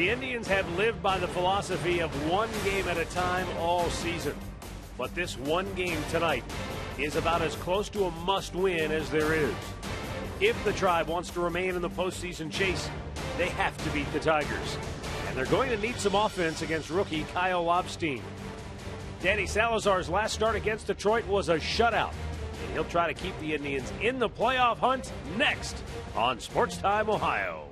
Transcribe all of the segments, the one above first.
The Indians have lived by the philosophy of one game at a time all season. But this one game tonight is about as close to a must-win as there is. If the Tribe wants to remain in the postseason chase, they have to beat the Tigers. And they're going to need some offense against rookie Kyle Lobstein. Danny Salazar's last start against Detroit was a shutout. And he'll try to keep the Indians in the playoff hunt next on Sports Time Ohio.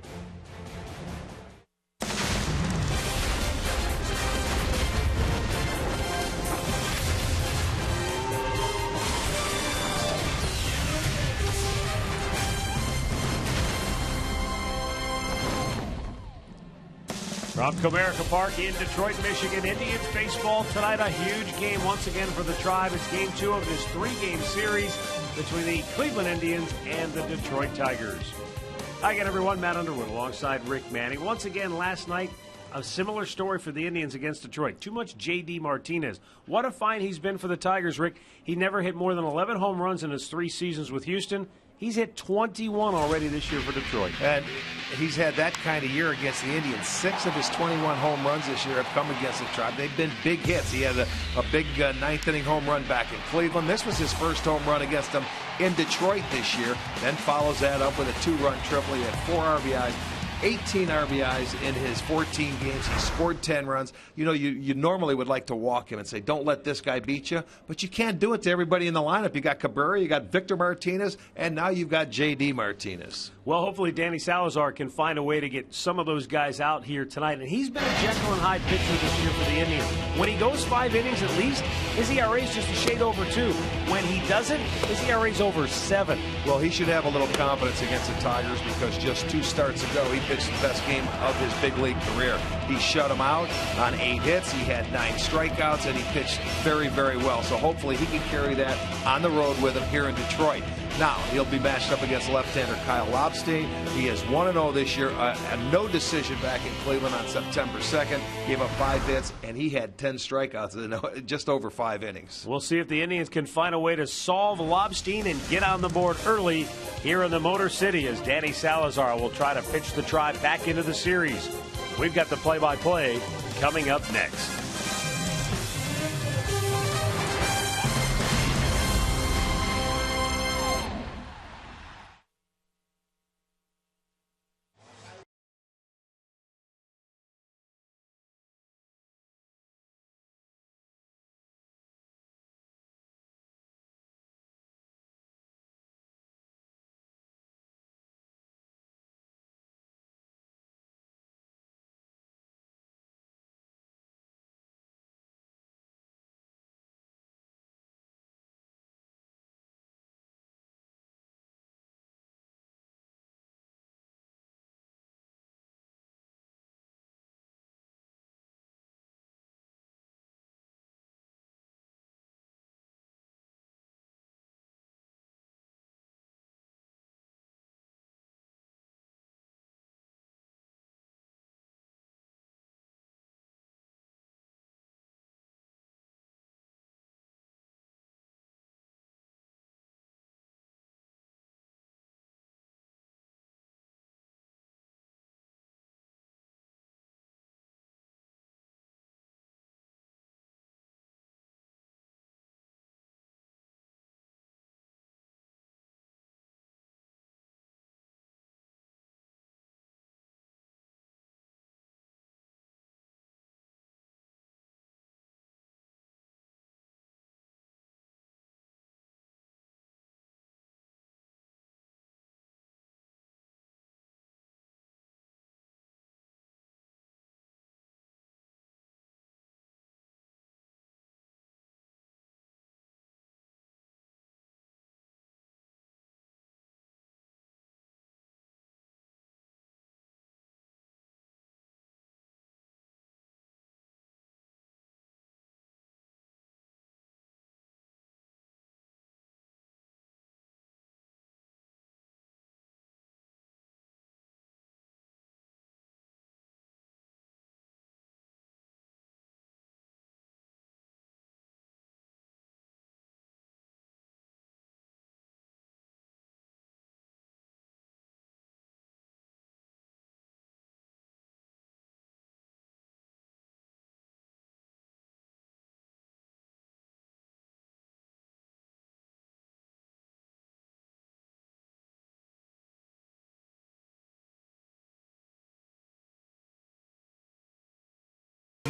From Comerica Park in Detroit, Michigan, Indians baseball tonight. A huge game once again for the Tribe. It's game 2 of this 3-game series between the Cleveland Indians and the Detroit Tigers. Hi again, everyone. Matt Underwood alongside Rick Manning. Once again, last night, a similar story for the Indians against Detroit. Too much J.D. Martinez. What a find he's been for the Tigers, Rick. He never hit more than 11 home runs in his 3 seasons with Houston. He's hit 21 already this year for Detroit. And he's had that kind of year against the Indians. 6 of his 21 home runs this year have come against the Tribe. They've been big hits. He had a big ninth-inning home run back in Cleveland. This was his first home run against them in Detroit this year. Then follows that up with a 2-run triple. He had 4 RBIs. 18 RBIs in his 14 games. He scored 10 runs. You know, you normally would like to walk him and say, don't let this guy beat you. But you can't do it to everybody in the lineup. You got Cabrera, you got Victor Martinez, and now you've got J.D. Martinez. Well, hopefully Danny Salazar can find a way to get some of those guys out here tonight. And he's been a Jekyll and Hyde pitcher this year for the Indians. When he goes 5 innings at least, his ERA is just a shade over 2. When he doesn't, his ERA is over 7. Well, he should have a little confidence against the Tigers because just 2 starts ago, he pitched the best game of his big league career. He shut him out on 8 hits. He had 9 strikeouts, and he pitched very, very well. So hopefully he can carry that on the road with him here in Detroit. Now, he'll be matched up against left-hander Kyle Lobstein. He is 1-0 this year. A no decision back in Cleveland on September 2nd. Gave up 5 hits, and he had 10 strikeouts in just over 5 innings. We'll see if the Indians can find a way to solve Lobstein and get on the board early here in the Motor City as Danny Salazar will try to pitch the Tribe back into the series. We've got the play-by-play coming up next.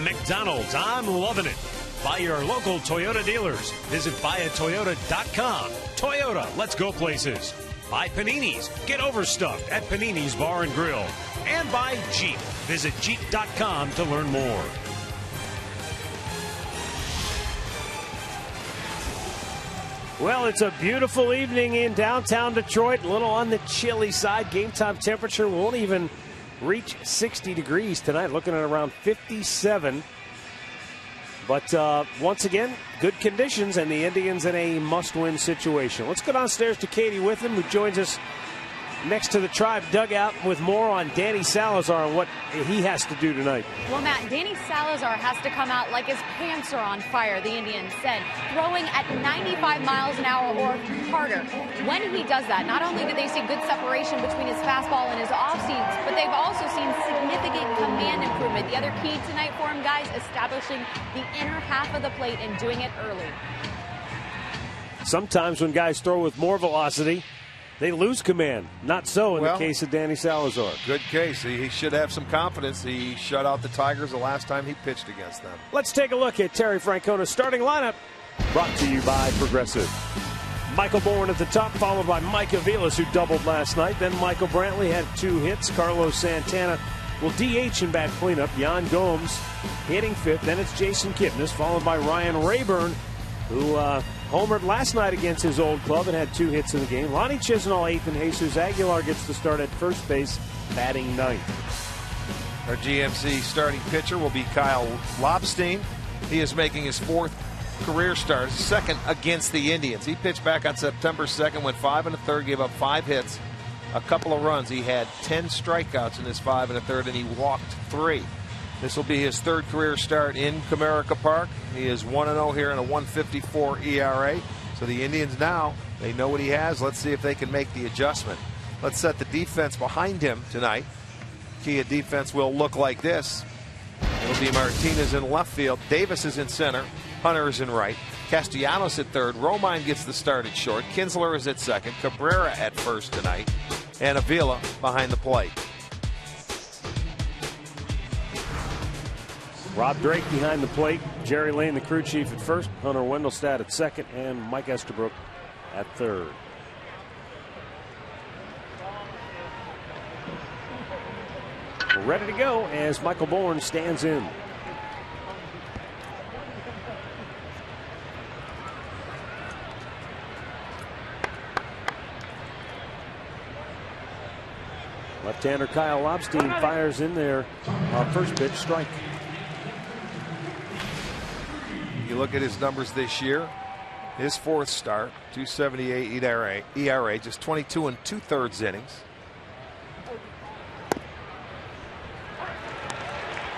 McDonald's, I'm loving it. By your local Toyota dealers. Visit buyatoyota.com. Toyota, let's go places. By Panini's, get overstuffed at Panini's Bar and Grill. And by Jeep. Visit Jeep.com to learn more. Well, it's a beautiful evening in downtown Detroit. A little on the chilly side. Game time temperature won't even reach 60 degrees tonight. Looking at around 57. But once again, good conditions, and the Indians in a must-win situation. Let's go downstairs to Katie Witham, who joins us next to the Tribe dugout with more on Danny Salazar and what he has to do tonight. Well, Matt, Danny Salazar has to come out like his pants are on fire, the Indians said, throwing at 95 miles an hour or harder. When he does that, not only do they see good separation between his fastball and his off-speeds, but they've also seen significant command improvement. The other key tonight for him, guys, establishing the inner half of the plate and doing it early. Sometimes when guys throw with more velocity, they lose command. Not so in the case of Danny Salazar. Good case. He should have some confidence. He shut out the Tigers the last time he pitched against them. Let's take a look at Terry Francona's starting lineup. Brought to you by Progressive. Michael Bourne at the top, followed by Mike Aviles, who doubled last night. Then Michael Brantley had 2 hits. Carlos Santana will DH in bat cleanup. Yan Gomes hitting 5th. Then it's Jason Kipnis, followed by Ryan Rayburn, who homered last night against his old club and had 2 hits in the game. Lonnie Chisenhall 8th, and Jesus Aguilar gets the start at first base, batting 9th. Our GMC starting pitcher will be Kyle Lobstein. He is making his 4th career start, 2nd against the Indians. He pitched back on September 2nd, went 5 1/3, gave up 5 hits, a couple of runs. He had 10 strikeouts in his 5 1/3, and he walked 3. This will be his 3rd career start in Comerica Park. He is 1-0 here in a 1.54 ERA. So the Indians now, they know what he has. Let's see if they can make the adjustment. Let's set the defense behind him tonight. Kia defense will look like this. It'll be Martinez in left field. Davis is in center. Hunter is in right. Castellanos at 3rd. Romine gets the start at short. Kinsler is at 2nd. Cabrera at 1st tonight. And Avila behind the plate. Rob Drake behind the plate. Jerry Lane, the crew chief, at 1st. Hunter Wendelstedt at 2nd. And Mike Estabrook at 3rd. We're ready to go as Michael Bourne stands in. Left-hander Kyle Lobstein fires in there. First pitch, strike. You look at his numbers this year, his 4th start, 2.78 ERA, just 22 2/3 innings.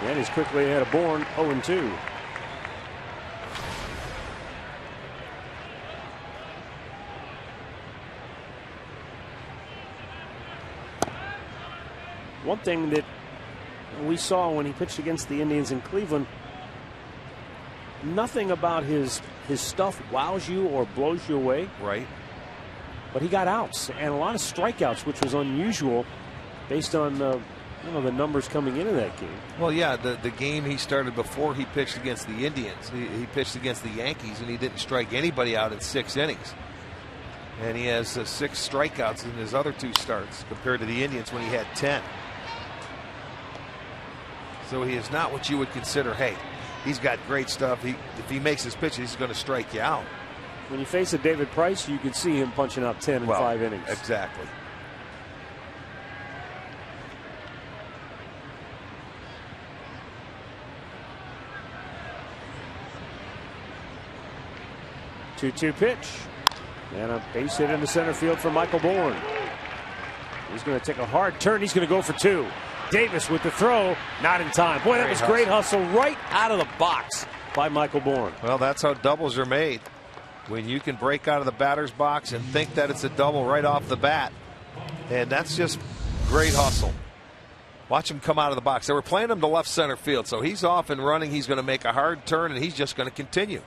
And he's quickly ahead of Bourne, 0-2. One thing that we saw when he pitched against the Indians in Cleveland, nothing about his stuff wows you or blows you away. Right. But he got outs and a lot of strikeouts, which was unusual based on the numbers coming into that game. Well, yeah, the game he started before he pitched against the Indians, he pitched against the Yankees, and he didn't strike anybody out in 6 innings. And he has 6 strikeouts in his other 2 starts compared to the Indians when he had 10. So he is not what you would consider, hey, he's got great stuff. If he makes his pitch, he's going to strike you out. When you face a David Price, you could see him punching out 10 in 5 innings. Exactly. Two-two pitch. And a base hit into center field for Michael Bourne. He's going to take a hard turn. He's going to go for 2. Davis with the throw, not in time. Boy, that was great hustle right out of the box by Michael Bourne. Well, that's how doubles are made. When you can break out of the batter's box and think that it's a double right off the bat. And that's just great hustle. Watch him come out of the box. They were playing him to left center field, so he's off and running. He's going to make a hard turn, and he's just going to continue.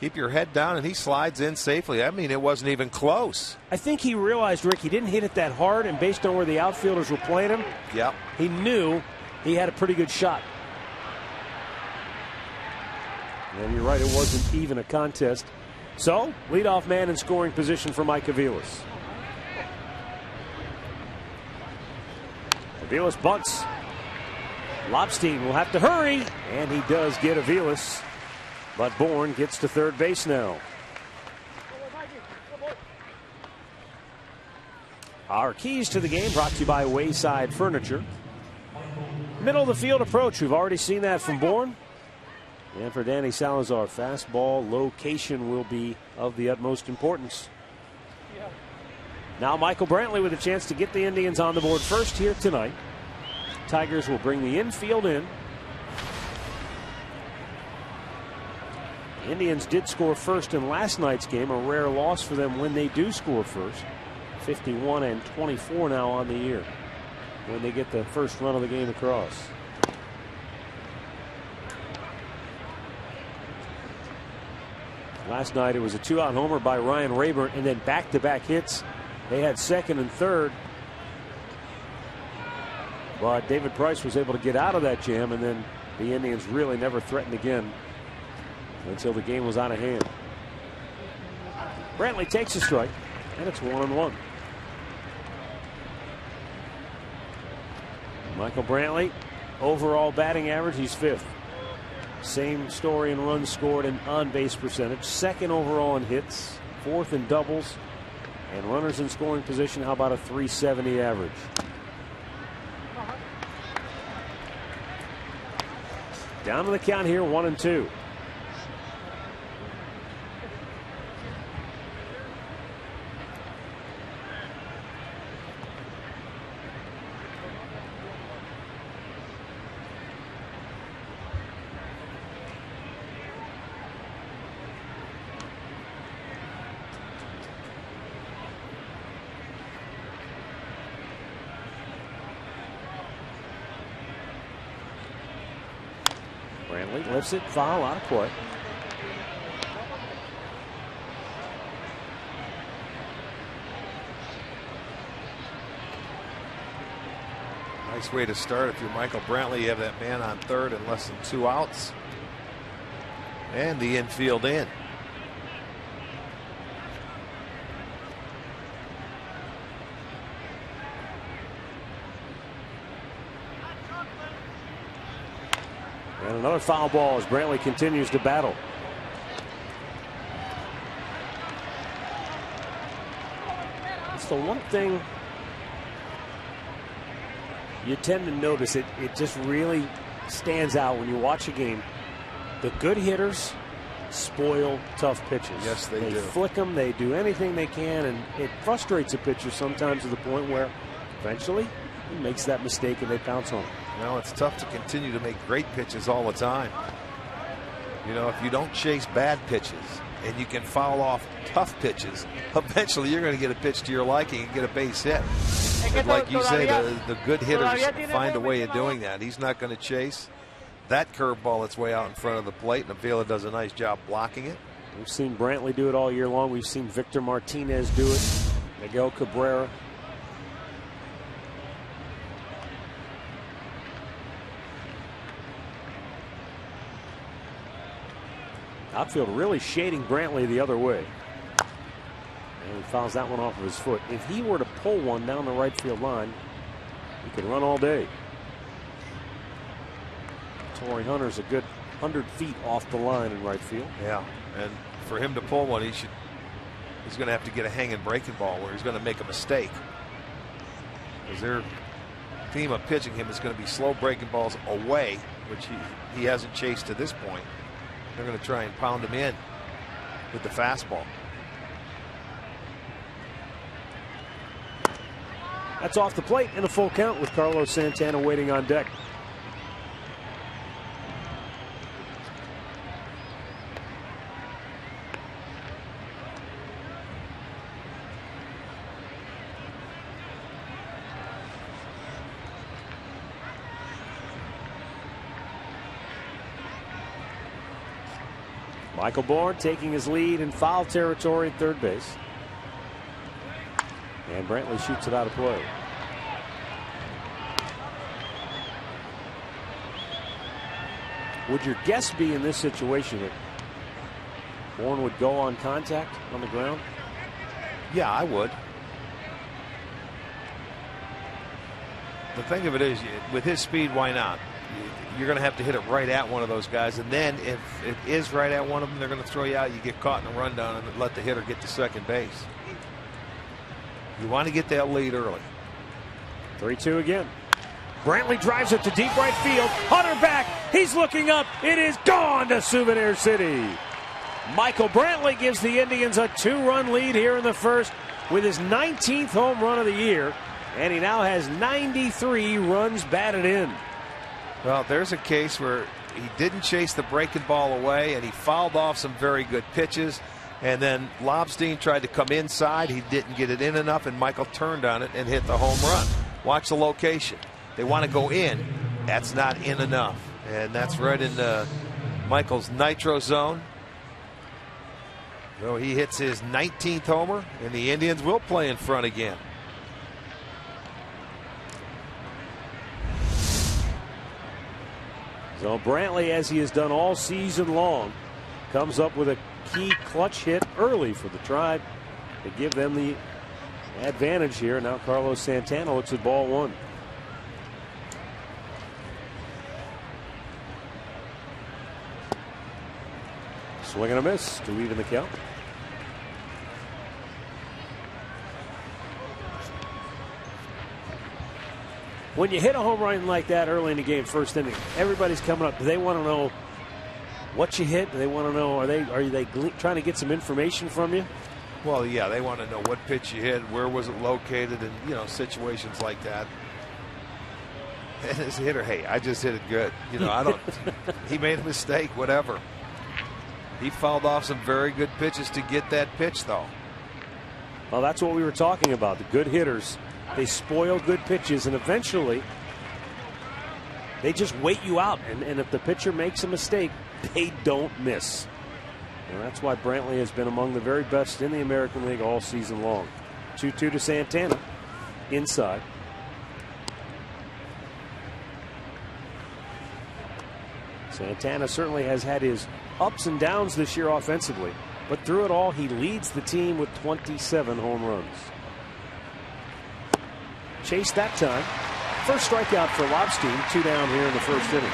Keep your head down, and he slides in safely. I mean, it wasn't even close. I think he realized, Rick, he didn't hit it that hard, and based on where the outfielders were playing him, yep, he knew he had a pretty good shot. And you're right, it wasn't even a contest. So, leadoff man in scoring position for Mike Aviles. Aviles bunts. Lobstein will have to hurry, and he does get Aviles. But Bourne gets to third base now. Our keys to the game brought to you by Wayside Furniture. Middle of the field approach. We've already seen that from Bourne. And for Danny Salazar, fastball location will be of the utmost importance. Now Michael Brantley with a chance to get the Indians on the board first here tonight. Tigers will bring the infield in. The Indians did score first in last night's game, a rare loss for them when they do score first. 51-24 now on the year when they get the first run of the game across. Last night it was a 2-out homer by Ryan Rayburn and then back-to-back hits. They had second and third. But David Price was able to get out of that jam, and then the Indians really never threatened again until the game was out of hand. Brantley takes a strike, and it's 1-1. Michael Brantley, overall batting average, he's 5th. Same story in runs scored and on-base percentage. 2nd overall in hits, 4th in doubles, and runners in scoring position. How about a .370 average? Down to the count here, 1-2. Brantley lifts it, foul, out of play. Nice way to start. If you're Michael Brantley, you have that man on third and less than 2 outs. And the infield in. And another foul ball as Brantley continues to battle. It's the one thing you tend to notice. It just really stands out when you watch a game. The good hitters spoil tough pitches. Yes, they do. They flick them. They do anything they can, and it frustrates a pitcher sometimes to the point where eventually he makes that mistake and they pounce on him. Well, it's tough to continue to make great pitches all the time. You know, if you don't chase bad pitches and you can foul off tough pitches, eventually you're going to get a pitch to your liking and get a base hit. But like you say, the good hitters find a way of doing that. He's not going to chase that curveball that's way out in front of the plate, and Avila does a nice job blocking it. We've seen Brantley do it all year long. We've seen Victor Martinez do it. Miguel Cabrera. Outfield really shading Brantley the other way. And he fouls that one off of his foot. If he were to pull one down the right field line, he could run all day. Torrey Hunter's a good 100 feet off the line in right field. Yeah, and for him to pull one, he's going to have to get a hanging breaking ball where he's going to make a mistake. Because their theme of pitching him is going to be slow breaking balls away, which he hasn't chased to this point. They're going to try and pound him in with the fastball. That's off the plate and a full count with Carlos Santana waiting on deck. Michael Bourne taking his lead in foul territory at third base. And Brantley shoots it out of play. Would your guess be in this situation that Bourne would go on contact on the ground? Yeah, I would. The thing of it is, with his speed, why not? You're going to have to hit it right at one of those guys, and then if it is right at one of them, they're going to throw you out. You get caught in a rundown and let the hitter get to second base. You want to get that lead early. 3-2 again. Brantley drives it to deep right field. Hunter back. He's looking up. It is gone to Souvenir City. Michael Brantley gives the Indians a 2-run lead here in the first with his 19th home run of the year, and he now has 93 runs batted in. Well, there's a case where he didn't chase the breaking ball away, and he fouled off some very good pitches, and then Lobstein tried to come inside. He didn't get it in enough, and Michael turned on it and hit the home run. Watch the location. They want to go in. That's not in enough, and that's right in Michael's nitro zone. So he hits his 19th homer, and the Indians will play in front again. So Brantley, as he has done all season long, comes up with a key clutch hit early for the Tribe to give them the advantage here. Now Carlos Santana looks at ball one. Swing and a miss to even the count. When you hit a home run like that early in the game, first inning, everybody's coming up. Do they want to know what you hit? Do they want to know? Are they trying to get some information from you? Well, yeah, they want to know what pitch you hit, where was it located, and situations like that. And as a hitter, hey, I just hit it good. I don't. He made a mistake, whatever. He fouled off some very good pitches to get that pitch, though. Well, that's what we were talking about. The good hitters, they spoil good pitches, and eventually they just wait you out. And if the pitcher makes a mistake, they don't miss. And that's why Brantley has been among the very best in the American League all season long. 2-2 to Santana. Inside. Santana certainly has had his ups and downs this year offensively, but through it all, he leads the team with 27 home runs. Chase that time. First strikeout for Lobstein. 2 down here in the first inning.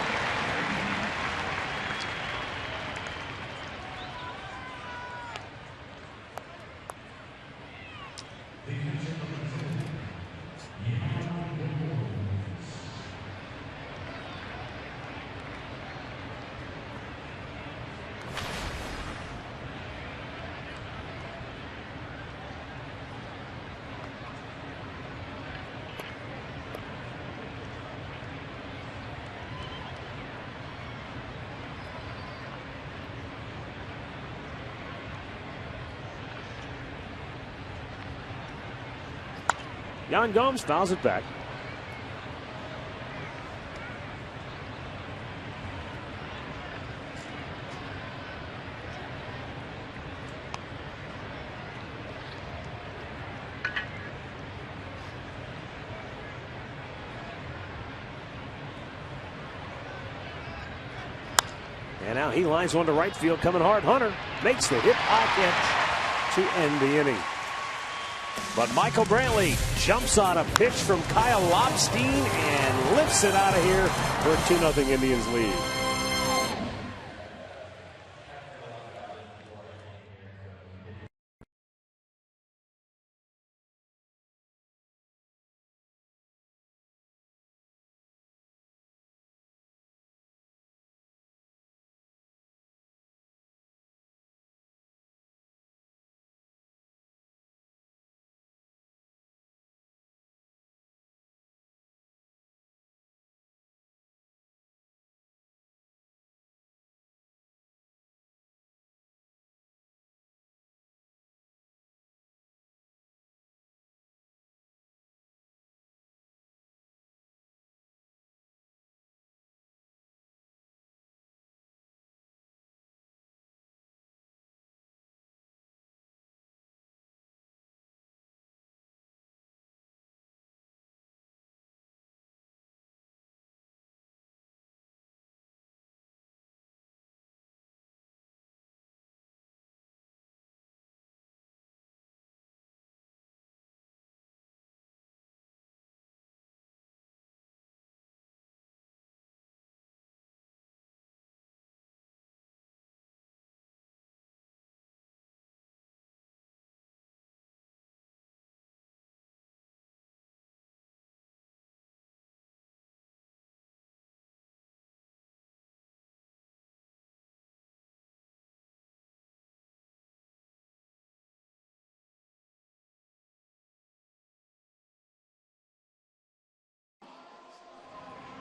Yan Gomes fouls it back. And now he lines one to right field, coming hard. Hunter makes the hit by catch to end the inning. But Michael Brantley jumps on a pitch from Kyle Lobstein and lifts it out of here for a 2-0 Indians lead.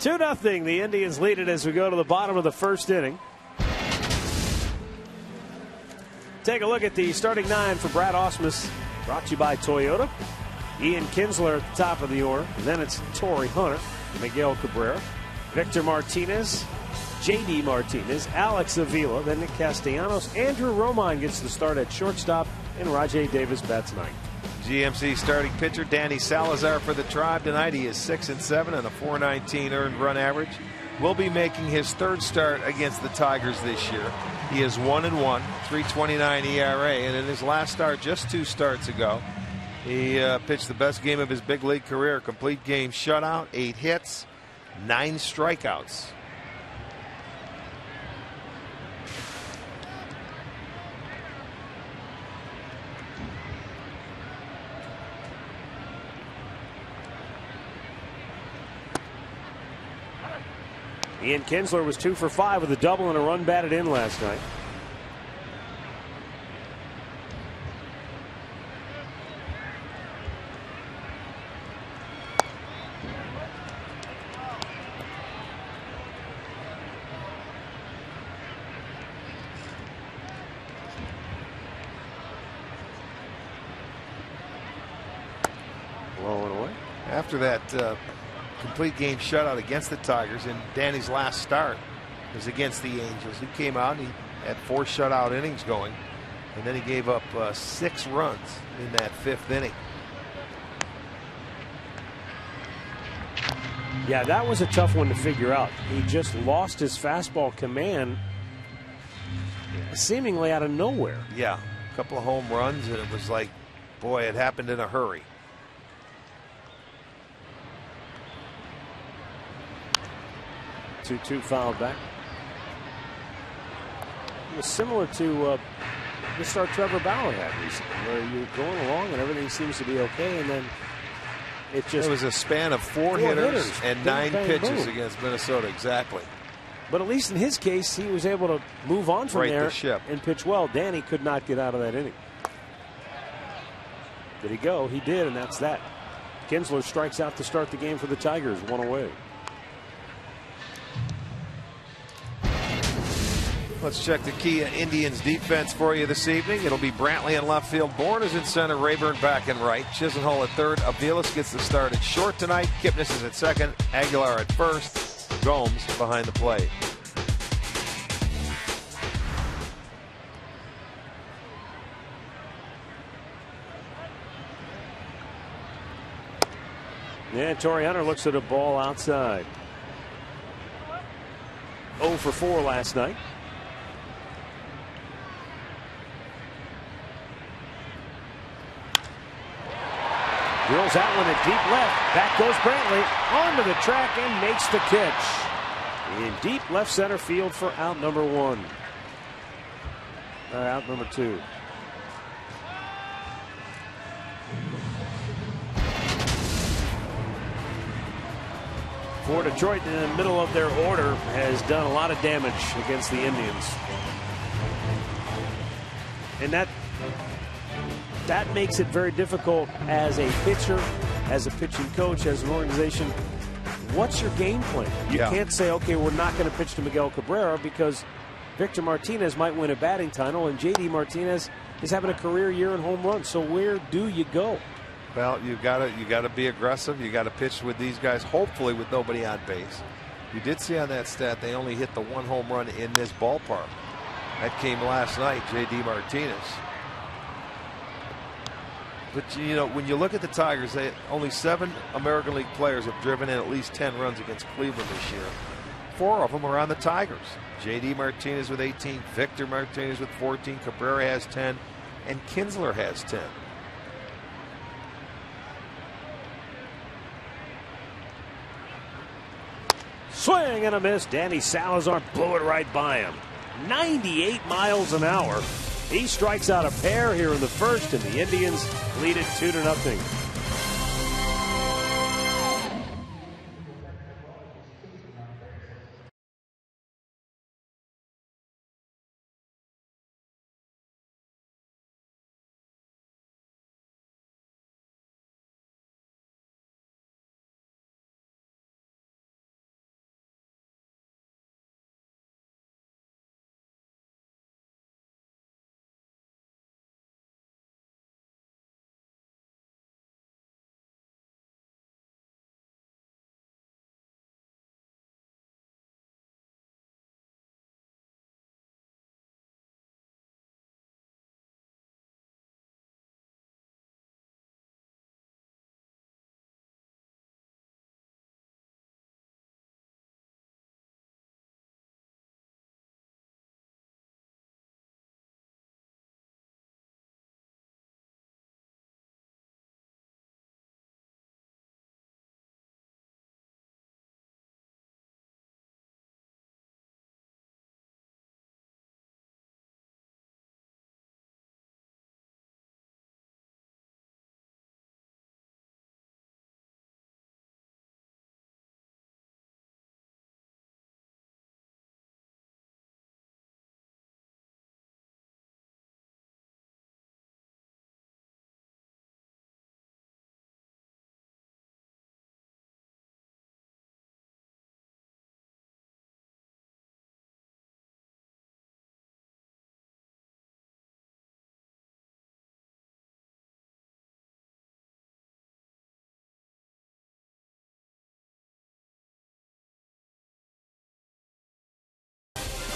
2-0. The Indians lead it as we go to the bottom of the first inning. Take a look at the starting nine for Brad Ausmus, brought to you by Toyota. Ian Kinsler at the top of the order. Then it's Torrey Hunter, Miguel Cabrera, Victor Martinez, J.D. Martinez, Alex Avila, then Nick Castellanos. Andrew Romine gets the start at shortstop, and Rajay Davis bats ninth. GMC starting pitcher Danny Salazar for the Tribe tonight. He is 6-7 and a .419 earned run average. Will be making his third start against the Tigers this year. He is 1-1, 3.29 ERA, and in his last start, just 2 starts ago, he pitched the best game of his big league career. Complete game shutout, 8 hits, 9 strikeouts. Ian Kinsler was 2 for 5 with a double and a run batted in last night. Blowing away. After that complete game shutout against the Tigers, and Danny's last start was against the Angels. He came out and he had 4 shutout innings going, and then he gave up 6 runs in that 5th inning. Yeah, that was a tough one to figure out. He just lost his fastball command seemingly out of nowhere. Yeah, a couple of home runs, and it was like, boy, it happened in a hurry. 2-2 fouled back. It was similar to the start Trevor Bauer had recently, where you're going along and everything seems to be okay, and then it was a span of 4 hitters and 9 pitches boom. Against Minnesota. Exactly. But at least in his case, he was able to move on from there and pitch well. Danny could not get out of that inning. Did he go? He did, and that's that. Kinsler strikes out to start the game for the Tigers, 1 away. Let's check the key Indians defense for you this evening. It'll be Brantley in left field. Bourne is in center. Rayburn back and right. Chisenhall at third. Aviles gets the start at short tonight. Kipnis is at second. Aguilar at first. Gomes behind the plate. Yeah, Torrey Hunter looks at a ball outside. 0 for 4 last night. Drills that one at deep left. Back goes Brantley onto the track and makes the catch in deep left center field for out number 1. Out number 2. For Detroit, in the middle of their order, has done a lot of damage against the Indians, and that makes it very difficult as a pitcher, as a pitching coach, as an organization. What's your game plan? You can't say, okay, we're not going to pitch to Miguel Cabrera because Victor Martinez might win a batting title and J.D. Martinez is having a career year in home runs. So where do you go? Well, you gotta be aggressive. You got to pitch with these guys, hopefully with nobody on base. You did see on that stat they only hit the 1 home run in this ballpark. That came last night, J.D. Martinez. But you know, when you look at the Tigers, only 7 American League players have driven in at least 10 runs against Cleveland this year. 4 of them are on the Tigers. J.D. Martinez with 18, Victor Martinez with 14, Cabrera has 10, and Kinsler has 10. Swing and a miss. Danny Salazar blew it right by him. 98 miles an hour. He strikes out a pair here in the first, and the Indians lead it 2-0.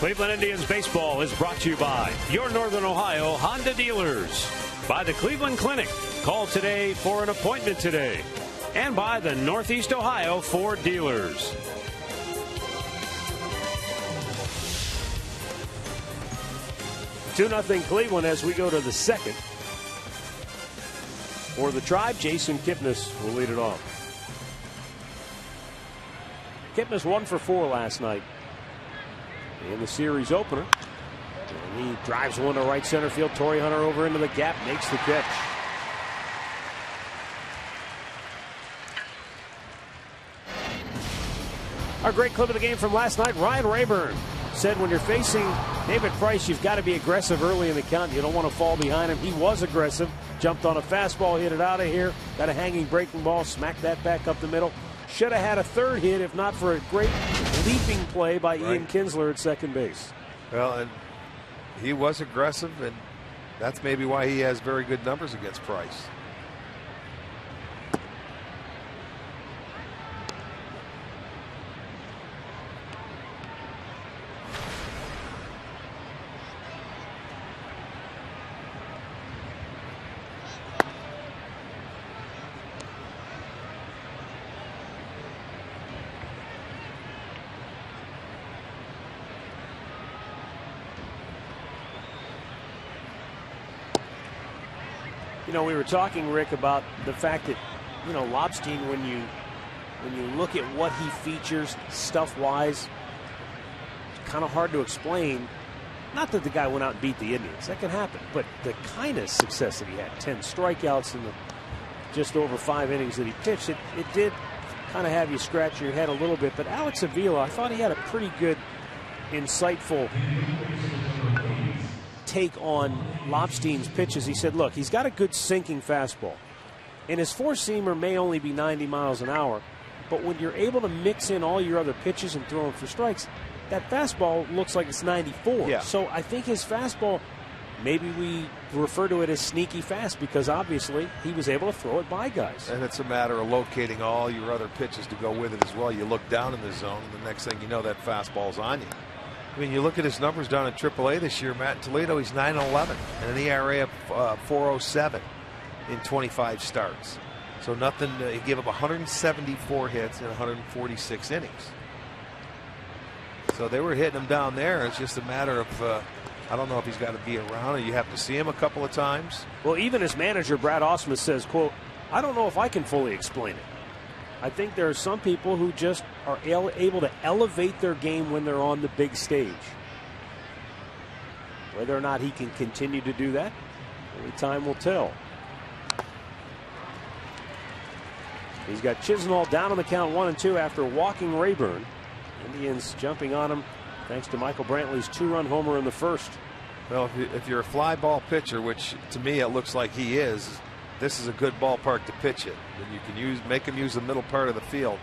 Cleveland Indians baseball is brought to you by your Northern Ohio Honda dealers, by the Cleveland Clinic. Call today for an appointment today. And by the Northeast Ohio Ford dealers. Two 2-0 Cleveland as we go to the second. For the Tribe, Jason Kipnis will lead it off. Kipnis 1 for 4 last night in the series opener. And he drives one to right center field. Torrey Hunter over into the gap, makes the catch. Our great clip of the game from last night, Ryan Rayburn said when you're facing David Price, you've got to be aggressive early in the count. You don't want to fall behind him. He was aggressive, jumped on a fastball, hit it out of here, got a hanging breaking ball, smacked that back up the middle. Should have had a third hit if not for a great leaping play by Ian Kinsler at second base. Well, and he was aggressive, and that's maybe why he has very good numbers against Price. You know, we were talking, Rick, about the fact that, you know, Lobstein, when you look at what he features stuff-wise, it's kind of hard to explain. Not that the guy went out and beat the Indians. That can happen. But the kind of success that he had, 10 strikeouts in the just over 5 innings that he pitched, it did kind of have you scratch your head a little bit. But Alex Avila, I thought he had a pretty good, insightful take on Lobstein's pitches. He said, look, he's got a good sinking fastball, and his four-seamer may only be 90 miles an hour, but when you're able to mix in all your other pitches and throw them for strikes, that fastball looks like it's 94. Yeah. So I think his fastball, maybe we refer to it as sneaky fast, because obviously he was able to throw it by guys. And it's a matter of locating all your other pitches to go with it as well. You look down in the zone, and the next thing you know, that fastball's on you. I mean, you look at his numbers down in AAA this year, Matt Toledo, he's 9-11 and an ERA of 4.07 in 25 starts. So nothing, he gave up 174 hits in 146 innings. So they were hitting him down there. It's just a matter of, I don't know if he's got to be around or you have to see him a couple of times. Well, even his manager, Brad Ausmus, says, quote, I don't know if I can fully explain it. I think there are some people who just are able to elevate their game when they're on the big stage. Whether or not he can continue to do that, only time will tell. He's got Chisenhall down on the count 1-2 after walking Rayburn. Indians jumping on him thanks to Michael Brantley's 2-run homer in the first. Well, if you're a fly ball pitcher, which to me it looks like he is, this is a good ballpark to pitch it. And you can make him use the middle part of the field.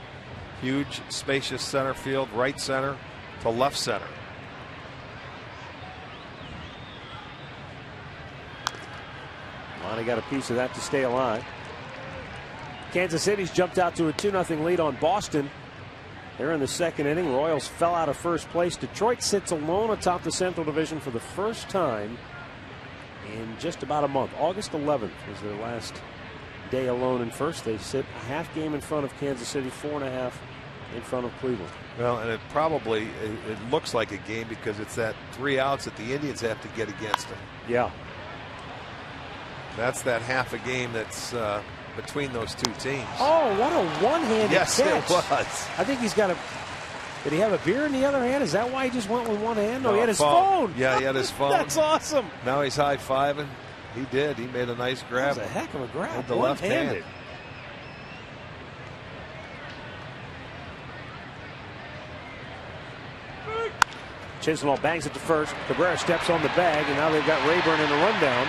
Huge, spacious center field, right center to left center. Lonnie got a piece of that to stay alive. Kansas City's jumped out to a 2-0 lead on Boston. They're in the second inning. Royals fell out of first place. Detroit sits alone atop the Central Division for the first time in just about a month. August 11th was their last day alone in first. They sit a half game in front of Kansas City, 4.5 in front of Cleveland. Well, and it looks like a game because it's that 3 outs that the Indians have to get against them. Yeah. That's that half a game that's between those two teams. Oh, what a one-handed catch. Yes, it was. I think he's got a... Did he have a beer in the other hand? Is that why he just went with one hand? No, he had his phone. Yeah, he had his phone. That's awesome. Now he's high-fiving. He did. He made a nice grab. That was a heck of a grab. With the left hand. Chisenhall bangs it to first. Cabrera steps on the bag, and now they've got Rayburn in the rundown.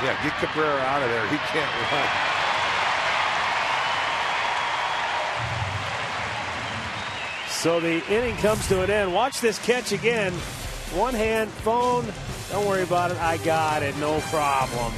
Yeah, get Cabrera out of there. He can't run. So the inning comes to an end. Watch this catch again. One hand, phone. Don't worry about it. I got it. No problem.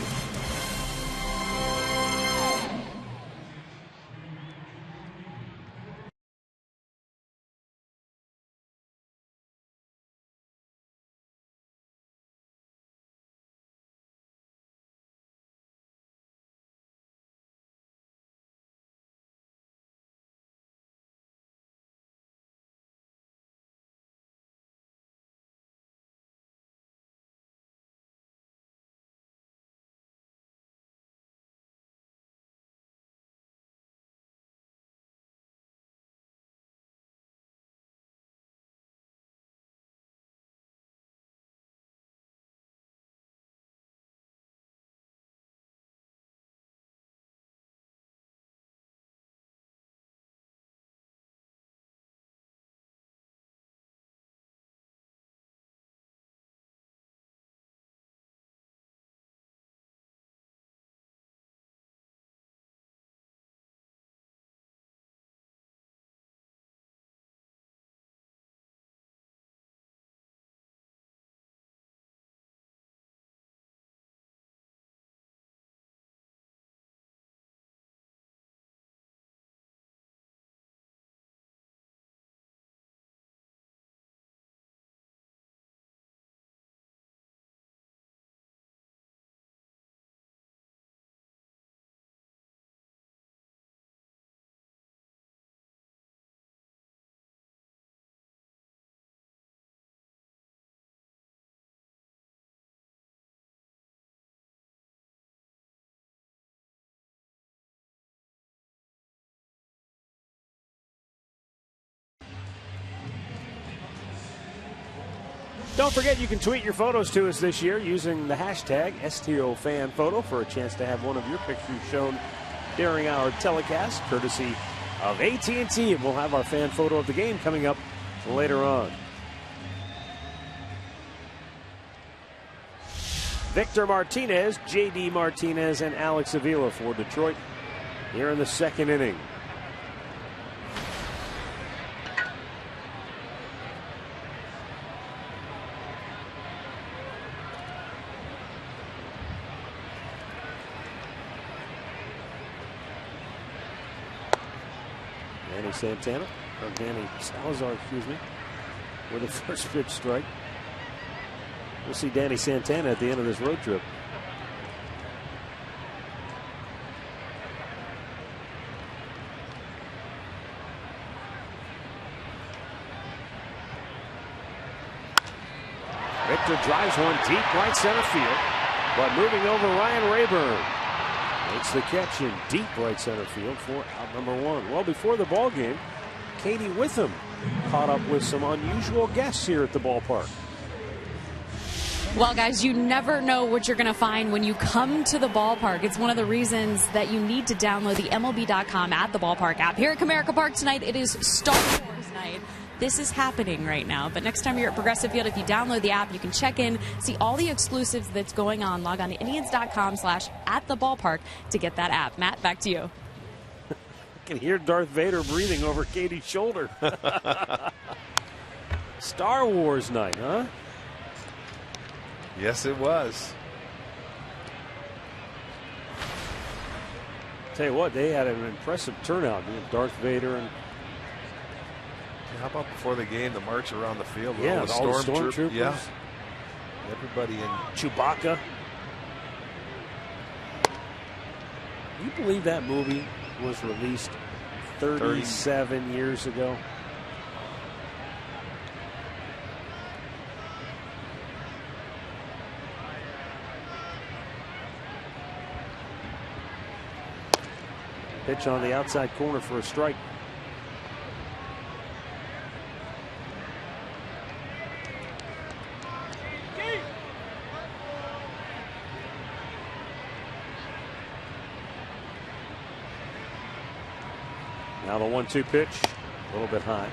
Don't forget, you can tweet your photos to us this year using the hashtag STOFanPhoto for a chance to have one of your pictures shown during our telecast, courtesy of AT&T. And we'll have our fan photo of the game coming up later on. Victor Martinez, J.D. Martinez, and Alex Avila for Detroit here in the second inning. Santana, or Danny Salazar, excuse me, with a first pitch strike. We'll see Danny Santana at the end of this road trip. Victor drives one deep right center field, but moving over Ryan Rayburn. Makes the catch in deep right center field for out number one. Well, before the ball game, Katie Witham caught up with some unusual guests here at the ballpark. Well, guys, you never know what you're going to find when you come to the ballpark. It's one of the reasons that you need to download the MLB.com at the ballpark app. Here at Comerica Park tonight, it is Star Wars night. This is happening right now. But next time you're at Progressive Field, if you download the app, you can check in, see all the exclusives that's going on. Log on to Indians.com/@the-ballpark to get that app. Matt, back to you. I can hear Darth Vader breathing over Katie's shoulder. Star Wars night, huh? Yes, it was. Tell you what, they had an impressive turnout. Darth Vader and how about before the game, the march around the field? Yeah, with all the stormtroopers. Yeah. Everybody in. Chewbacca. You believe that movie was released 37 years ago? Pitch on the outside corner for a strike. Now the 1-2 pitch, a little bit high.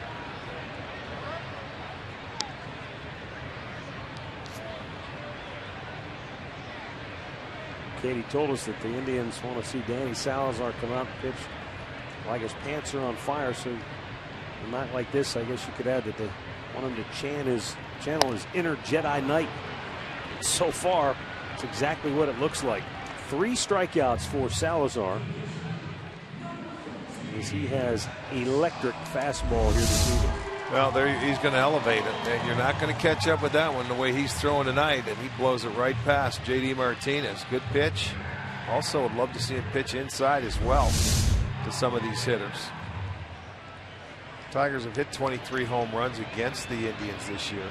Katie told us that the Indians want to see Danny Salazar come out and pitch like his pants are on fire. So a night like this, I guess you could add that they want him to channel his inner Jedi Knight. And so far, it's exactly what it looks like. 3 strikeouts for Salazar, as he has electric fastball here this evening. Well, he's going to elevate it, and you're not going to catch up with that one the way he's throwing tonight, and he blows it right past J.D. Martinez. Good pitch. Also would love to see him pitch inside as well to some of these hitters. Tigers have hit 23 home runs against the Indians this year.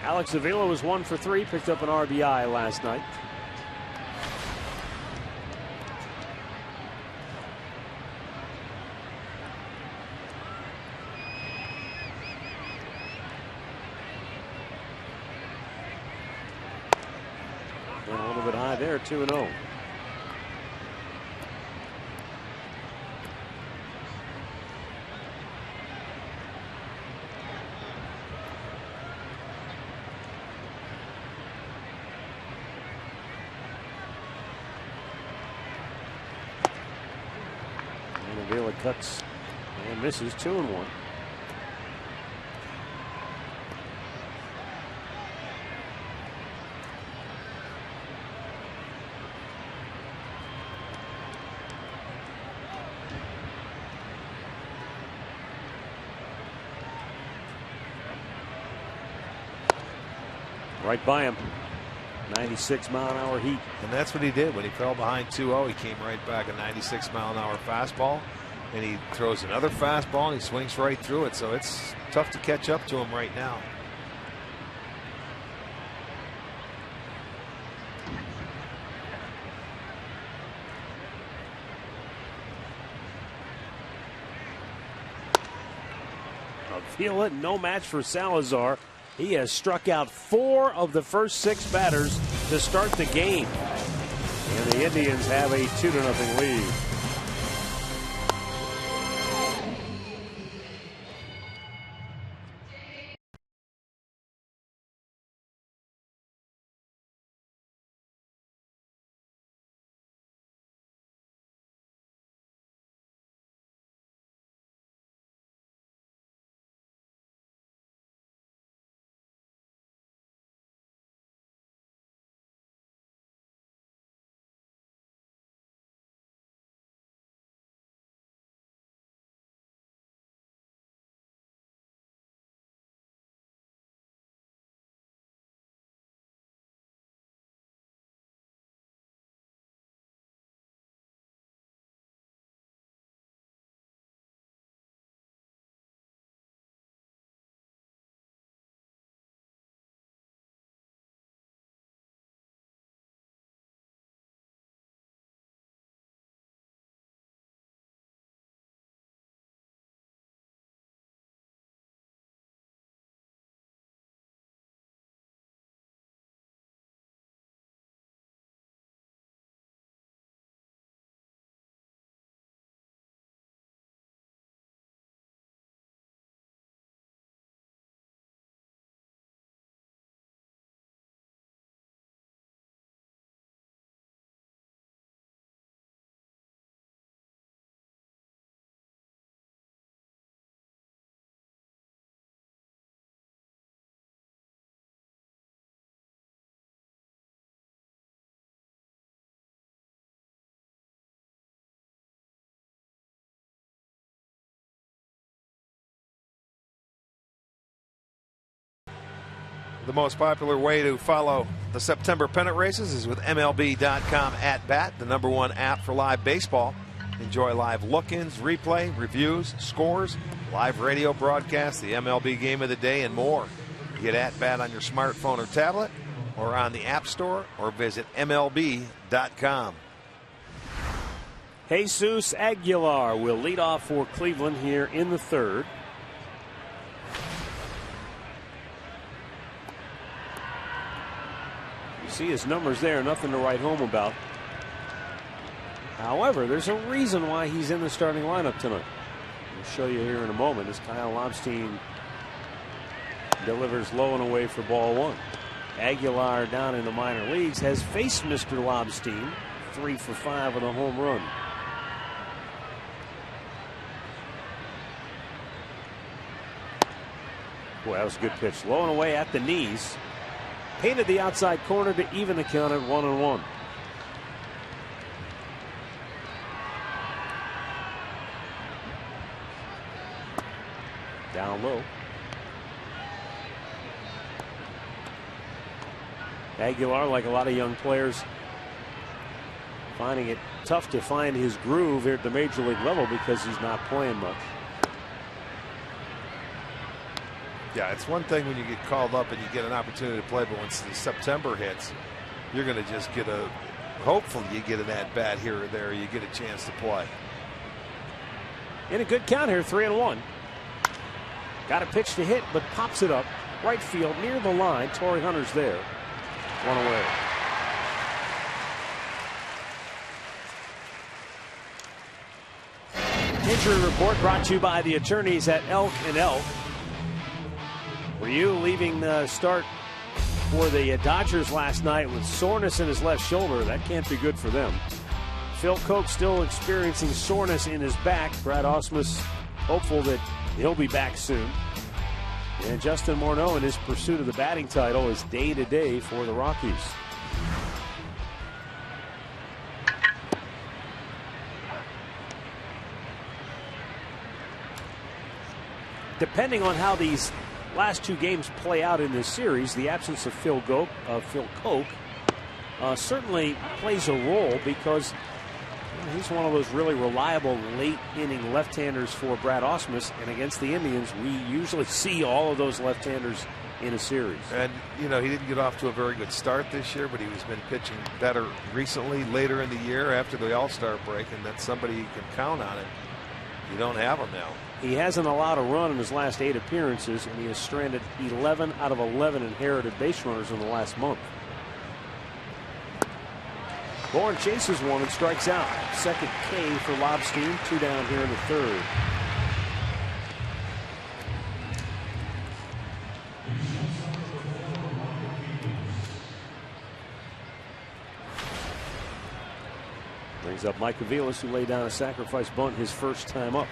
Alex Avila was 1 for 3, picked up an RBI last night. And a little bit high there, 2-0. Avila cuts and misses, 2-1. Right by him. 96-mile-an-hour heat. And that's what he did when he fell behind 2-0. He came right back, a 96-mile-an-hour fastball. And he throws another fastball and he swings right through it. So it's tough to catch up to him right now. Feel it, no match for Salazar. He has struck out 4 of the first 6 batters to start the game. And the Indians have a 2-0 lead. The most popular way to follow the September pennant races is with MLB.com at bat, the #1 app for live baseball. Enjoy live look-ins, replay, reviews, scores, live radio broadcasts, the MLB game of the day, and more. Get at bat on your smartphone or tablet, or on the App Store, or visit MLB.com. Jesus Aguilar will lead off for Cleveland here in the 3rd. You see his numbers there, nothing to write home about. However, there's a reason why he's in the starting lineup tonight. I'll show you here in a moment as Kyle Lobstein delivers low and away for ball 1. Aguilar down in the minor leagues has faced Mr. Lobstein, 3 for 5 with a home run. Boy, that was a good pitch. Low and away at the knees. Painted the outside corner to even the count at 1-1. Down low. Aguilar, like a lot of young players, finding it tough to find his groove here at the major league level because he's not playing much. Yeah, it's one thing when you get called up and you get an opportunity to play, but once the September hits, you're going to just get a, hopefully you get an at-bat here or there, you get a chance to play. In a good count here, 3-1. Got a pitch to hit, but pops it up. Right field, near the line. Torrey Hunter's there. 1 away. Injury report brought to you by the attorneys at Elk & Elk. Were you leaving the start for the Dodgers last night with soreness in his left shoulder? That can't be good for them. Phil Koch still experiencing soreness in his back. Brad Ausmus hopeful that he'll be back soon. And Justin Morneau in his pursuit of the batting title is day-to-day for the Rockies. Depending on how these last 2 games play out in this series, the absence of Phil Koch certainly plays a role because He's one of those really reliable late inning left-handers for Brad Ausmus, and against the Indians we usually see all of those left-handers in a series. And he didn't get off to a very good start this year, but he's been pitching better recently, later in the year after the All-Star break, and that's somebody you can count on. And you don't have him now. He hasn't allowed a run in his last 8 appearances, and he has stranded 11 out of 11 inherited base runners in the last month. Bourne chases one and strikes out. Second K for Lobstein. 2 down here in the third. Brings up Mike Aviles, who laid down a sacrifice bunt his first time up.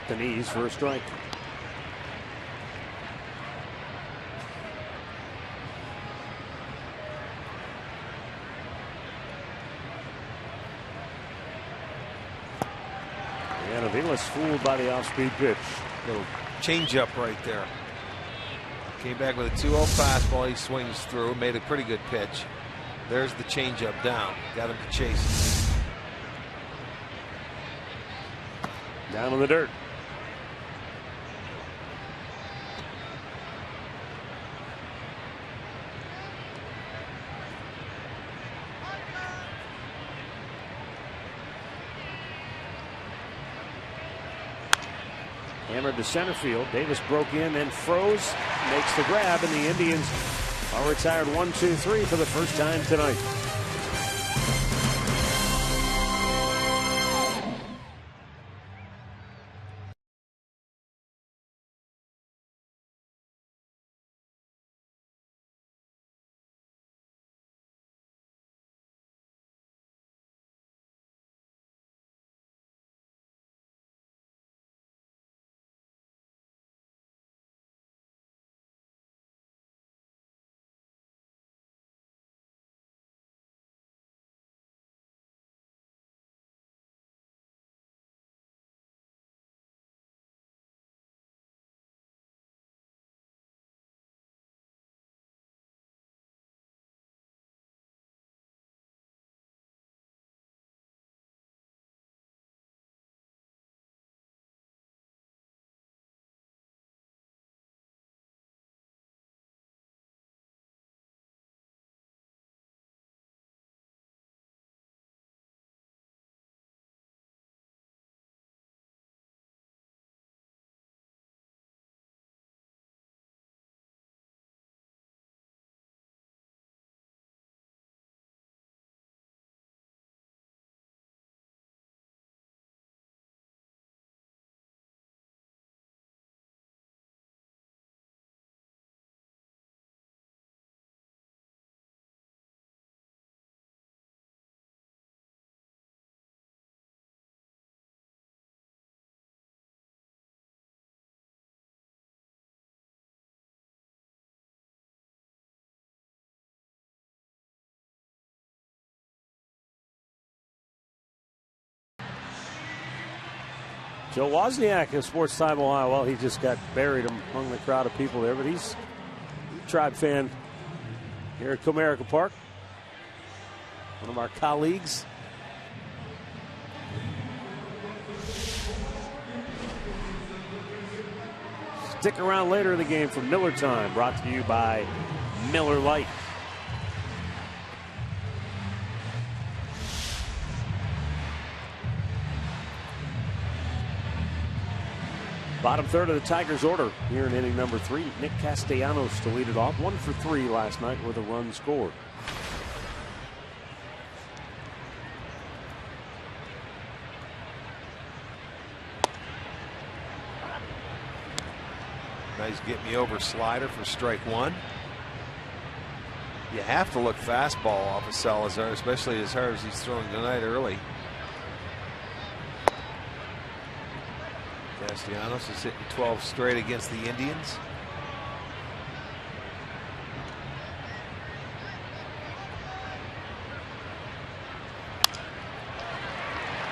The knees for a strike. And Aviles fooled by the off-speed pitch. Little change-up right there. Came back with a 2-0 fastball. He swings through, made a pretty good pitch. There's the change-up down. Got him to chase it. Down in the dirt. Hammered to center field. Davis broke in and froze. Makes the grab, and the Indians are retired 1-2-3 for the first time tonight. Joe Wozniak in Sports Time Ohio. Well, he just got buried among the crowd of people there, but he's a Tribe fan here at Comerica Park. One of our colleagues. Stick around later in the game for Miller Time, brought to you by Miller Lite. Bottom third of the Tigers' order here in inning number 3. Nick Castellanos to lead it off. 1 for 3 last night with a run scored. Nice get me over slider for strike 1. You have to look fastball off of Salazar, especially as hard as he's throwing tonight early. Castellanos is hitting 12 straight against the Indians.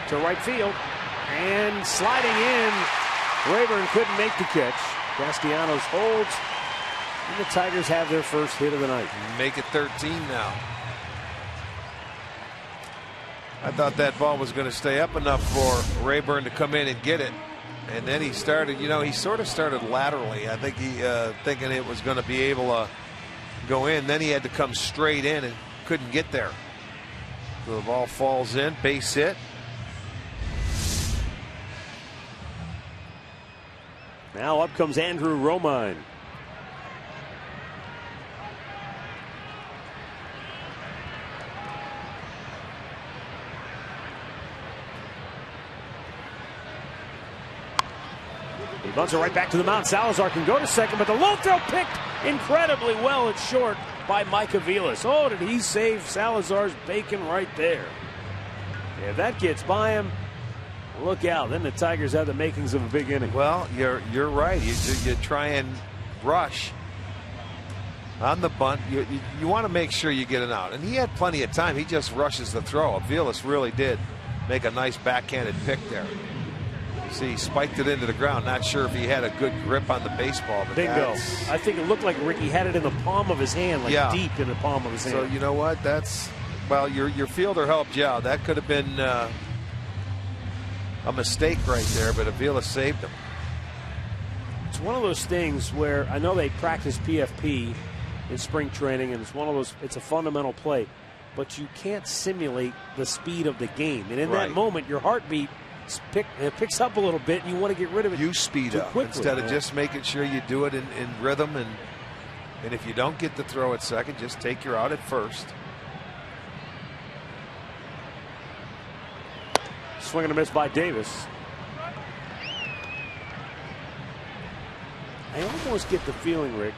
To right field and sliding in. Rayburn couldn't make the catch. Castellanos holds, and the Tigers have their first hit of the night. Make it 13 now. I thought that ball was going to stay up enough for Rayburn to come in and get it. And then he started, you know, he sort of started laterally. I think he thinking it was going to be able to go in. Then he had to come straight in and couldn't get there. So the ball falls in, base hit. Now up comes Andrew Romine. He bunts it right back to the mound. Salazar can go to second, but the low throw picked incredibly well at short by Mike Aviles. Oh, did he save Salazar's bacon right there. If that gets by him, look out. Then the Tigers have the makings of a big inning. Well, you're right. You try and rush on the bunt. You want to make sure you get it out. And he had plenty of time. He just rushes the throw. Aviles really did make a nice backhanded pick there. You see, he spiked it into the ground. Not sure if he had a good grip on the baseball. But bingo. I think it looked like Ricky had it in the palm of his hand, like deep in the palm of his hand. So you know what? That's, well, your fielder helped you out. That could have been a mistake right there, but Aviles saved him. It's one of those things where I know they practice PFP in spring training, and it's one of those, it's a fundamental play, but you can't simulate the speed of the game. And in that moment, your heartbeat picks up a little bit, and you want to get rid of it. You speed up quickly, instead of just making sure you do it in rhythm. And if you don't get the throw at second, just take your out at first. Swing and a miss by Davis. I almost get the feeling, Rick,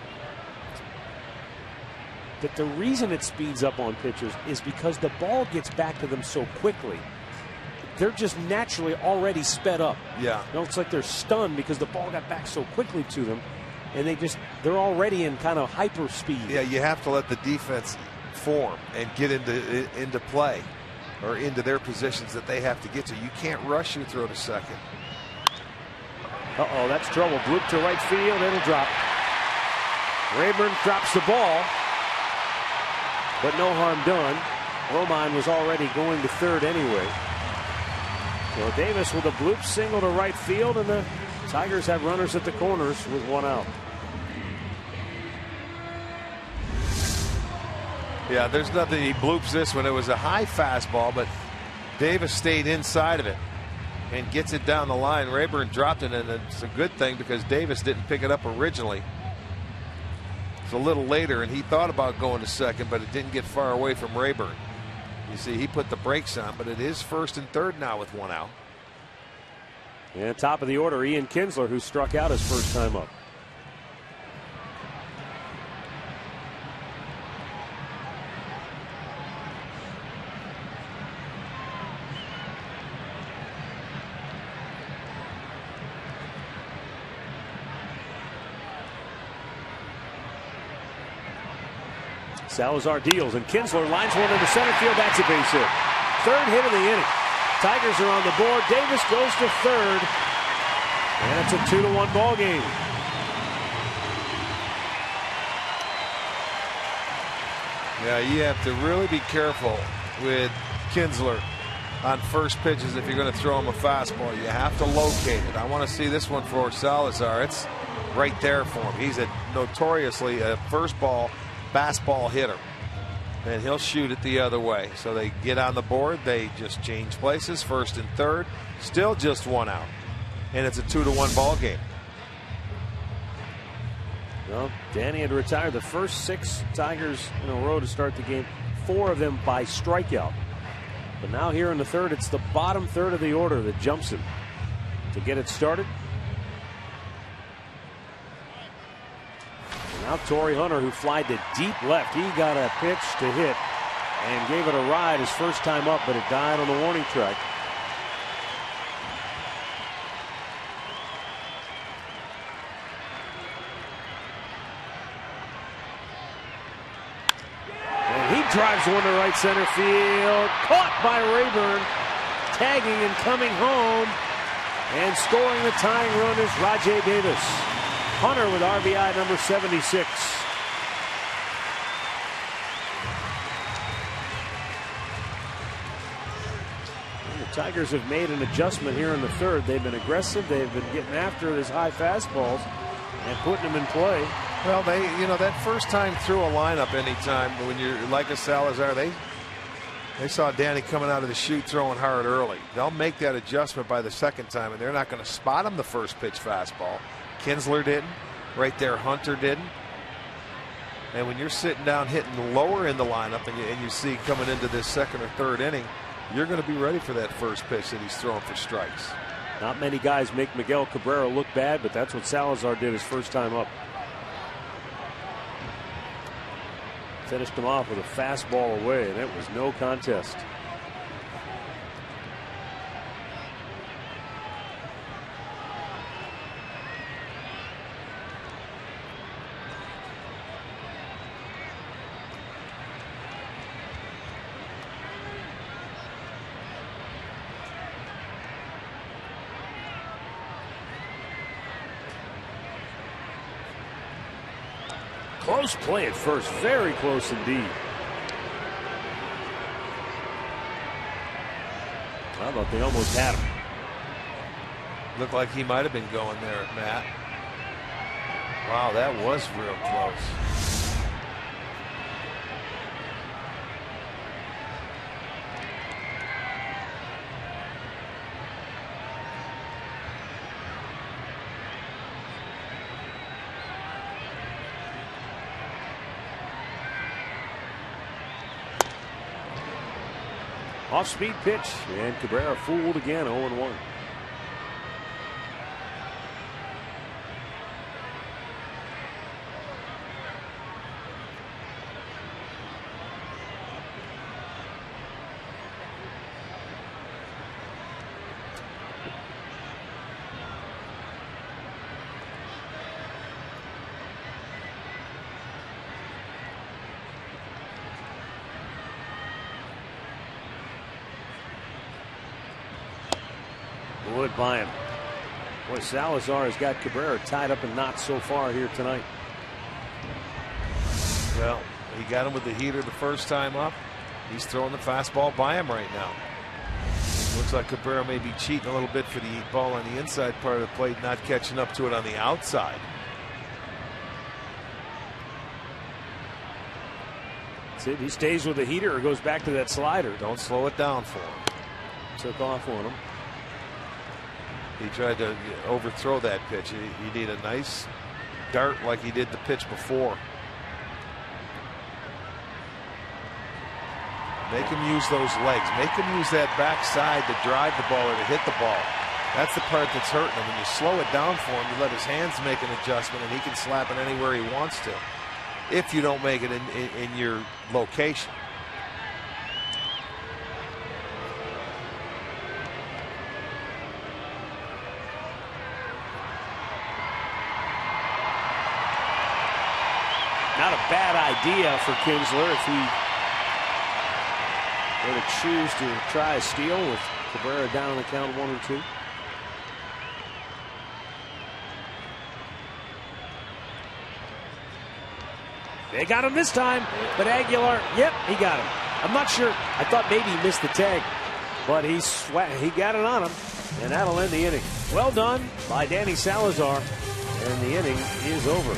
that the reason it speeds up on pitchers is because the ball gets back to them so quickly. They're just naturally already sped up. Yeah. You know, it's like they're stunned because the ball got back so quickly to them, and they're already in kind of hyper speed. Yeah, you have to let the defense form and get into play, or into their positions that they have to get to. You can't rush your throw to second. Uh-oh, that's trouble. Bloop to right field. It'll drop. Rayburn drops the ball, but no harm done. Romine was already going to third anyway. So Davis with a bloop single to right field, and the Tigers have runners at the corners with one out. Yeah, there's nothing. He bloops this one. It was a high fastball, but Davis stayed inside of it and gets it down the line. Rayburn dropped it, and it's a good thing because Davis didn't pick it up originally. It's a little later, and he thought about going to second, but it didn't get far away from Rayburn. You see, he put the brakes on, but it is first and third now with one out. And top of the order, Ian Kinsler, who struck out his first time up. Salazar deals, and Kinsler lines one into center field. That's a base hit. Third hit of the inning. Tigers are on the board. Davis goes to third, and it's a 2-1 ball game. Yeah, you have to really be careful with Kinsler on first pitches if you're going to throw him a fastball. You have to locate it. I want to see this one for Salazar. It's right there for him. He's notoriously a first ball fastball hitter, and he'll shoot it the other way. So they get on the board. They just change places, first and third. Still just one out, and it's a 2-1 ball game. Well, Danny had retired the first 6 Tigers in a row to start the game, 4 of them by strikeout. But now here in the third, it's the bottom third of the order that jumps him to get it started. And Now Torrey Hunter, who flied to deep left, he got a pitch to hit and gave it a ride his first time up, but it died on the warning track. And he drives one to right center field. Caught by Rayburn. Tagging and coming home. And scoring the tying run is Rajai Davis. Hunter with RBI number 76. The Tigers have made an adjustment here in the third. They've been aggressive. They've been getting after his high fastballs and putting them in play. Well, that first time through a lineup, anytime when you're like a Salazar, they saw Danny coming out of the chute throwing hard early. They'll make that adjustment by the second time, and they're not going to spot him the first pitch fastball. Kinsler didn't. Right there, Hunter didn't. And when you're sitting down hitting lower in the lineup and you see coming into this second or third inning, you're going to be ready for that first pitch that he's throwing for strikes. Not many guys make Miguel Cabrera look bad, but that's what Salazar did his first time up. Finished him off with a fastball away, and it was no contest. Close play at first, very close indeed. I thought they almost had him. Looked like he might have been going there, Matt. Wow, that was real close. Off-speed pitch, and Cabrera fooled again, 0-1. Would by him. Boy, Salazar has got Cabrera tied up in knots so far here tonight. Well, he got him with the heater the first time up. He's throwing the fastball by him right now. Looks like Cabrera may be cheating a little bit for the ball on the inside part of the plate, not catching up to it on the outside. See if he stays with the heater or goes back to that slider. Don't slow it down for him. Took off on him. He tried to overthrow that pitch. You need a nice dart like he did the pitch before. Make him use those legs. Make him use that backside to drive the ball or to hit the ball. That's the part that's hurting him. When you slow it down for him, you let his hands make an adjustment, and he can slap it anywhere he wants to. If you don't make it in your location. Not a bad idea for Kinsler if he were to choose to try a steal with Cabrera down on the count 1-2. They got him this time, but Aguilar, yep, he got him. I'm not sure. I thought maybe he missed the tag, but he got it on him, and that'll end the inning. Well done by Danny Salazar, and the inning is over.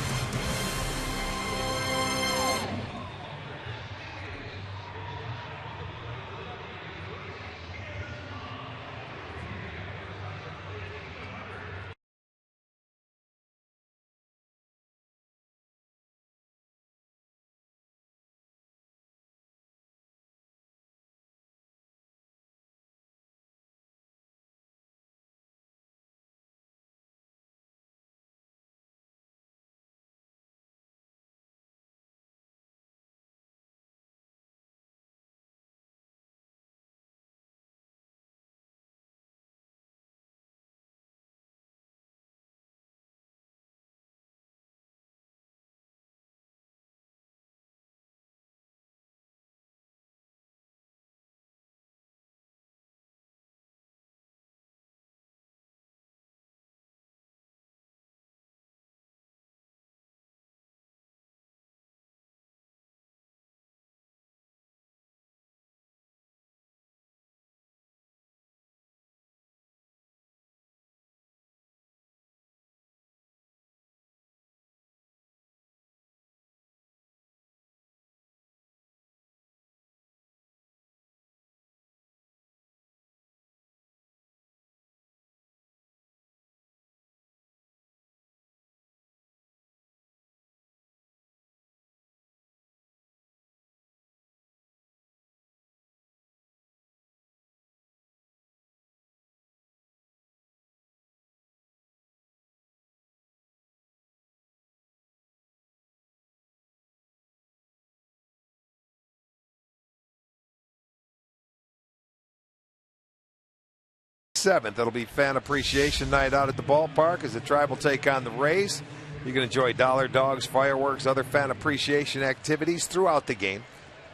7th. It'll be fan appreciation night out at the ballpark as the Tribe will take on the Rays. You can enjoy dollar dogs, fireworks, other fan appreciation activities throughout the game.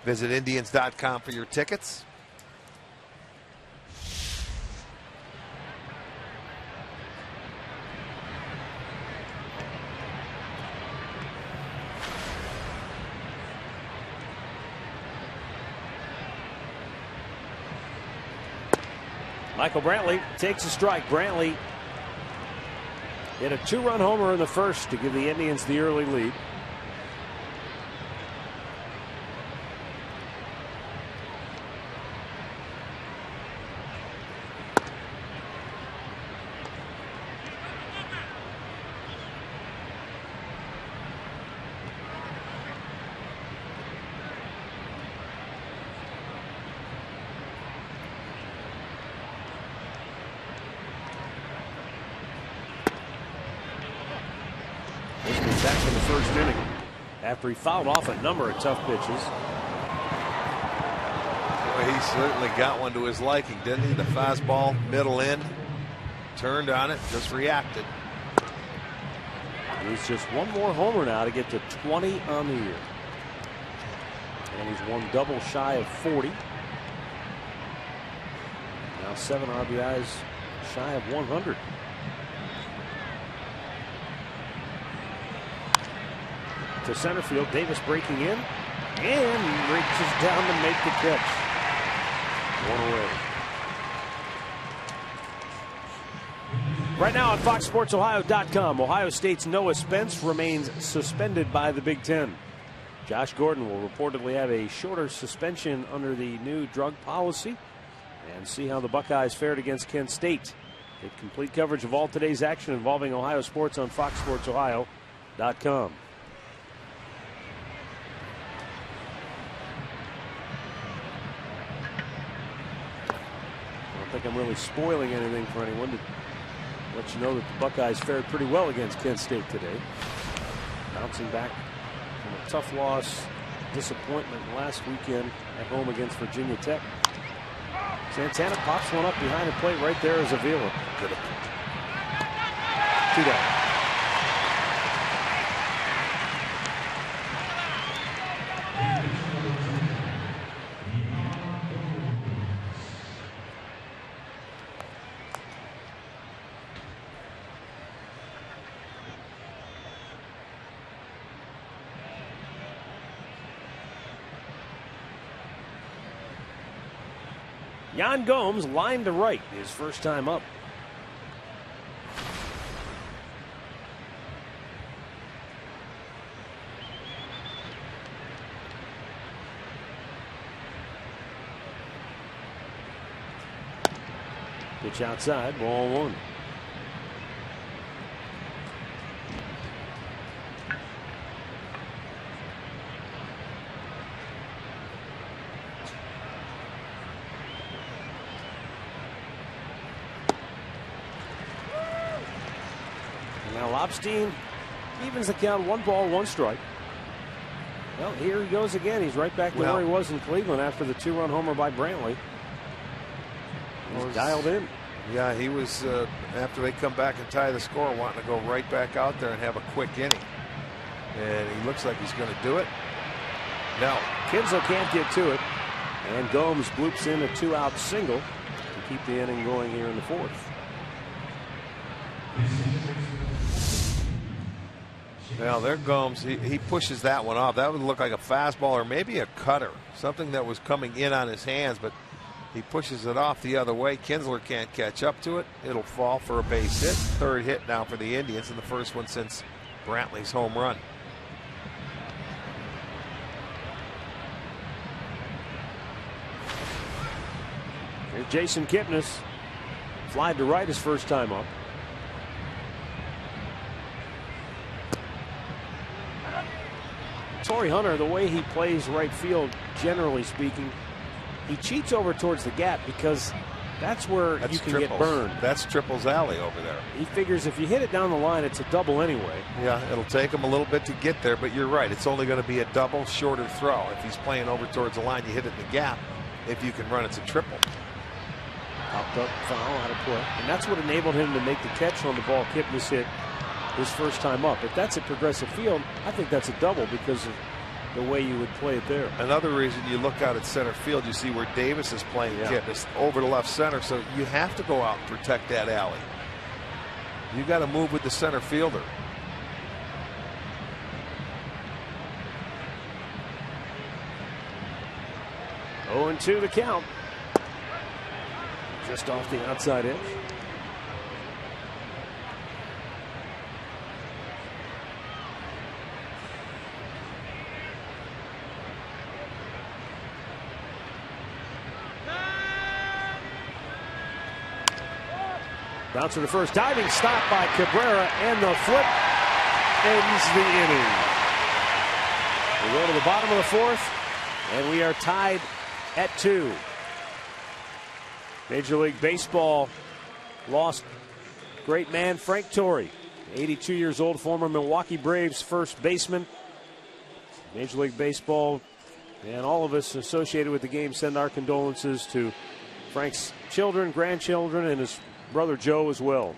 Visit Indians.com for your tickets. Michael Brantley takes a strike. Brantley hit a 2-run homer in the first to give the Indians the early lead. Back in the first inning after he fouled off a number of tough pitches. Boy, he certainly got one to his liking, didn't he? The fastball, middle in, turned on it, just reacted. He's just one more homer now to get to 20 on the year. And he's one double shy of 40. Now 7 RBIs shy of 100. To center field, Davis breaking in and reaches down to make the catch. One away. Right now on FoxSportsOhio.com, Ohio State's Noah Spence remains suspended by the Big Ten. Josh Gordon will reportedly have a shorter suspension under the new drug policy, and see how the Buckeyes fared against Kent State. Get complete coverage of all today's action involving Ohio sports on FoxSportsOhio.com. I don't think I'm really spoiling anything for anyone to let you know that the Buckeyes fared pretty well against Kent State today. Bouncing back from a tough loss, disappointment last weekend at home against Virginia Tech. Santana pops one up behind the plate right there as Avila. Good. 2 down. Yan Gomes lined to right his first time up. Pitch outside, ball 1. Lobstein evens the count, 1 ball, 1 strike. Well, here he goes again. He's right back to where he was in Cleveland after the 2-run homer by Brantley. He's dialed in. Yeah, he was, after they come back and tie the score, wanting to go right back out there and have a quick inning. And he looks like he's going to do it. No. Kinsler can't get to it. And Gomes bloops in a 2-out single to keep the inning going here in the 4th. Well, there Gomes. He pushes that one off. That would look like a fastball or maybe a cutter, something that was coming in on his hands, but he pushes it off the other way. Kinsler can't catch up to it. It'll fall for a base hit. 3rd hit now for the Indians, and the first one since Brantley's home run. Here's Jason Kipnis. Flied to right his first time up. Torrey Hunter, the way he plays right field, generally speaking, he cheats over towards the gap because that's where you can get burned. That's Triple's alley over there. He figures if you hit it down the line, it's a double anyway. Yeah, it'll take him a little bit to get there, but you're right. It's only going to be a double, shorter throw. If he's playing over towards the line, you hit it in the gap. If you can run, it's a triple. Popped up, foul, out of play. And that's what enabled him to make the catch on the ball Kipnis hit his first time up. If that's at Progressive Field, I think that's a double because of the way you would play it there. Another reason you look out at center field, you see where Davis is playing Kipnis over to left center, so you have to go out and protect that alley. You got to move with the center fielder. Oh, and 2 the count. Just off the outside edge. Bouncer to first, diving stop by Cabrera, and the flip ends the inning. We go to the bottom of the 4th, and we are tied at 2. Major League Baseball lost great man Frank Torre, 82 years old, former Milwaukee Braves first baseman. Major League Baseball and all of us associated with the game send our condolences to Frank's children, grandchildren, and his brother Joe as well.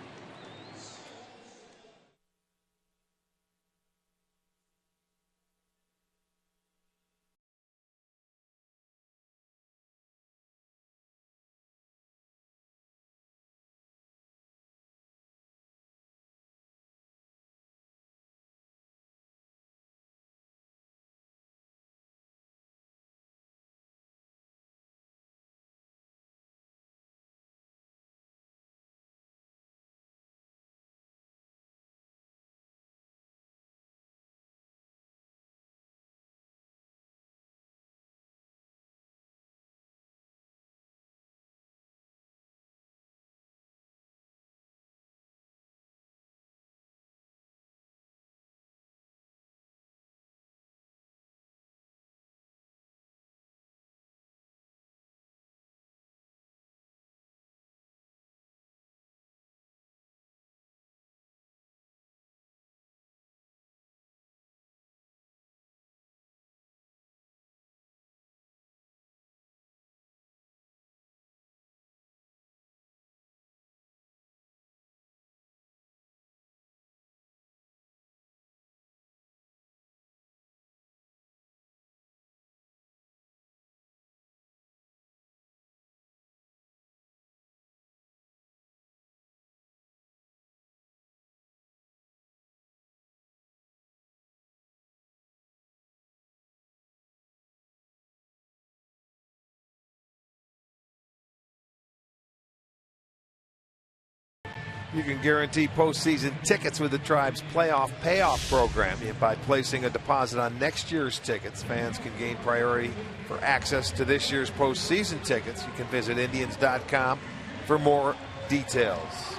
You can guarantee postseason tickets with the Tribe's playoff payoff program. By placing a deposit on next year's tickets, fans can gain priority for access to this year's postseason tickets. You can visit Indians.com for more details.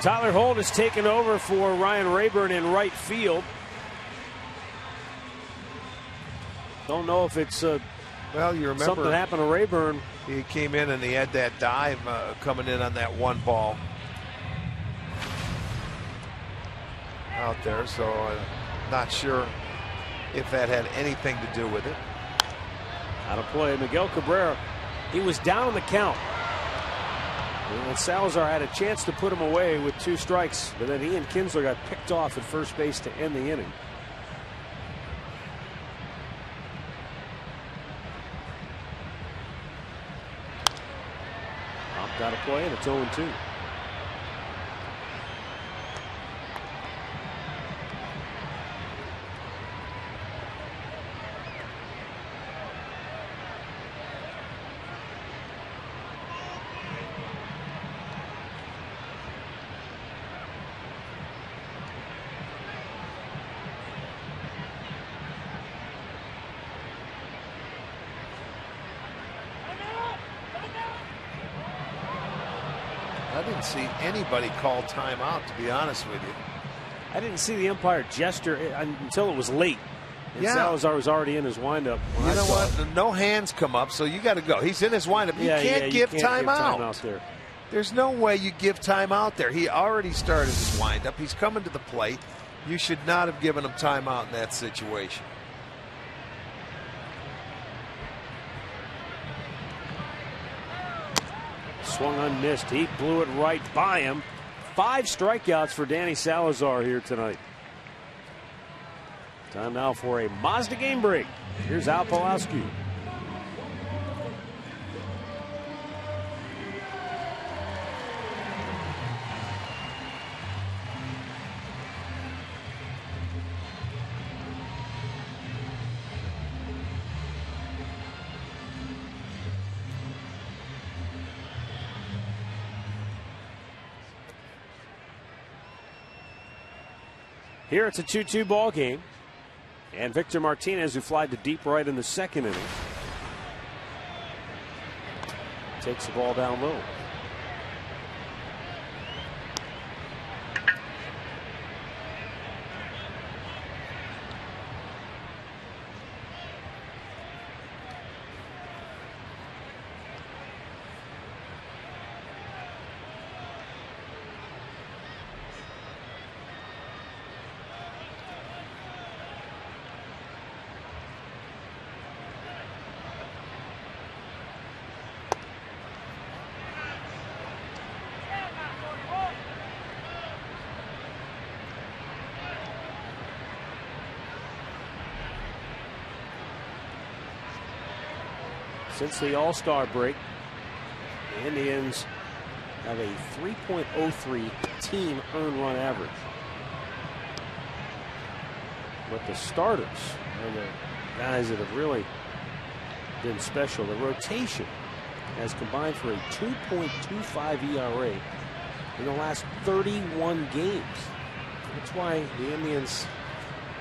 Tyler Holt has taken over for Ryan Rayburn in right field. Don't know if it's well, you remember something happened to Rayburn. He came in and he had that dive coming in on that one ball out there, so I'm not sure if that had anything to do with it. Out of play, Miguel Cabrera. He was down on the count. And Salazar had a chance to put him away with 2 strikes, but then he and Kinsler got picked off at first base to end the inning. Out of play, and it's 0-2. I didn't see anybody call timeout, to be honest with you. I didn't see the umpire gesture until it was late. And Yeah. Salazar was already in his windup. You know what? No hands come up, so you got to go. He's in his windup. You can't give timeout. There. There's no way you give timeout there. He already started his windup. He's coming to the plate. You should not have given him timeout in that situation. swung on, missed. He blew it right by him. 5 strikeouts for Danny Salazar here tonight. Time now for a Mazda game break. Here's Al Pawlowski. Here it's a 2-2 ball game. And Victor Martinez, who flied to deep right in the second inning, takes the ball down low. Since the All-Star break, the Indians have a 3.03 team earned run average. But the starters are the guys that have really been special. The rotation has combined for a 2.25 ERA in the last 31 games. That's why the Indians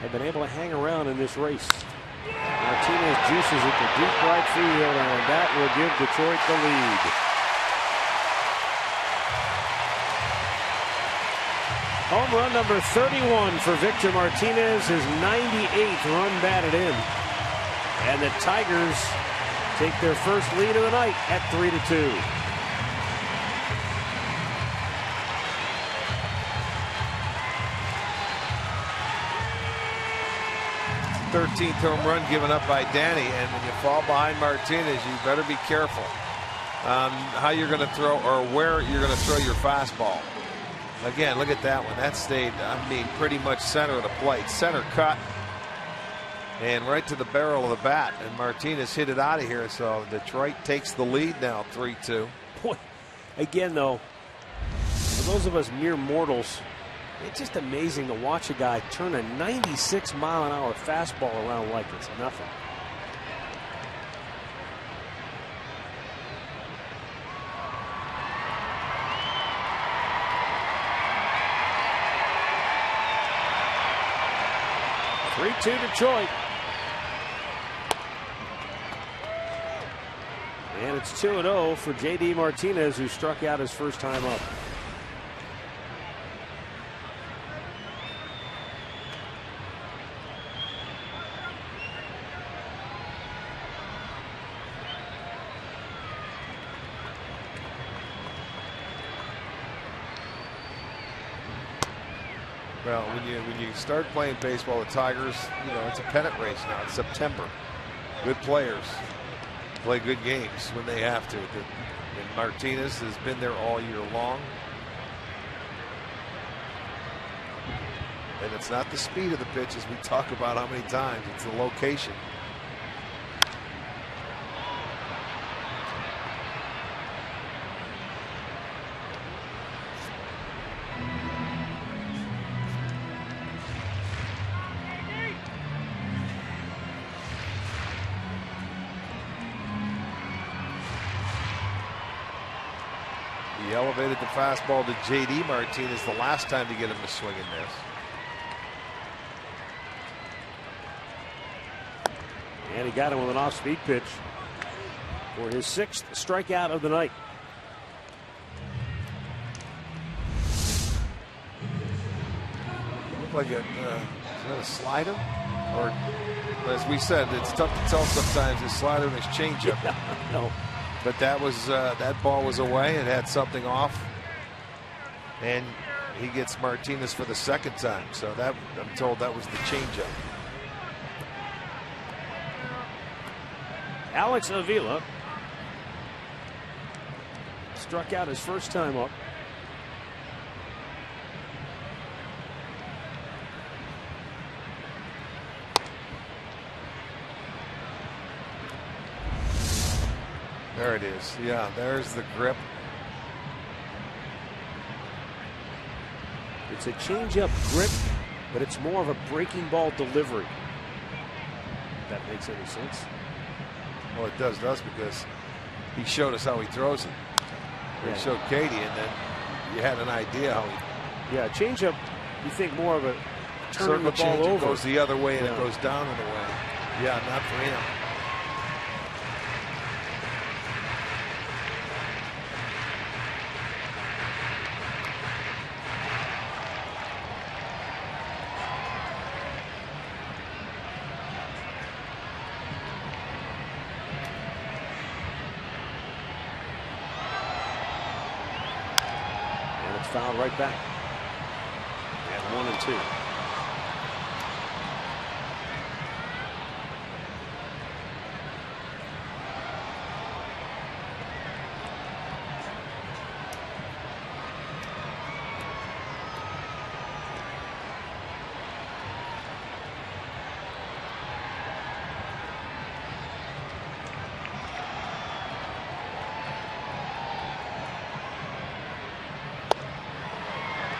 have been able to hang around in this race. Martinez juices it to deep right field, and that will give Detroit the lead. Home run number 31 for Victor Martinez, his 98th run batted in. And the Tigers take their first lead of the night at 3-2. 13th home run given up by Danny, and when you fall behind Martinez, you better be careful how you're going to throw or where you're going to throw your fastball. Again, look at that one. That stayed, I mean, pretty much center of the plate. Center cut and right to the barrel of the bat, and Martinez hit it out of here, so Detroit takes the lead now, 3-2. Boy, again, though, for those of us mere mortals, it's just amazing to watch a guy turn a 96-mile-an-hour fastball around like it's nothing. Detroit. And it's 2-0 for J.D. Martinez, who struck out his first time up. Well, when you start playing baseball, the Tigers, you know, it's a pennant race now. It's September. Good players play good games when they have to. And Martinez has been there all year long. And it's not the speed of the pitch, as we talk about how many times. It's the location. He elevated the fastball to J.D. Martinez the last time to get him to swing and miss. And he got him with an off-speed pitch for his 6th strikeout of the night. Looked like is that a slider? Or, as we said, it's tough to tell sometimes his slider and his changeup. Yeah, no. But that was that ball was away. It had something off, and he gets Martinez for the second time. So that, I'm told, that was the changeup. Alex Avila struck out his first time up. There it is. Yeah, there's the grip. It's a changeup grip, but it's more of a breaking ball delivery. If that makes any sense. Well, it does to us because he showed us how he throws it. Yeah. He showed Katie, and then you had an idea how he. Yeah, changeup. You think more of a turning the ball change, over. It goes the other way and it goes down in a way. Yeah, not for him. Fouled right back. And 1-2.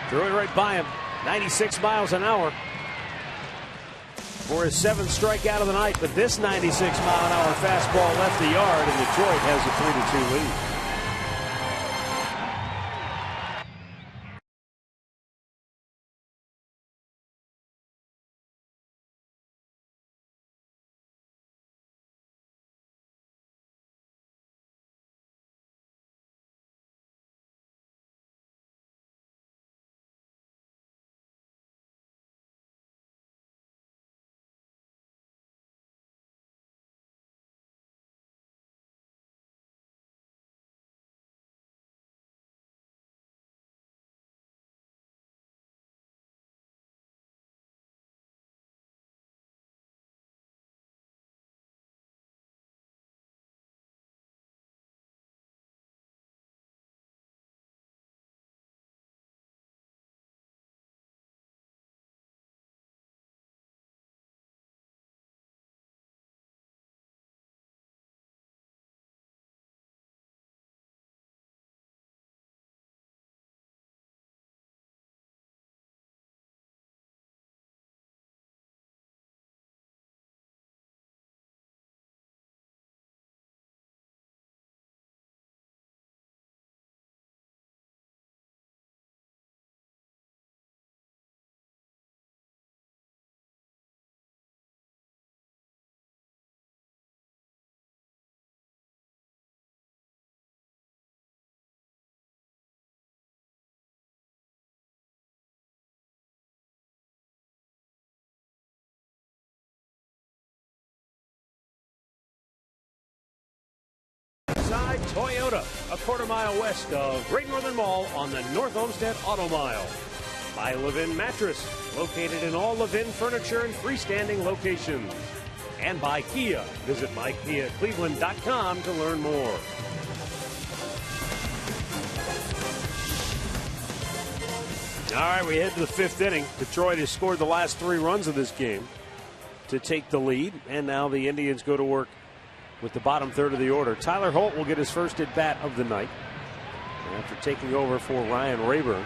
Threw it right by him. 96 miles an hour for his 7th strikeout of the night. But this 96-mile-an-hour fastball left the yard, and Detroit has a 3-2 lead. Toyota, a quarter-mile west of Great Northern Mall on the North Olmsted Auto Mile. By Levin Mattress, located in all Levin furniture and freestanding locations. And by Kia. Visit mykiacleveland.com to learn more. All right, we head to the 5th inning. Detroit has scored the last 3 runs of this game to take the lead, and now the Indians go to work with the bottom third of the order. Tyler Holt will get his first at bat of the night after taking over for Ryan Rayburn.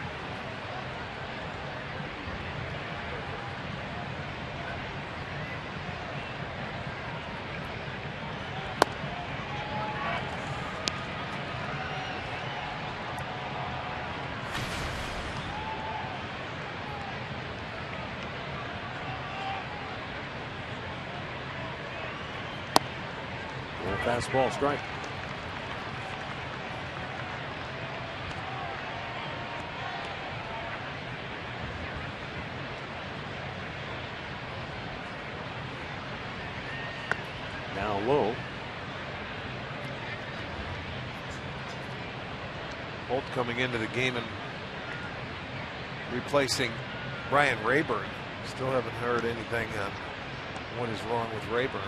Fastball strike. Now low. Holt coming into the game and replacing Ryan Rayburn. Still haven't heard anything on what is wrong with Rayburn.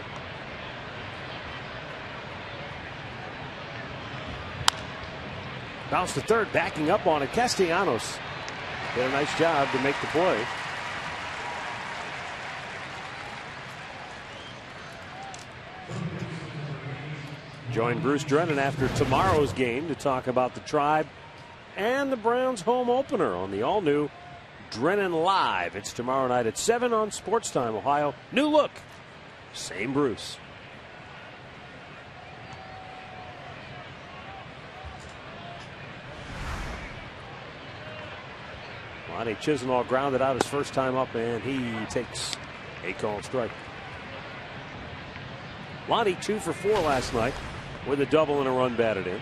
Bounce to third, backing up on it. Castellanos did a nice job to make the play. Join Bruce Drennan after tomorrow's game to talk about the Tribe and the Browns home opener on the all-new Drennan Live. It's tomorrow night at 7 on Sports Time Ohio. New look, same Bruce. Lonnie Chisenhall grounded out his first time up, and he takes a called strike. Lonnie 2 for 4 last night with a double and a run batted in.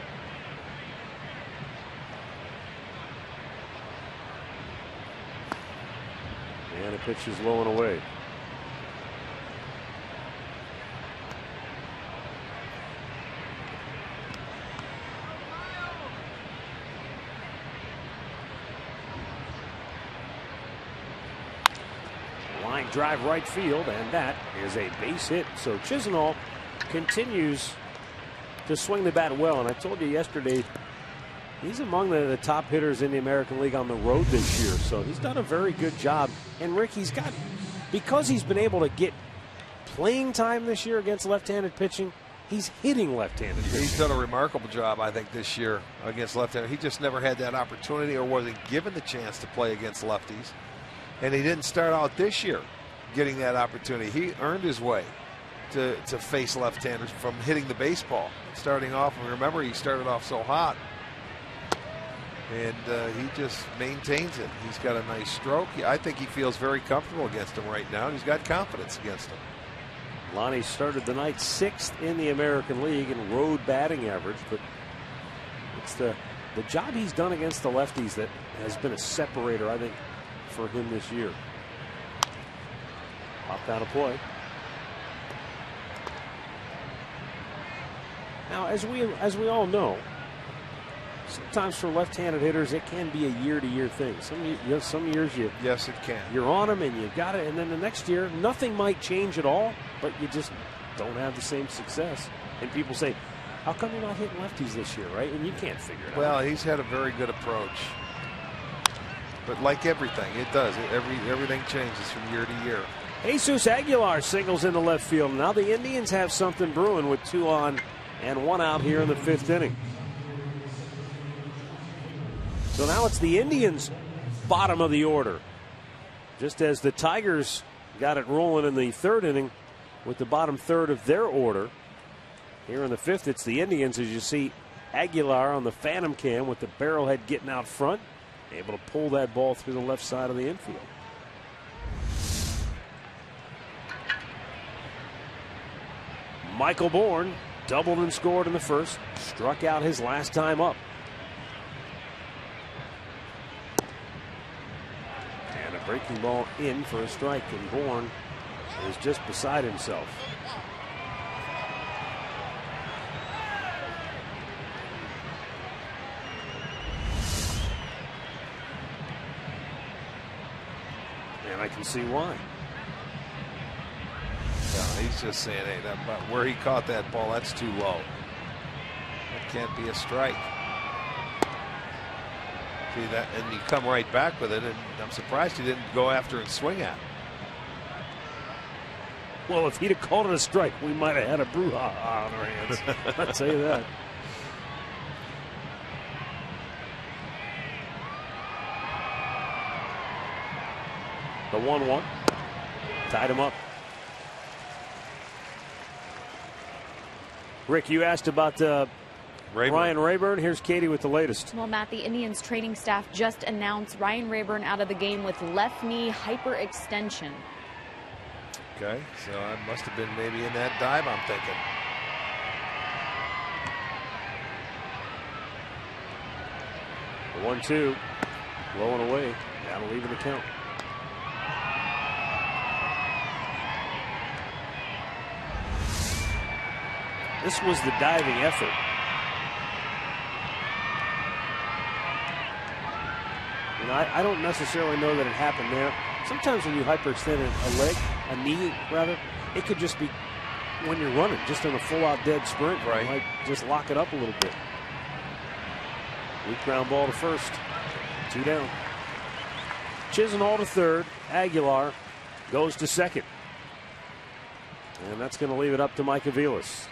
And a pitch is low and away. Line drive right field, and that is a base hit. So Chisenhall continues to swing the bat well, and I told you yesterday he's among the top hitters in the American League on the road this year, so he's done a very good job. And Rick, he's got, because he's been able to get playing time this year against left-handed pitching, he's hitting left-handed pitching. He's done a remarkable job, I think, this year against left-handed. He just never had that opportunity or wasn't given the chance to play against lefties. And he didn't start out this year getting that opportunity. He earned his way to face left-handers from hitting the baseball. Starting off, and remember, he started off so hot. And he just maintains it. He's got a nice stroke. I think he feels very comfortable against him right now. He's got confidence against him. Lonnie started the night 6th in the American League in road batting average, but it's the job he's done against the lefties that has been a separator, I think, for him this year. Popped out of play. Now, as we all know, sometimes for left-handed hitters, it can be a year-to-year thing. Some years yes, it can. You're on them and you got it, and then the next year nothing might change at all, but you just don't have the same success. And people say, "How come you're not hitting lefties this year?" Right? And you can't figure it out. Well, he's had a very good approach, but like everything, it does. Everything changes from year to year. Jesus Aguilar singles into left field. Now the Indians have something brewing with 2 on and 1 out here in the 5th inning. So now it's the Indians' bottom of the order. Just as the Tigers got it rolling in the 3rd inning with the bottom third of their order. Here in the 5th, it's the Indians, as you see Aguilar on the Phantom cam with the barrel head getting out front, able to pull that ball through the left side of the infield. Michael Bourne doubled and scored in the 1st, struck out his last time up. And a breaking ball in for a strike, and Bourne is just beside himself. And I can see why. Yeah, he's just saying, hey, where he caught that ball, that's too low. That can't be a strike. See that, and you come right back with it, and I'm surprised he didn't go after and swing at it. Well, if he'd have called it a strike, we might have had a brouhaha on our hands. I'll tell you that. The 1-1 tied him up. Rick, you asked about Ryan Rayburn. Here's Katie with the latest. Well, Matt, the Indians training staff just announced Ryan Rayburn out of the game with left knee hyperextension. Okay, so I must have been maybe in that dive, I'm thinking. The 1-2, low and away. That'll even the count. This was the diving effort. And I don't necessarily know that it happened there. Sometimes when you hyperextend a knee, it could just be when you're running, just in a full-out dead sprint. Right. You might just lock it up a little bit. Weak ground ball to first. 2 down. Chisenhall to third. Aguilar goes to second. And that's going to leave it up to Mike Aviles.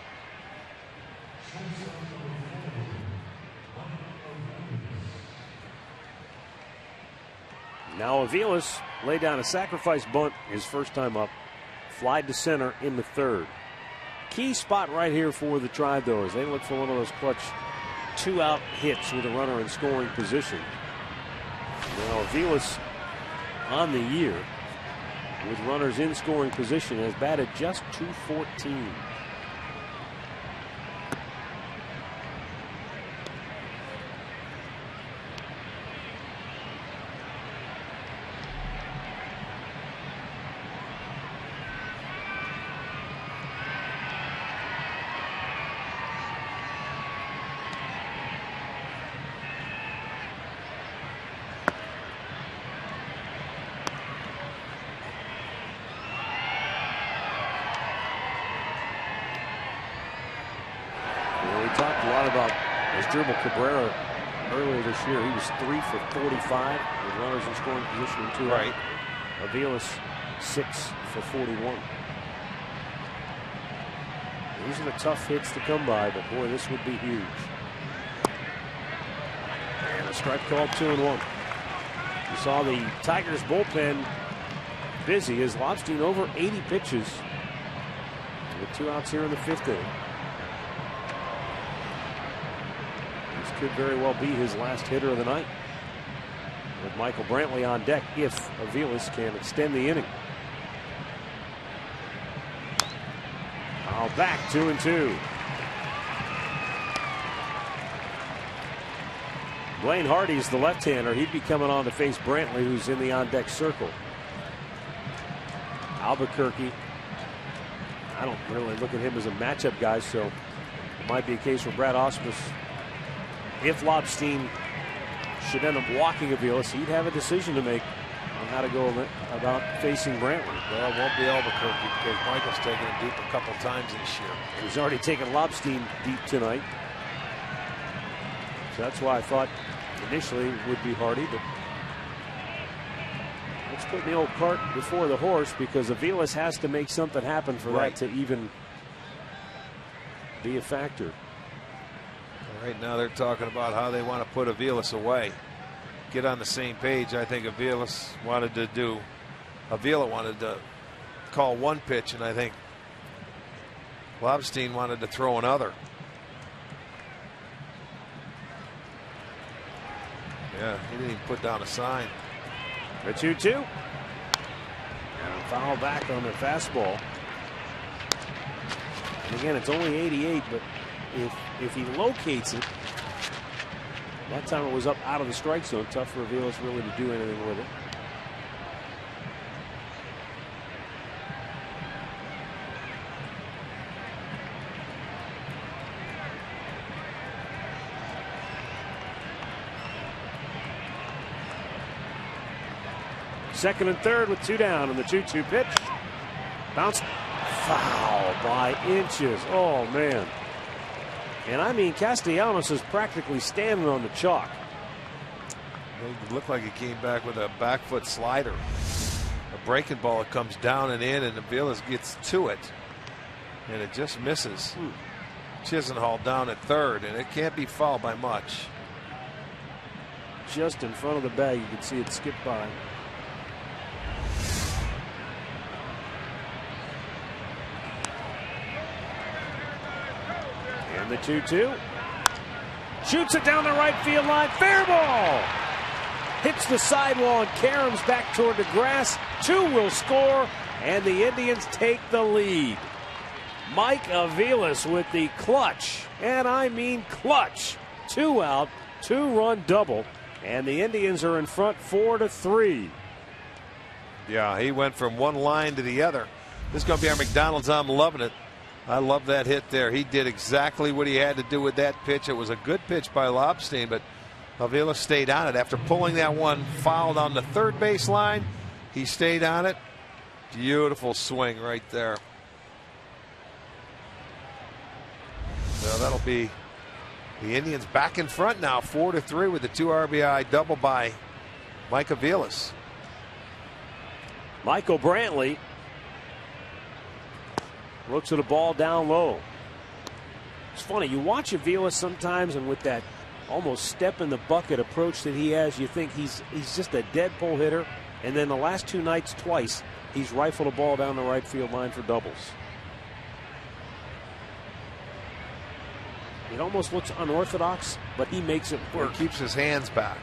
Now Aviles laid down a sacrifice bunt his first time up. Flied to center in the third. Key spot right here for the Tribe, though, as they look for one of those clutch 2-out hits with a runner in scoring position. Now Aviles on the year with runners in scoring position has batted just .214. Dribble Cabrera earlier this year. He was 3 for 45 with runners in scoring position in 2 out. Aviles 6 for 41. These are the tough hits to come by, but boy, this would be huge. And a strike called, 2-1. You saw the Tigers bullpen busy as Lobstein over 80 pitches with 2 outs here in the 5th inning. Could very well be his last hitter of the night, with Michael Brantley on deck if Aviles can extend the inning. Now back 2-2. Blaine Hardy's the left-hander. He'd be coming on to face Brantley, who's in the on-deck circle. Albuquerque, I don't really look at him as a matchup guy, so it might be a case where Brad Ausmus, if Lobstein should end up walking Aviles, he'd have a decision to make on how to go about facing Brantley. Well, it won't be Albuquerque because Michael's taken him deep a couple times this year. He's already taken Lobstein deep tonight. So that's why I thought initially it would be Hardy, but let's put the old cart before the horse, because Aviles has to make something happen for that to even be a factor. Right now they're talking about how they want to put Aviles away. Get on the same page. I think Avila wanted to call one pitch, and I think Lobstein wanted to throw another. Yeah, he didn't even put down a sign. The 2-2. And a foul back on the fastball. And again, it's only 88, but if he locates it, that time it was up out of the strike zone. Tough for Aviles really to do anything with it. Second and third with 2 down, and the 2-2 pitch. Bounced foul by inches. Oh, man. And I mean, Castellanos is practically standing on the chalk. It looked like he came back with a back foot slider. A breaking ball that comes down and in, and Aviles gets to it. And it just misses. Chisenhall down at third, and it can't be fouled by much. Just in front of the bag, you can see it skip by. The 2-2. Shoots it down the right field line. Fair ball. Hits the sidewall and caroms back toward the grass. 2 will score, and the Indians take the lead. Mike Aviles with the clutch, and I mean clutch, 2 out, 2-run double, and the Indians are in front 4-3. Yeah, he went from one line to the other. This is going to be our McDonald's. I'm loving it. I love that hit there. He did exactly what he had to do with that pitch. It was a good pitch by Lobstein, but Aviles stayed on it. After pulling that one fouled on the third base line, he stayed on it. Beautiful swing right there. So that'll be The Indians back in front now, 4-3 with the 2 RBI double by Mike Aviles. Michael Brantley looks at a ball down low. It's funny, you watch Aviles sometimes, and with that almost step in the bucket approach that he has, you think he's just a dead pull hitter. And then the last 2 nights, twice, he's rifled a ball down the right field line for doubles. It almost looks unorthodox, but he makes it work. He keeps his hands back.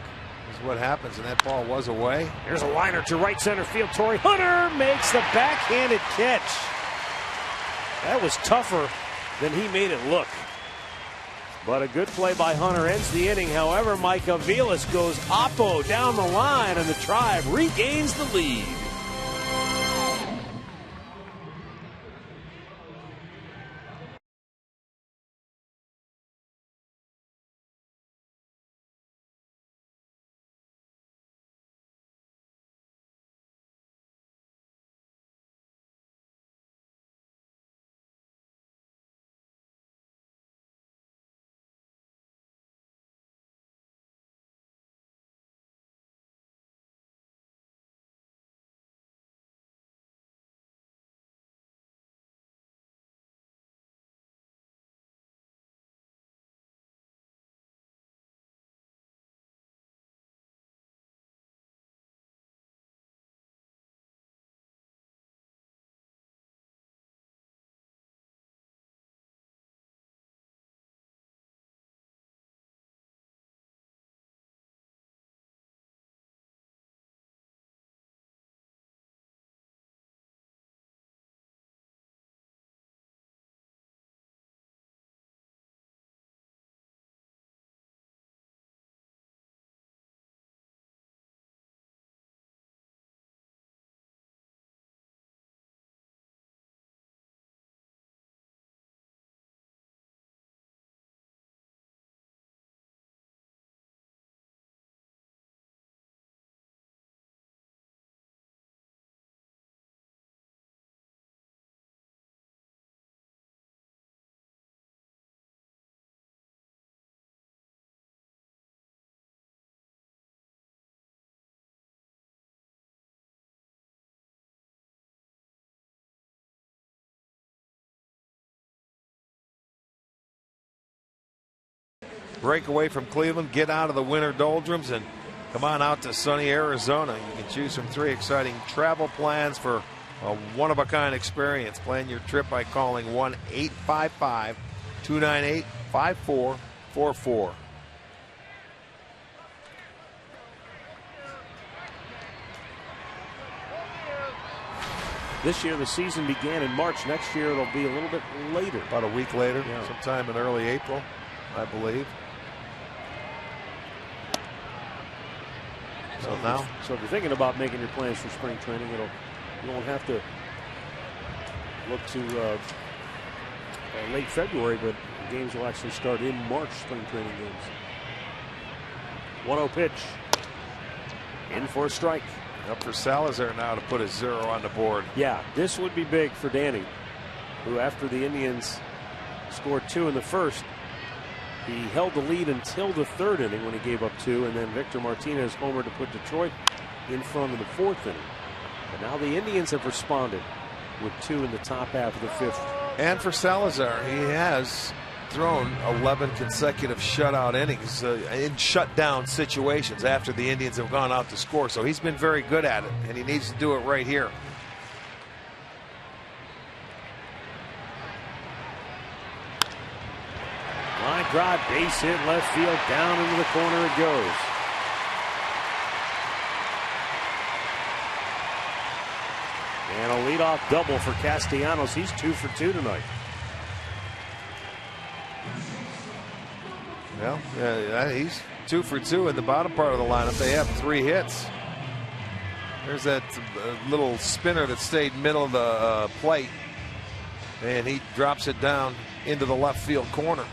Is what happens, and that ball was away. Here's a liner to right center field. Torrey Hunter makes the backhanded catch. That was tougher than he made it look. But a good play by Hunter ends the inning. However, Mike Aviles goes oppo down the line, and the Tribe regains the lead. Break away from Cleveland, get out of the winter doldrums, and come on out to sunny Arizona. You can choose from 3 exciting travel plans for a one-of-a-kind experience. Plan your trip by calling 1-855-298-5444. This year the season began in March. Next year it'll be a little bit later. About a week later, yeah. Sometime in early April, I believe. So if you're thinking about making your plans for spring training, you won't have to look to late February, but games will actually start in March, spring training games. 1-0 pitch. In for a strike. Up for Salazar now to put a 0 on the board. Yeah, this would be big for Danny, who after the Indians scored 2 in the first, he held the lead until the 3rd inning when he gave up 2, and then Victor Martinez homered to put Detroit in front in the 4th inning. But now the Indians have responded with 2 in the top half of the 5th. And for Salazar, he has thrown 11 consecutive shutout innings in shutdown situations after the Indians have gone out to score. So he's been very good at it, and he needs to do it right here. Line drive, base hit, left field, down into the corner it goes. And a leadoff double for Castellanos. He's 2 for 2 tonight. Well, he's 2 for 2 in the bottom part of the lineup. They have 3 hits. There's that little spinner that stayed middle of the plate, and he drops it down into the left field corner.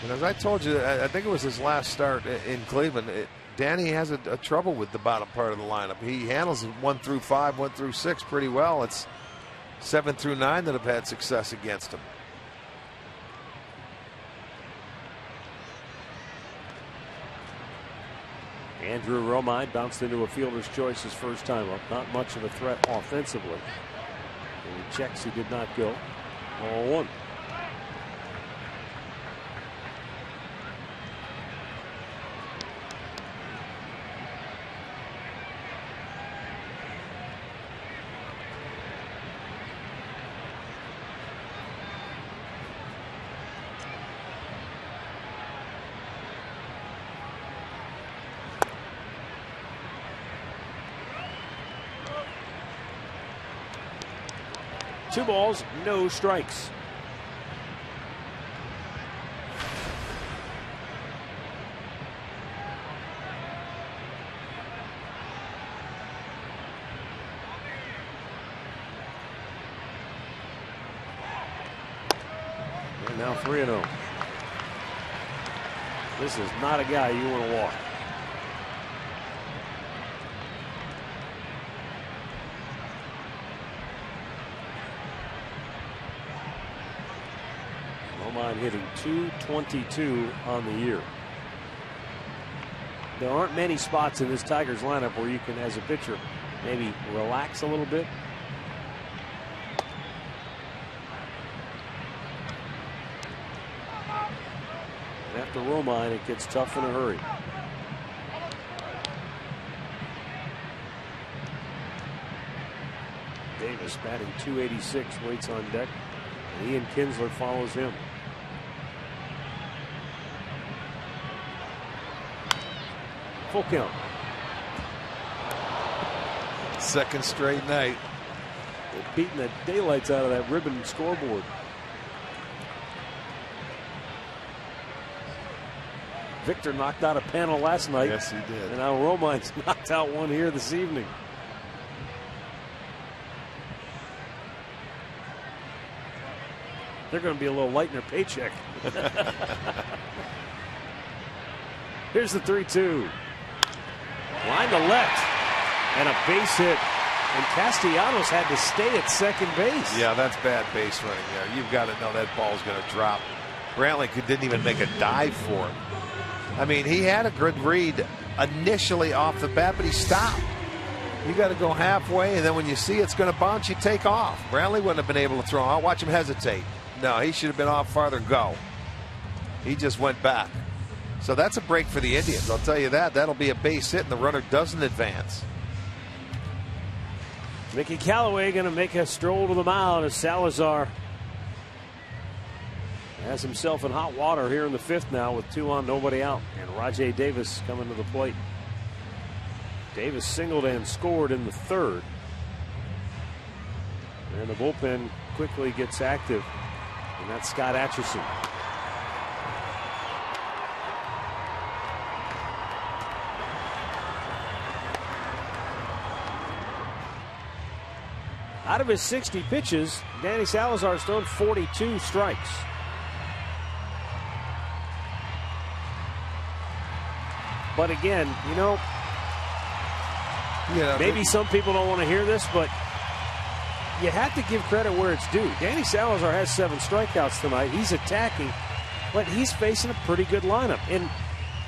And as I told you, I think it was his last start in Cleveland, Danny has a trouble with the bottom part of the lineup. He handles 1 through 5, 1 through 6 pretty well. It's 7 through 9 that have had success against him. Andrew Romine bounced into a fielder's choice his first time up. Not much of a threat offensively. And he checks, he did not go. 0-1. Two balls, no strikes. And now 3-0. This is not a guy you want to walk. Hitting .222 on the year. There aren't many spots in this Tigers lineup where you can, as a pitcher, maybe relax a little bit. And after Romine, it gets tough in a hurry. Davis batting .286, waits on deck. And Ian Kinsler follows him. Full count. Second straight night. They're beating the daylights out of that ribbon scoreboard. Victor knocked out a panel last night. Yes, he did. And now Romine's knocked out one here this evening. They're going to be a little light in their paycheck. Here's the 3-2. Line to left. And a base hit. And Castellanos had to stay at second base. Yeah, that's bad base running there. You've got to know that ball's going to drop. Brantley didn't even make a dive for him. I mean, he had a good read initially off the bat, but he stopped. You got to go halfway, and then when you see it's going to bounce, you take off. Brantley wouldn't have been able to throw out. Watch him hesitate. No, he should have been off farther. Go. He just went back. So that's a break for the Indians. I'll tell you that. That'll be a base hit, and the runner doesn't advance. Mickey Callaway going to make a stroll to the mound as Salazar has himself in hot water here in the fifth now with 2 on, nobody out. And Rajai Davis coming to the plate. Davis singled and scored in the third. And the bullpen quickly gets active. And that's Scott Atchison. Out of his 60 pitches, Danny Salazar's thrown 42 strikes. But again, you know, maybe some people don't want to hear this, but you have to give credit where it's due. Danny Salazar has 7 strikeouts tonight. He's attacking, but he's facing a pretty good lineup. And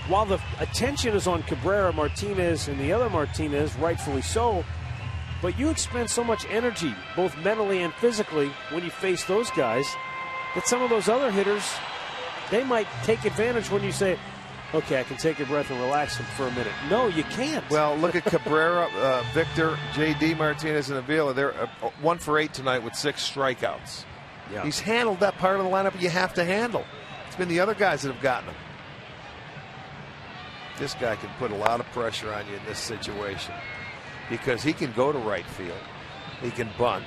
while the attention is on Cabrera, Martinez, and the other Martinez, rightfully so, but you expend so much energy, both mentally and physically, when you face those guys, that some of those other hitters, they might take advantage when you say, okay, I can take a breath and relax him for a minute. No, you can't. Well, look at Cabrera, Victor, J.D. Martinez, and Avila. They're 1 for 8 tonight with 6 strikeouts. Yeah. He's handled that part of the lineup you have to handle. It's been the other guys that have gotten him. This guy can put a lot of pressure on you in this situation because he can go to right field. He can bunt.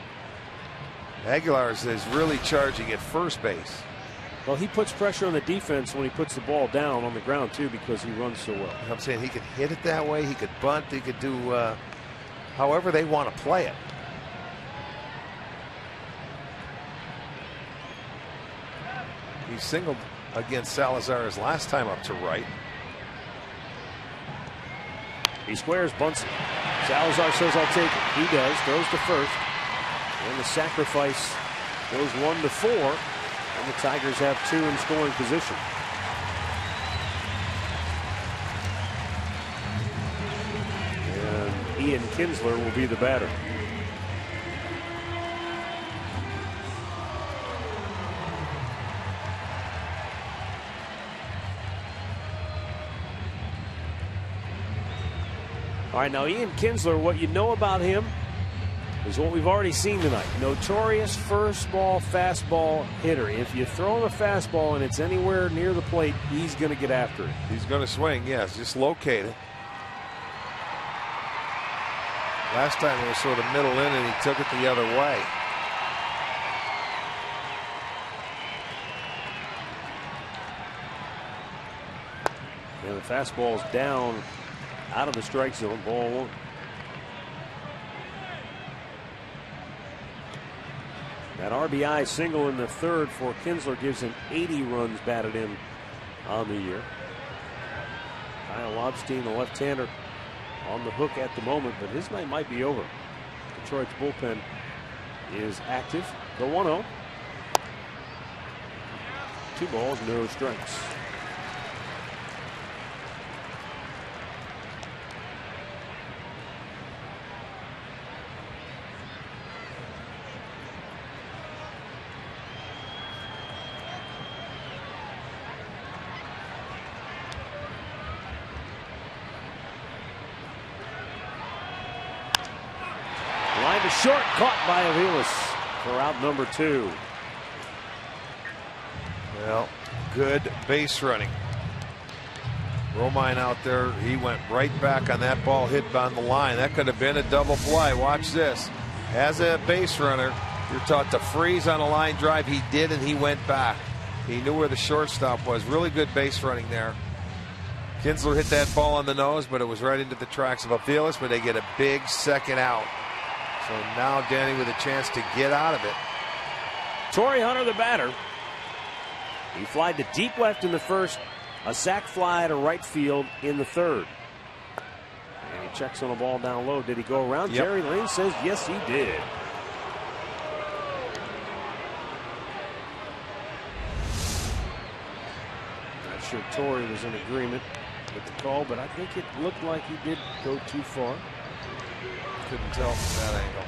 Aguilar is really charging at first base. Well, he puts pressure on the defense when he puts the ball down on the ground, too, because he runs so well. I'm saying he could hit it that way. He could bunt. He could do however they want to play it. He singled against Salazar his last time up to right. He squares, bunts it. Salazar says, I'll take it. He does, throws to first. And the sacrifice goes 1-4. And the Tigers have 2 in scoring position. Ian Kinsler will be the batter. All right, now Ian Kinsler, what you know about him is what we've already seen tonight. Notorious first ball, fastball hitter. If you throw him a fastball and it's anywhere near the plate, he's going to get after it. He's going to swing, yes, just locate it. Last time it was sort of middle in and he took it the other way. And the fastball's down out of the strike zone, ball one. That RBI single in the third for Kinsler gives him 80 runs batted in on the year. Kyle Lobstein, the left-hander, on the hook at the moment, but his night might be over. Detroit's bullpen is active. The 1-0. 2 balls, no strikes. Short, caught by Aviles for out number 2. Well, good base running. Romine out there, he went right back on that ball hit on the line. That could have been a double play. Watch this. As a base runner, you're taught to freeze on a line drive. He did, and he went back. He knew where the shortstop was. Really good base running there. Kinsler hit that ball on the nose, but it was right into the tracks of Aviles, but they get a big second out. So now Danny with a chance to get out of it. Torrey Hunter, the batter. He flied to deep left in the first, a sac fly to right field in the third. And he checks on a ball down low. Did he go around? Yep. Jerry Lane says yes, he did. Not sure Torrey was in agreement with the call, but I think it looked like he did go too far. Couldn't tell from that angle.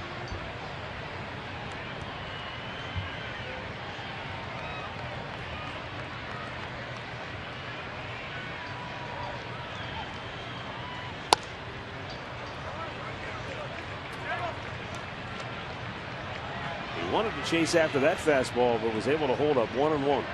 He wanted to chase after that fastball, but was able to hold up 1-1.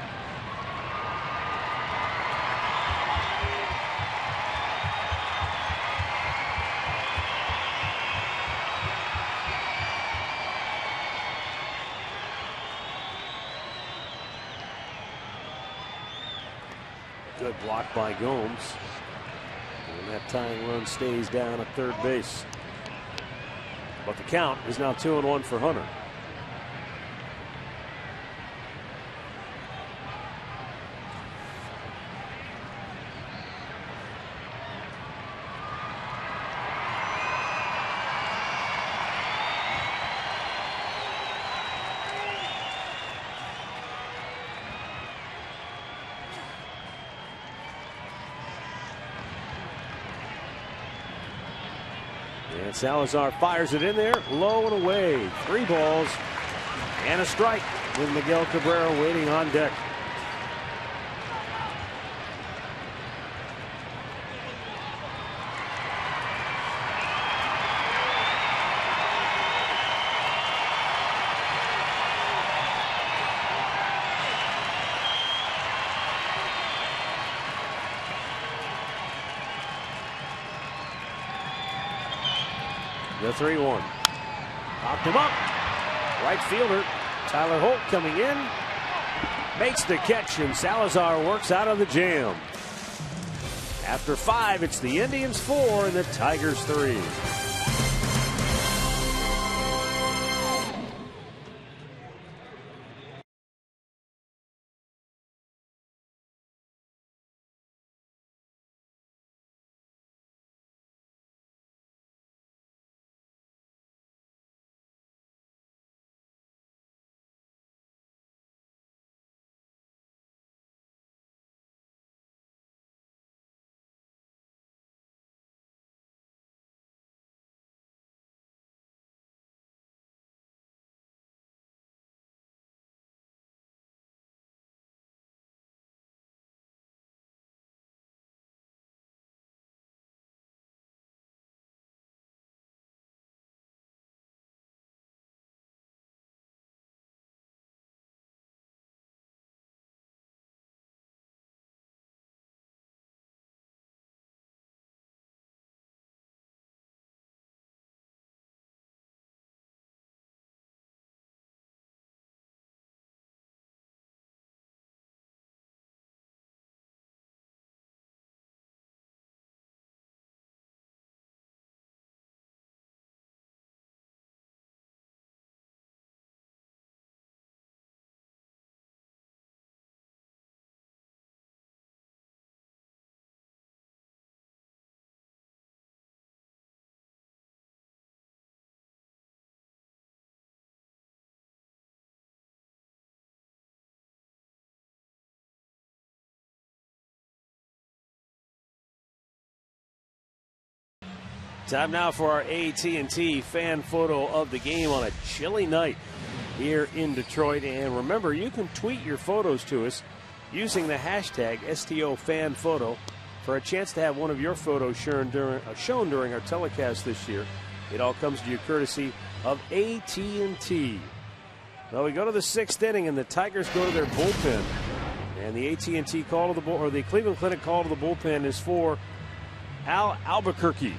Good block by Gomes. And that tying run stays down at third base. But the count is now 2-1 for Hunter. And Salazar fires it in there, low and away. 3 balls and a strike with Miguel Cabrera waiting on deck. The 3-1. Popped him up. Right fielder Tyler Holt coming in. Makes the catch, and Salazar works out of the jam. After 5, it's the Indians 4 and the Tigers 3. Time now for our AT&T fan photo of the game on a chilly night here in Detroit. And remember, you can tweet your photos to us using the hashtag STOFanPhoto for a chance to have one of your photos shown during our telecast this year. It all comes to you courtesy of AT&T. Well, we go to the 6th inning, and the Tigers go to their bullpen. And the AT&T call to the or the Cleveland Clinic call to the bullpen is for Al Albuquerque.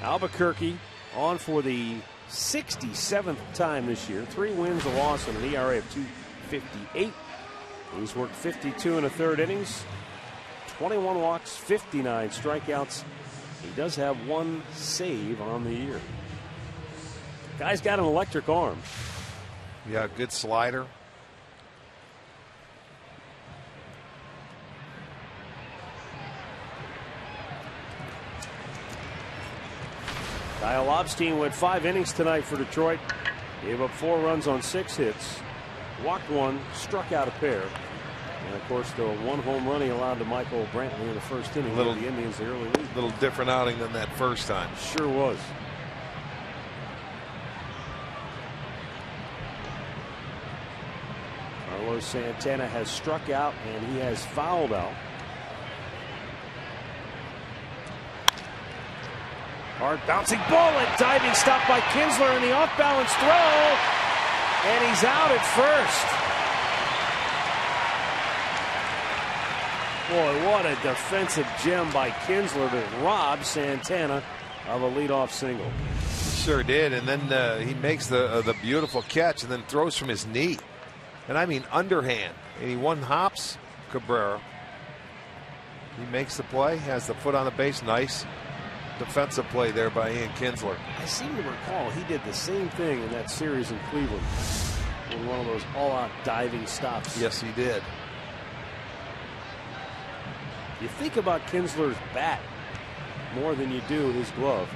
Albuquerque on for the 67th time this year. 3 wins, a loss, and an ERA of 2.58. He's worked 52 and a third innings, 21 walks, 59 strikeouts. He does have 1 save on the year. Guy's got an electric arm. Yeah, good slider. Kyle Lobstein went 5 innings tonight for Detroit. Gave up 4 runs on 6 hits. Walked 1, struck out a pair. And, of course, the 1 home run he allowed to Michael Brantley in the first inning. The Indians the early lead. A little different outing than that first time. Sure was. Carlos Santana has struck out, and he has fouled out. Hard bouncing ball and diving stop by Kinsler, and the off balance throw, and he's out at first. Boy, what a defensive gem by Kinsler to rob Santana of a leadoff single. Sure did, and then he makes the beautiful catch and then throws from his knee. And I mean underhand. And he one-hops Cabrera. He makes the play, has the foot on the base. Nice defensive play there by Ian Kinsler. I seem to recall he did the same thing in that series in Cleveland in one of those all-out diving stops. Yes, he did. You think about Kinsler's bat more than you do his glove.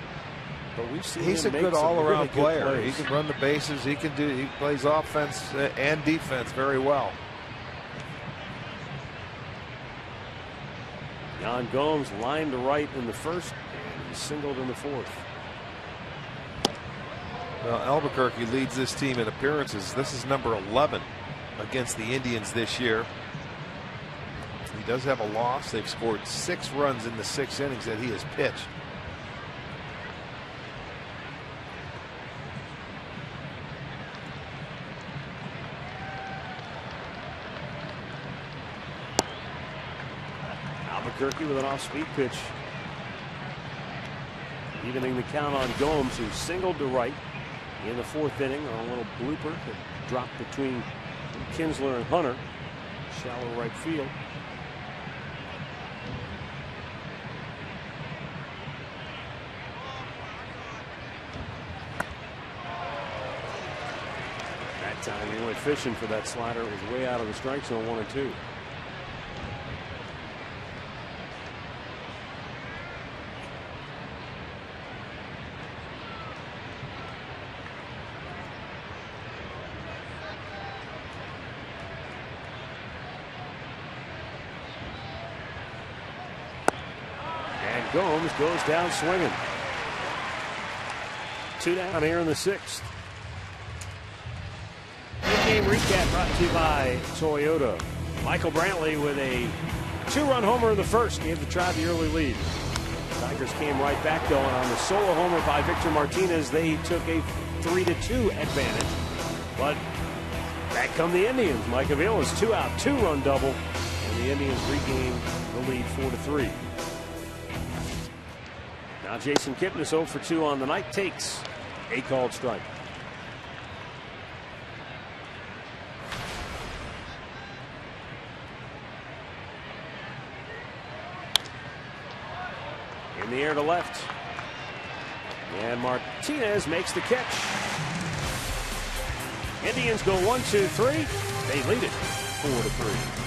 But we've seen he's him a good all-around player. Plays. He can run the bases. He plays offense and defense very well. Yan Gomes lined to right in the first, and he singled in the fourth. Well, Albuquerque leads this team in appearances. This is number 11 against the Indians this year. He does have a loss. They've scored 6 runs in the 6 innings that he has pitched. Albuquerque with an off-speed pitch, evening the count on Gomes, who singled to right in the 4th inning on a little blooper that dropped between Kinsler and Hunter, shallow right field. That time he went fishing for that slider. It was way out of the strike zone, 1-2. Gomes goes down swinging. 2 down here in the 6th. In-game recap brought to you by Toyota. Michael Brantley with a 2-run homer in the first gave the Tribe the early lead. Tigers came right back though, and on the solo homer by Victor Martinez, they took a 3-2 advantage. But back come the Indians. Mike Avila's 2-out, 2-run double, and the Indians regain the lead 4-3. Now Jason Kipnis 0 for 2 on the night, takes a called strike. In the air to left. And Martinez makes the catch. Indians go 1-2-3. They lead it 4-3.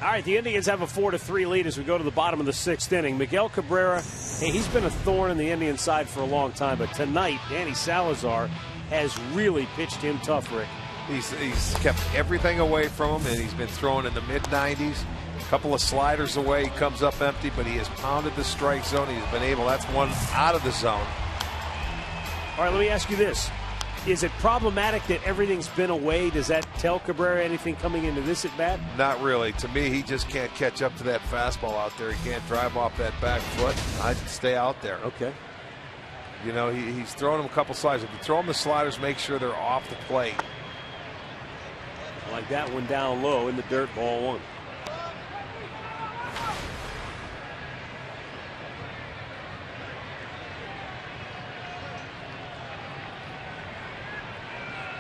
All right, the Indians have a 4-3 lead as we go to the bottom of the 6th inning. Miguel Cabrera, hey, he's been a thorn in the Indian side for a long time, but tonight, Danny Salazar has really pitched him tough, Rick. He's kept everything away from him, and he's been throwing in the mid-90s. A couple of sliders away, he comes up empty, but he has pounded the strike zone. He's been able, that's one out of the zone. All right, let me ask you this. Is it problematic that everything's been away? Does that tell Cabrera anything coming into this at bat? Not really. To me, he just can't catch up to that fastball out there. He can't drive off that back foot. I'd stay out there. Okay. You know, he's throwing him a couple sliders. If you throw him the sliders, make sure they're off the plate. Like that one down low in the dirt, ball 1.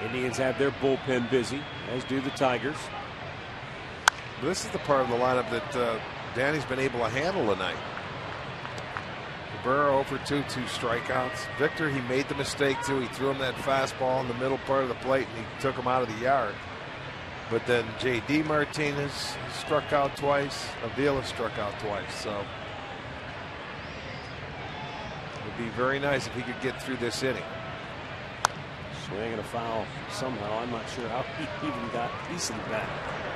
Indians have their bullpen busy, as do the Tigers. This is the part of the lineup that Danny's been able to handle tonight. Cabrera over 2 strikeouts. Victor, he made the mistake too. He threw him that fastball in the middle part of the plate and he took him out of the yard. But then J.D. Martinez struck out twice. Avila struck out twice. So it would be very nice if he could get through this inning. Swinging a foul somehow. I'm not sure how he even got decent back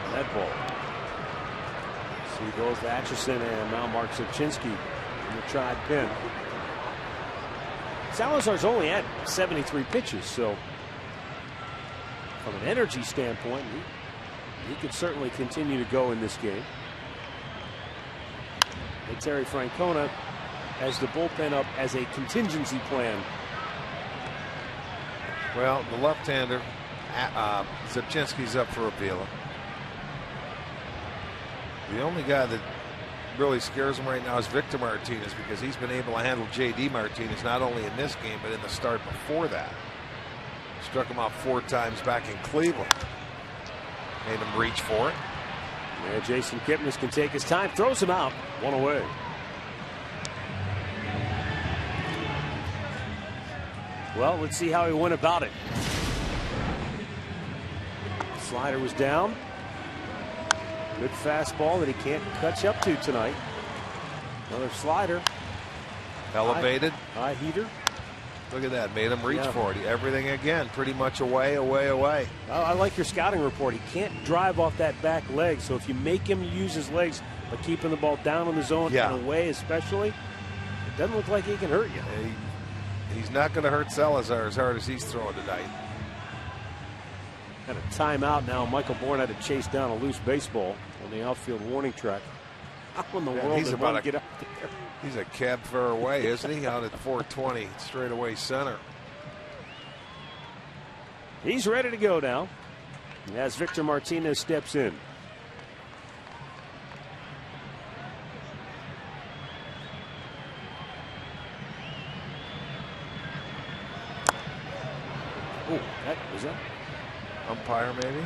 on that ball. So he goes to Atchison and now Mark Zipchinski in the tried pin. Salazar's only at 73 pitches, so from an energy standpoint, he could certainly continue to go in this game. And Terry Francona has the bullpen up as a contingency plan. Well, the left-hander, Zipchinski's up for Avila. The only guy that really scares him right now is Victor Martinez because he's been able to handle J.D. Martinez not only in this game but in the start before that. Struck him out 4 times back in Cleveland. Made him reach for it. Yeah, Jason Kipnis can take his time, throws him out, 1 away. Well, let's see how he went about it. Slider was down. Good fastball that he can't catch up to tonight. Another slider. Elevated. High heater. Look at that. Made him reach for it. Everything again pretty much away. I like your scouting report. He can't drive off that back leg. So if you make him use his legs by keeping the ball down in the zone and away especially, it doesn't look like he can hurt you. He's not going to hurt Salazar as hard as he's throwing tonight. Got a timeout now. Michael Bourne had to chase down a loose baseball on the outfield warning track. How in the world did one get out there? He's a cab far away, isn't he? Out at 420, straight away center. He's ready to go now as Victor Martinez steps in. Oh, was that umpire maybe?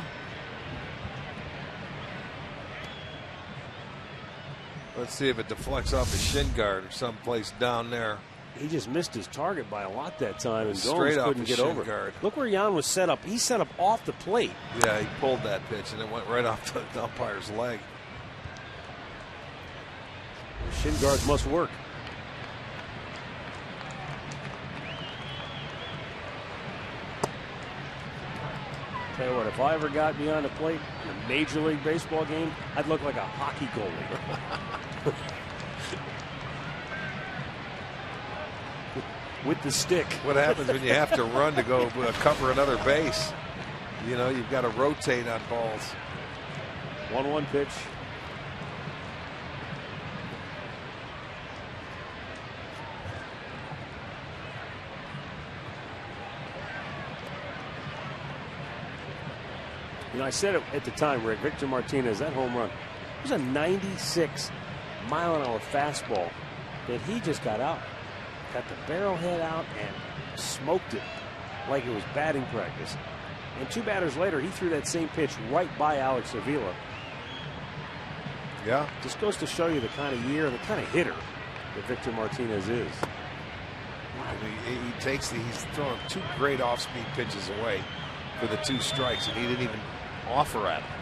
Let's see if it deflects off his shin guard or someplace down there. He just missed his target by a lot that time, and straight Gomes off couldn't his get shin over. guard. Look where Jan was set up. He set up off the plate. Yeah, he pulled that pitch, and it went right off the umpire's leg. The shin guards must work. Tell you what, if I ever got behind the plate in a Major League Baseball game, I'd look like a hockey goalie. With the stick. What happens when you have to run to go cover another base? You know, you've got to rotate on balls. 1-1 pitch. You know, I said it at the time, Rick, Victor Martinez, that home run, it was a 96-mile-an-hour fastball that he just got out. Got the barrel head out and smoked it like it was batting practice. And 2 batters later, he threw that same pitch right by Alex Avila. Yeah. Just goes to show you the kind of year, the kind of hitter that Victor Martinez is. He's throwing 2 great off-speed pitches away for the 2 strikes, and he didn't even offer at him.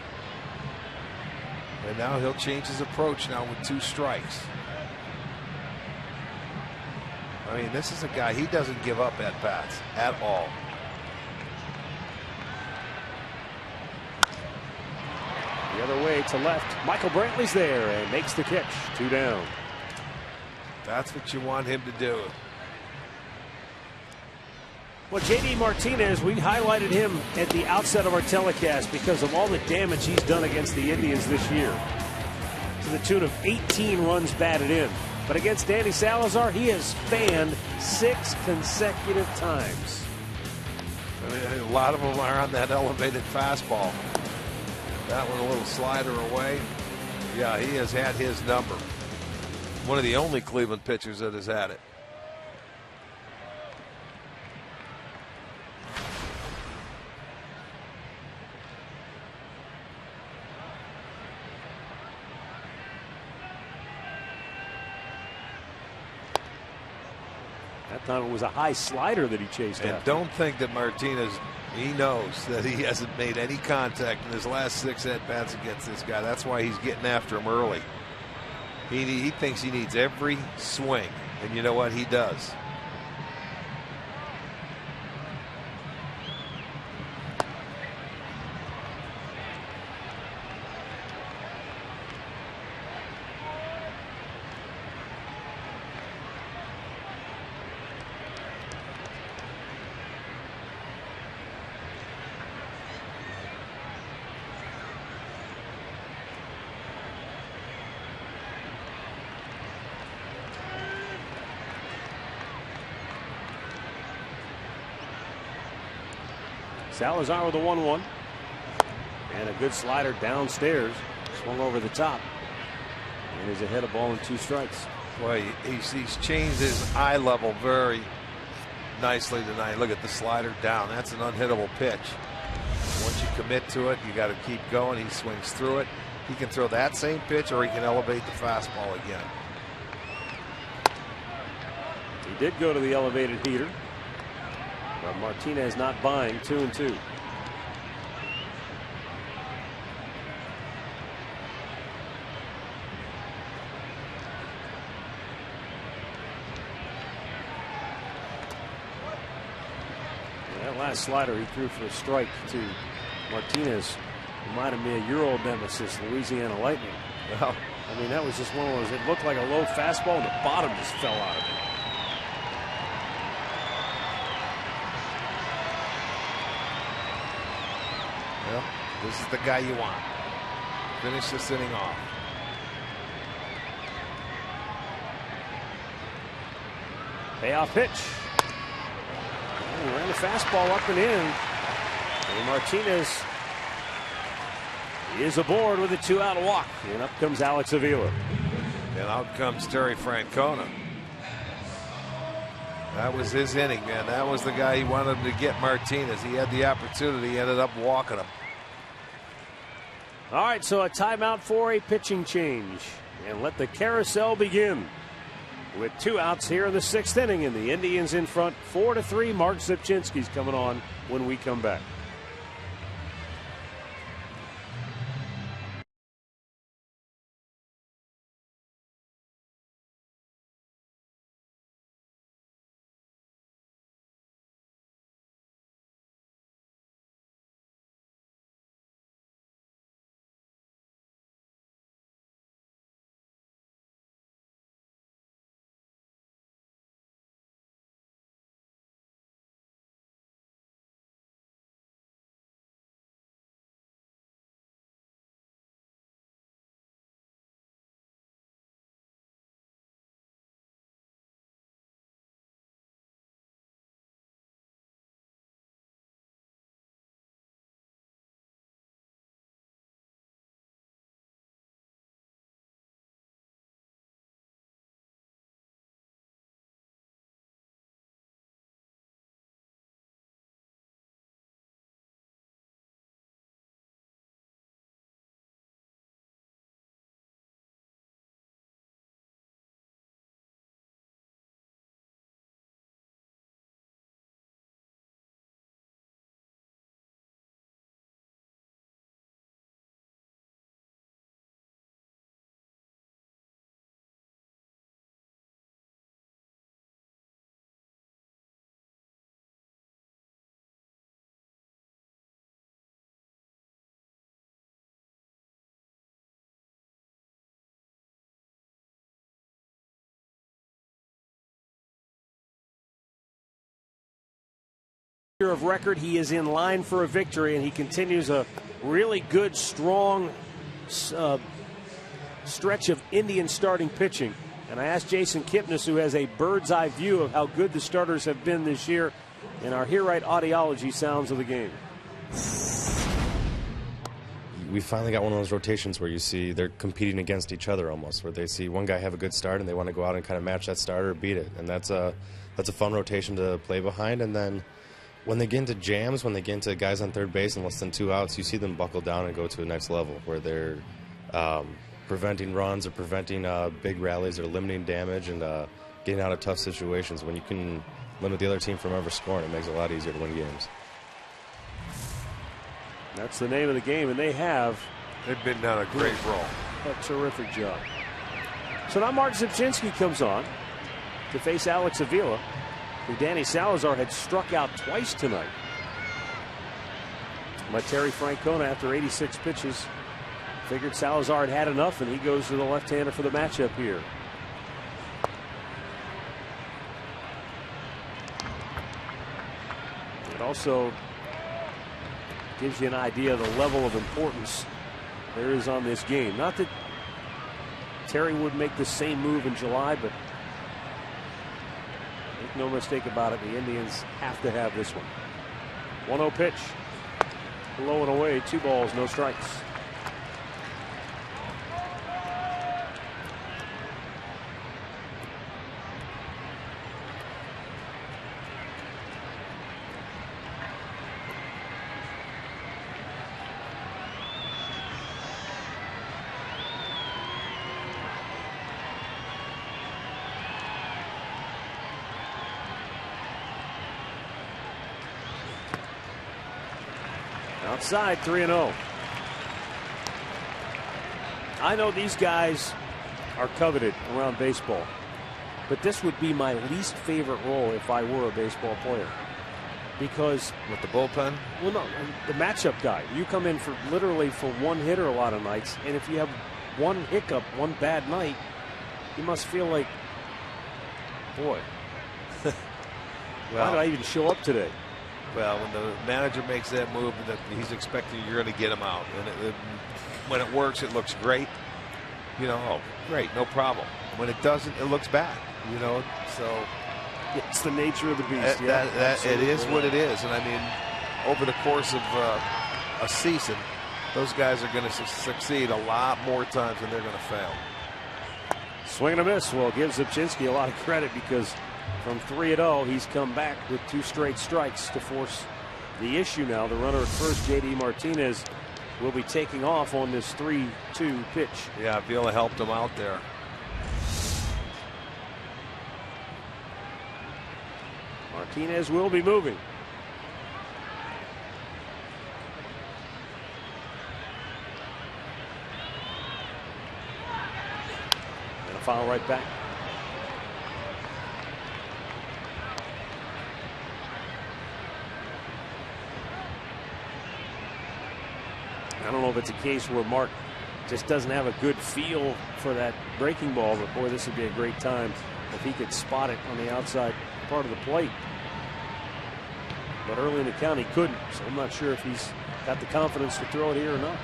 And now he'll change his approach now with 2 strikes. I mean, this is a guy, he doesn't give up at bats at all. The other way to left. Michael Brantley's there and makes the catch. 2 down. That's what you want him to do. Well, J.D. Martinez, we highlighted him at the outset of our telecast because of all the damage he's done against the Indians this year, to the tune of 18 runs batted in. But against Danny Salazar, he has fanned 6 consecutive times. I mean, a lot of them are on that elevated fastball. That one a little slider away. Yeah, he has had his number. One of the only Cleveland pitchers that has had it. That time it was a high slider that he chased And after. don't think that Martinez, he knows that he hasn't made any contact in his last 6 at-bats against this guy. That's why he's getting after him early. He thinks he needs every swing, and you know what? He does. Salazar with a 1-1. And a good slider downstairs. Swung over the top. And is ahead of ball and 2 strikes. Boy, he's changed his eye level very nicely tonight. Look at the slider down. That's an unhittable pitch. Once you commit to it, you got to keep going. He swings through it. He can throw that same pitch, or he can elevate the fastball again. He did go to the elevated heater. But Martinez not buying. 2-2. That last slider he threw for a strike to Martinez reminded me of your old nemesis, Louisiana Lightning. Well, I mean, that was just one of those. It looked like a low fastball, and the bottom just fell out of it. Well, this is the guy you want. Finish this inning off. Payoff pitch. And he ran the fastball up and in. And Martinez is aboard with a 2-out walk. And up comes Alex Avila. And out comes Terry Francona. That was his inning, man. That was the guy he wanted to get, Martinez. He had the opportunity. He ended up walking him. All right, so a timeout for a pitching change. And let the carousel begin. With 2 outs here in the 6th inning, and the Indians in front 4-3. Mark Zipchinski's coming on when we come back. Of record, he is in line for a victory, and he continues a really good, strong stretch of Indian starting pitching. And I asked Jason Kipnis, who has a bird's eye view of how good the starters have been this year, in our Hear Right audiology sounds of the game. We finally got one of those rotations where you see they're competing against each other almost, where they see one guy have a good start and they want to go out and kind of match that starter or beat it. And that's a fun rotation to play behind. And then when they get into jams, when they get into guys on third base and less than 2 outs, you see them buckle down and go to the next level where they're preventing runs or preventing big rallies or limiting damage and getting out of tough situations. When you can limit the other team from ever scoring, it makes it a lot easier to win games. That's the name of the game, and they've been done a great role. A terrific job. So now Mark Zipchinski comes on to face Alex Avila, who Danny Salazar had struck out twice tonight. But Terry Francona, after 86 pitches, figured Salazar had enough, and he goes to the left-hander for the matchup here. It also gives you an idea of the level of importance there is on this game. Not that Terry would make the same move in July, but make no mistake about it, the Indians have to have this one. 1-0 pitch. Low and away, 2 balls, no strikes. Outside, 3-0. I know these guys are coveted around baseball, but this would be my least favorite role if I were a baseball player. Because with the bullpen? Well, no, the matchup guy. You come in for literally for one hitter a lot of nights, and if you have one hiccup, one bad night, you must feel like, boy, why did I even show up today? Well, when the manager makes that move, that he's expecting you're going to get him out, and when it works, it looks great. You know, oh, great, no problem. When it doesn't, it looks bad. You know, so it's the nature of the beast. It is what it is, and I mean, over the course of a season, those guys are going to succeed a lot more times than they're going to fail. Swing and a miss. Well, give Zipchinski a lot of credit because from 3-0, he's come back with 2 straight strikes to force the issue now. The runner at first, J.D. Martinez, will be taking off on this 3-2 pitch. Yeah, Avila helped him out there. Martinez will be moving. And a foul right back. I don't know if it's a case where Mark just doesn't have a good feel for that breaking ball, but boy, this would be a great time if he could spot it on the outside part of the plate. But early in the count, he couldn't, so I'm not sure if he's got the confidence to throw it here or not.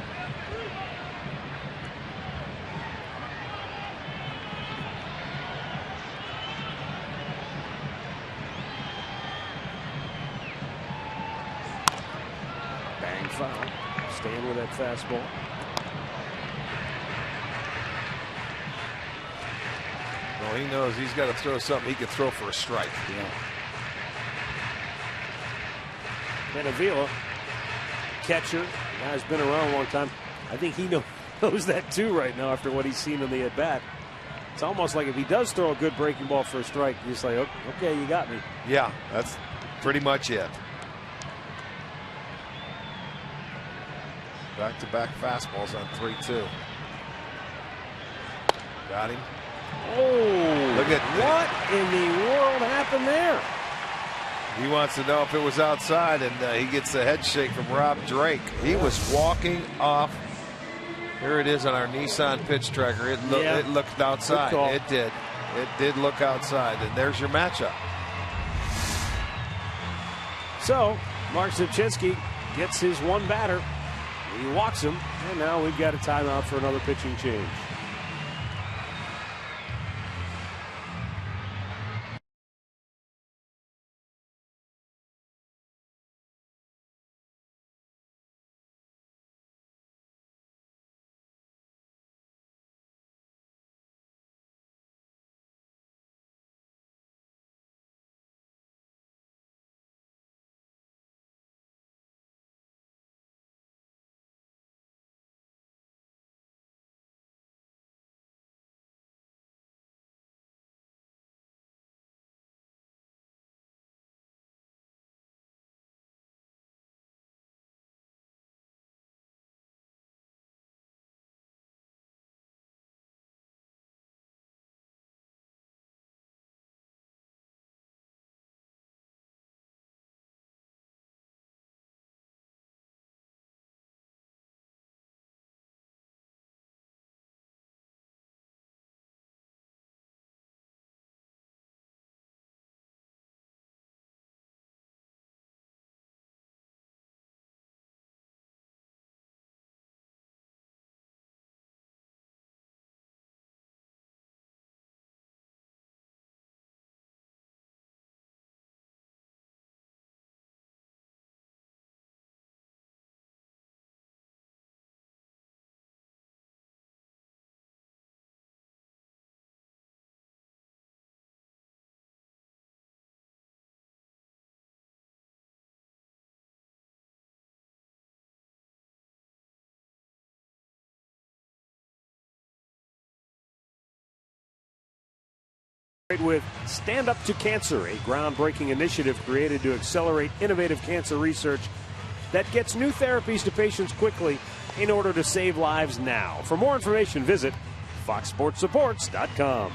Bang foul. Staying with that fastball. Well, he knows he's got to throw something he can throw for a strike. Yeah. And Avila, catcher, guy's been around a long time. I think he knows that too right now after what he's seen in the at-bat. It's almost like if he does throw a good breaking ball for a strike, he's like, oh, okay, you got me. Yeah, that's pretty much it. Back-to-back fastballs on 3-2. Got him. Oh, look at what in the world happened there? He wants to know if it was outside, and he gets a head shake from Rob Drake. He was walking off. Here it is on our Nissan pitch tracker. It looked outside. It did. It did look outside, and there's your matchup. So, Mark Zipchinski gets his one batter. He walks him, and now we've got a timeout for another pitching change. With Stand Up to Cancer, a groundbreaking initiative created to accelerate innovative cancer research that gets new therapies to patients quickly in order to save lives now. For more information, visit foxsportsupports.com.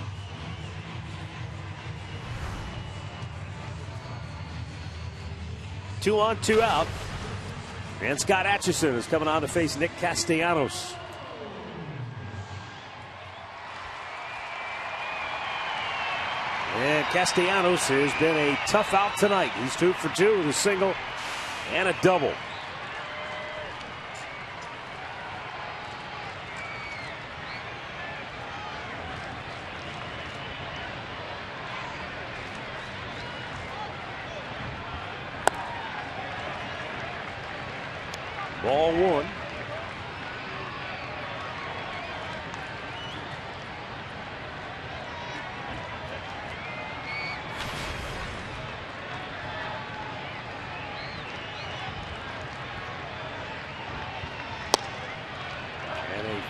Two on, two out. And Scott Atchison is coming on to face Nick Castellanos. And Castellanos has been a tough out tonight. He's 2 for 2 with a single and a double. Ball one.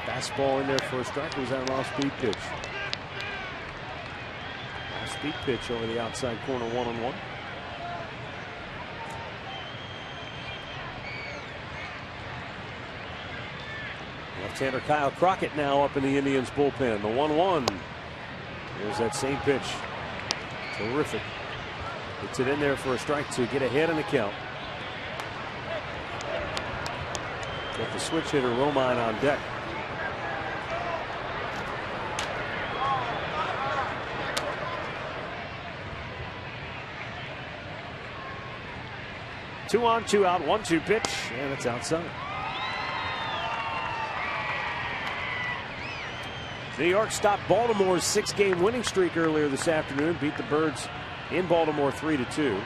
Fastball in there for a strike. Was that an off-speed pitch? Off-speed pitch over the outside corner, 1-1. Left-hander Kyle Crockett now up in the Indians bullpen. The 1-1. There's that same pitch. Terrific. Puts it in there for a strike to get ahead in the count. Got the switch hitter Romine on deck. Two on, two out, 1-2 pitch, and it's outside. New York stopped Baltimore's 6-game winning streak earlier this afternoon, beat the Birds in Baltimore 3-2.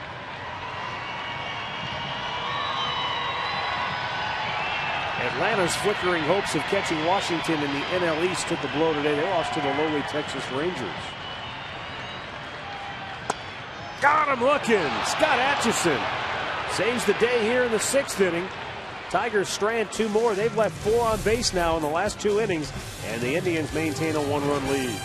Atlanta's flickering hopes of catching Washington in the NL East took a blow today. They lost to the lowly Texas Rangers. Got him looking. Scott Atchison saves the day here in the 6th inning. Tigers strand 2 more. They've left 4 on base now in the last 2 innings, and the Indians maintain a 1-run lead.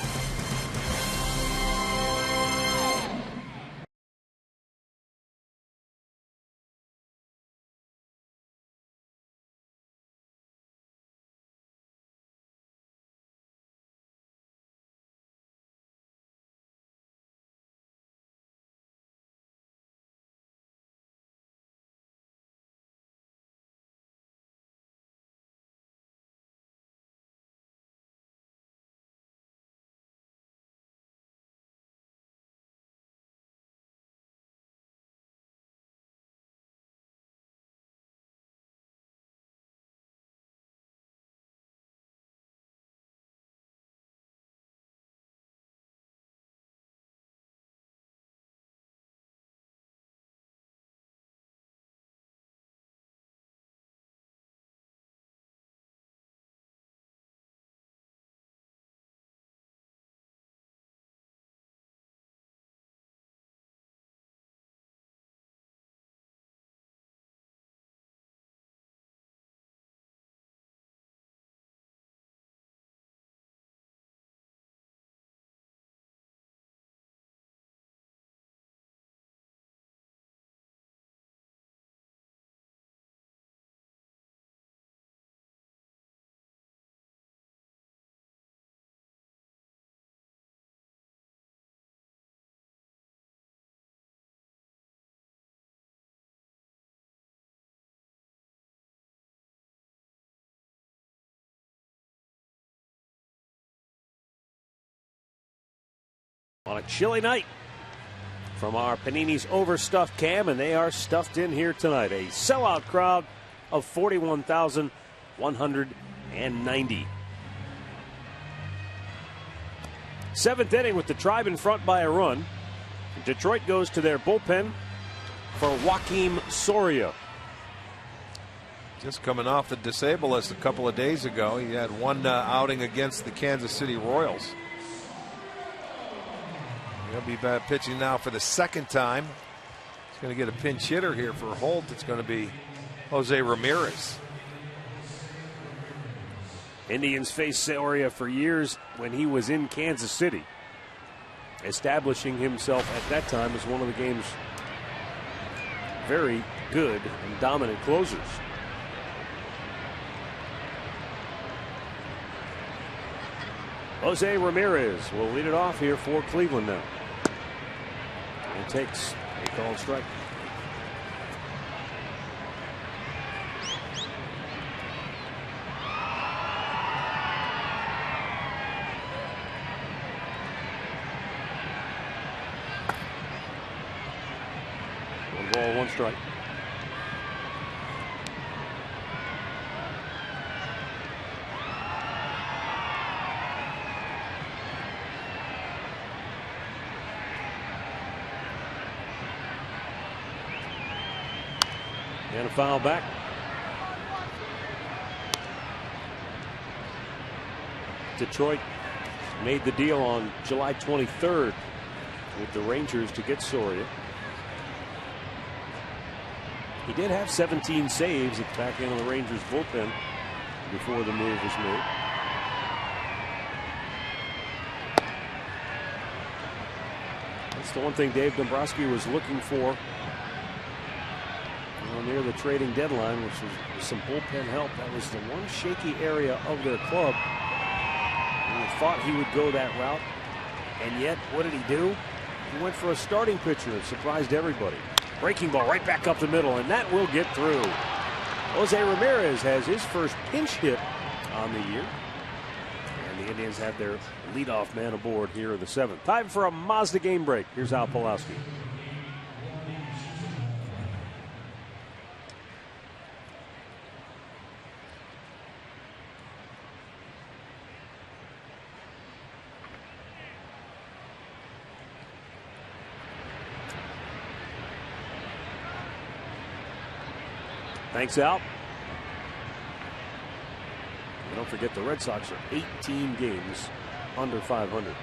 On a chilly night from our Panini's Overstuffed cam, and they are stuffed in here tonight. A sellout crowd of 41,190. Seventh inning with the Tribe in front by a run. Detroit goes to their bullpen for Joakim Soria. Just coming off the disabled list a couple of days ago. He had one outing against the Kansas City Royals. He'll be pitching now for the second time. He's going to get a pinch hitter here for Holt. It's going to be Jose Ramirez. Indians faced Soria for years when he was in Kansas City, establishing himself at that time as one of the game's very good and dominant closers. Jose Ramirez will lead it off here for Cleveland now. And takes a called strike. One ball, one strike. And a foul back. Detroit made the deal on July 23rd with the Rangers to get Soria. He did have 17 saves at the back end of the Rangers bullpen before the move was made. That's the one thing Dave Dombrowski was looking for near the trading deadline, which was some bullpen help. That was the one shaky area of their club. And he thought he would go that route, and yet what did he do? He went for a starting pitcher and surprised everybody. Breaking ball right back up the middle, and that will get through. Jose Ramirez has his first pinch hit on the year, and the Indians have their leadoff man aboard here in the seventh. Time for a Mazda game break. Here's Al Pawlowski. Thanks, Al. And don't forget the Red Sox are 18 games under 500.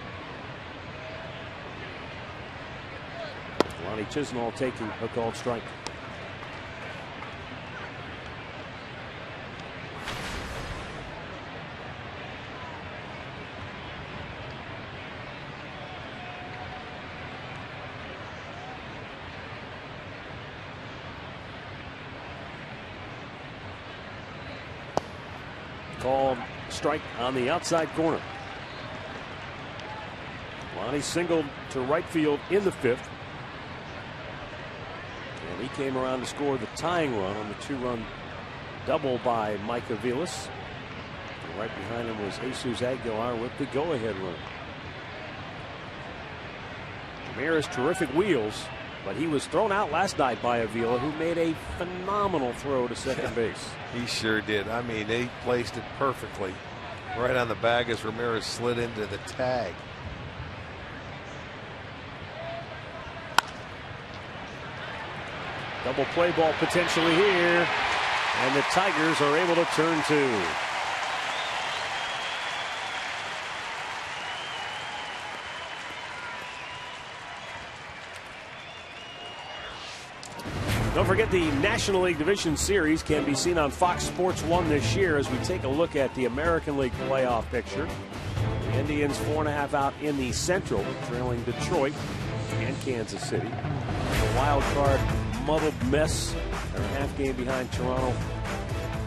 Lonnie Chisnall taking a called strike. Called strike on the outside corner. Lonnie singled to right field in the fifth. And he came around to score the tying run on the two-run double by Mike Aviles. And right behind him was Jesus Aguilar with the go-ahead run. Ramirez terrific wheels, but he was thrown out last night by Avila, who made a phenomenal throw to second base. He sure did. I mean, they placed it perfectly right on the bag as Ramirez slid into the tag. Double play ball potentially here, and the Tigers are able to turn two. Don't forget the National League Division Series can be seen on Fox Sports 1 this year as we take a look at the American League playoff picture. The Indians 4.5 out in the Central, trailing Detroit and Kansas City. The wild card muddled mess. They're a half game behind Toronto.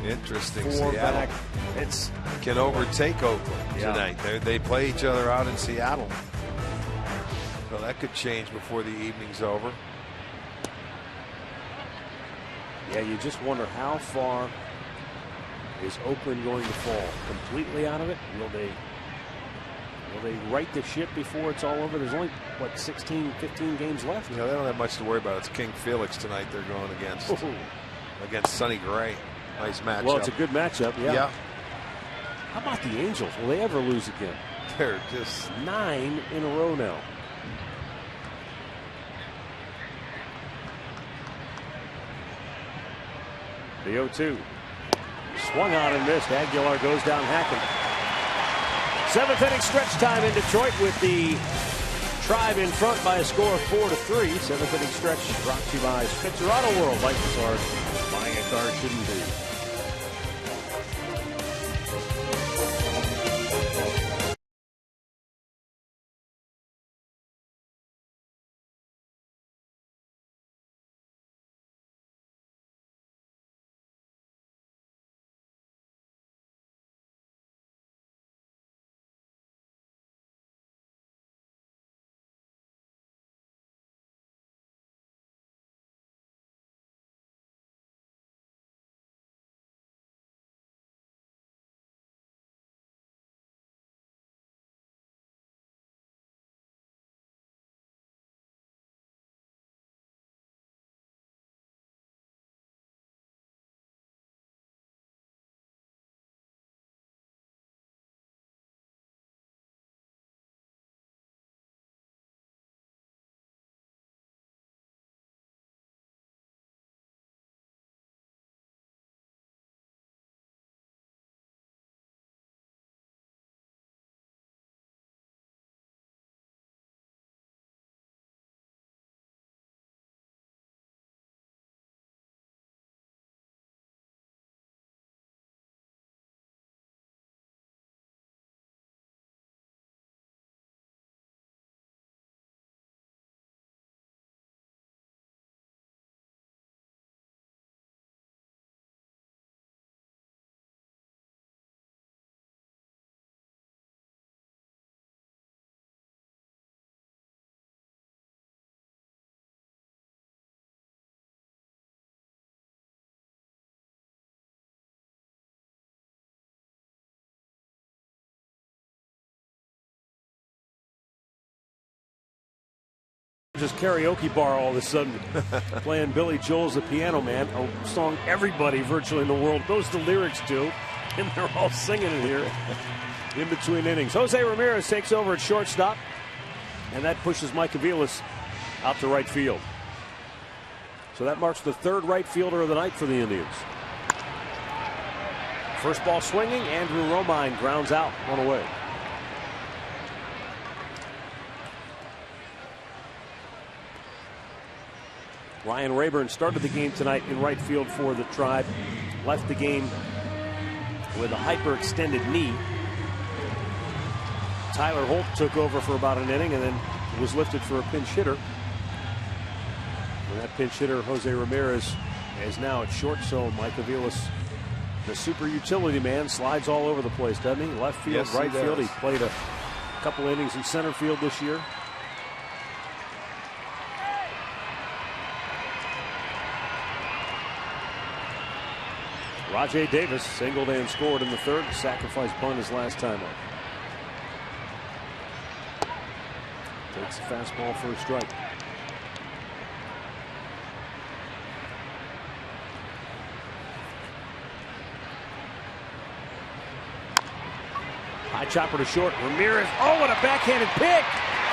Interesting. Four Seattle back. It's can overtake Oakland tonight. They play each other out in Seattle. So that could change before the evening's over. Yeah, you just wonder how far is Oakland going to fall? Completely out of it? Will they Will they right the ship before it's all over? There's only, what, 16, 15 games left? You know, they don't have much to worry about. It's King Felix tonight they're going against. Ooh. Against Sonny Gray. Nice matchup. Well, it's a good matchup, yeah. How about the Angels? Will they ever lose again? They're just 9 in a row now. The 0-2. Swung on and missed. Aguilar goes down hacking. 7th inning stretch time in Detroit with the Tribe in front by a score of 4-3. 7th inning stretch brought to you by Spitzer Auto World. Life is hard. Buying a car shouldn't be. Just karaoke bar all of a sudden playing Billy Joel's The Piano Man, a song everybody virtually in the world knows the lyrics to, and they're all singing it here in between innings. Jose Ramirez takes over at shortstop, and that pushes Mike Aviles out to right field. So that marks the 3rd right fielder of the night for the Indians. First ball swinging, Andrew Romine grounds out, 1 away. Ryan Rayburn started the game tonight in right field for the Tribe. Left the game with a hyperextended knee. Tyler Holt took over for about an inning and then was lifted for a pinch hitter. And that pinch hitter, Jose Ramirez, is now at short, so Mike Aviles, the super utility man, slides all over the place, doesn't he? Left field, yes, right field. He played a couple innings in center field this year. Rajai Davis singled and scored in the 3rd. Sacrifice bunt his last time up. Takes a fastball for a strike. High chopper to short. Ramirez. Oh, what a backhanded pick.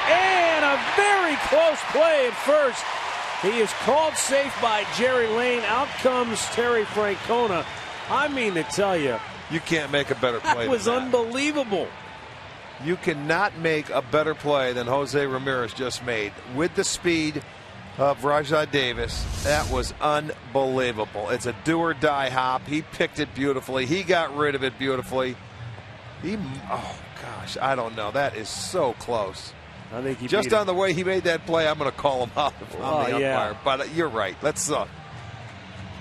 And a very close play at first. He is called safe by Jerry Lane. Out comes Terry Francona. I mean to tell you, you can't make a better play. That was unbelievable. You cannot make a better play than Jose Ramirez just made with the speed of Rajai Davis. That was unbelievable. It's a do or die hop. He picked it beautifully. He got rid of it beautifully. Oh gosh, I don't know. That is so close. I think he just on the way he made that play, I'm going to call him out on the umpire. Yeah. But you're right. Let's.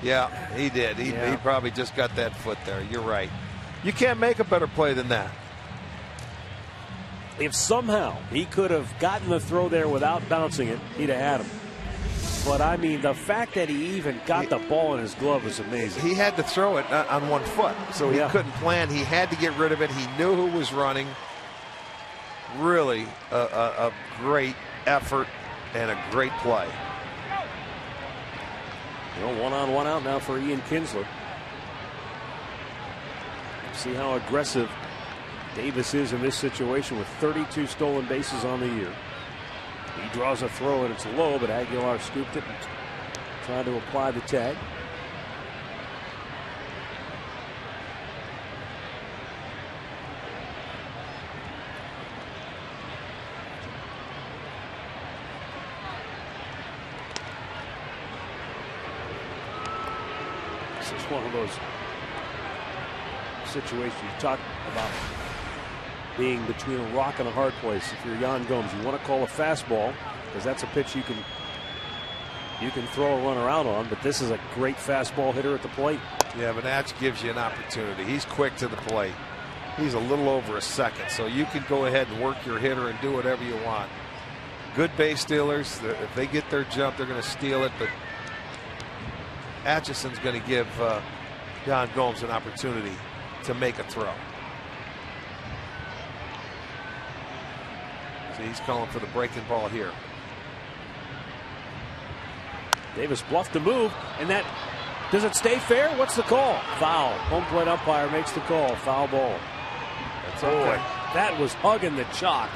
Yeah, he did. He probably just got that foot there. You're right. You can't make a better play than that. If somehow he could have gotten the throw there without bouncing it, he'd have had him. But I mean, the fact that he even got the ball in his glove was amazing. He had to throw it on 1 foot, so he couldn't plan. He had to get rid of it. He knew who was running. really a great effort and a great play. You know, 1-on-1 out now for Ian Kinsler. See how aggressive Davis is in this situation with 32 stolen bases on the year. He draws a throw and it's low, but Aguilar scooped it and tried to apply the tag. This is one of those situations you talk about being between a rock and a hard place. If you're Yan Gomes, you want to call a fastball because that's a pitch you can throw a runner out on, but this is a great fastball hitter at the plate. Yeah, but Natch gives you an opportunity. He's quick to the plate. He's a little over a second, so you can go ahead and work your hitter and do whatever you want. Good base stealers, if they get their jump, they're going to steal it, but Atchison's going to give Yan Gomes an opportunity to make a throw. So he's calling for the breaking ball here. Davis bluffed the move, and that, does it stay fair? What's the call? Foul. Home plate umpire makes the call. Foul ball. That's okay. That was hugging the chalk,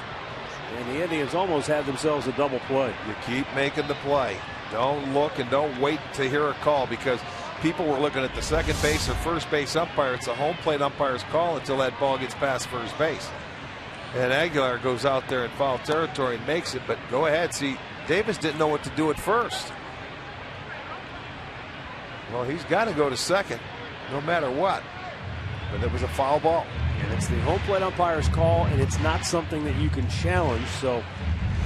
and the Indians almost had themselves a double play. You keep making the play. Don't look and don't wait to hear a call, because people were looking at the second base or first base umpire. It's a home plate umpire's call until that ball gets past first base. And Aguilar goes out there in foul territory and makes it, but go ahead. See, Davis didn't know what to do at first. Well, he's got to go to second no matter what. But it was a foul ball. And it's the home plate umpire's call, and it's not something that you can challenge. So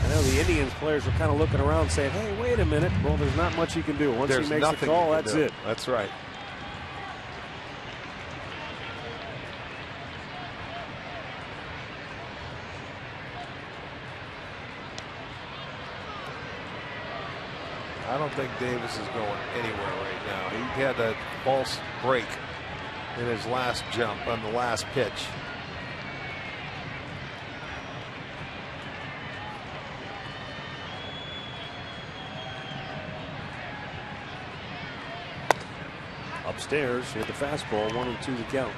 I know the Indians players were kind of looking around saying, hey, wait a minute. Well, there's not much you can do. Once he makes the call, that's it. That's right. I don't think Davis is going anywhere right now. He had a false break in his last jump on the last pitch. Upstairs, hit the fastball, 1-2 the count.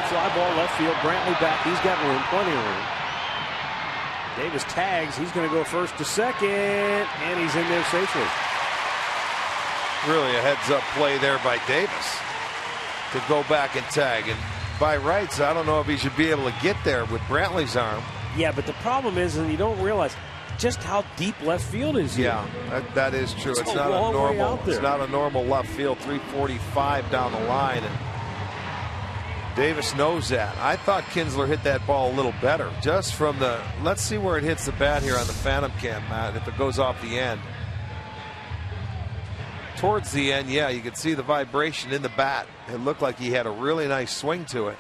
Fly ball left field. Brantley back. He's got room, plenty of room. Davis tags. He's going to go first to second, and he's in there safely. Really a heads-up play there by Davis to go back and tag. And by rights, I don't know if he should be able to get there with Brantley's arm. Yeah, but the problem is, and you don't realize just how deep left field is here. Yeah, that is true. It's not a normal. It's not a normal left field. 345 down the line, and Davis knows that. I thought Kinsler hit that ball a little better. Just from the, let's see where it hits the bat here on the Phantom Cam, Matt, if it goes off the end. Towards the end, yeah, you could see the vibration in the bat. It looked like he had a really nice swing to it.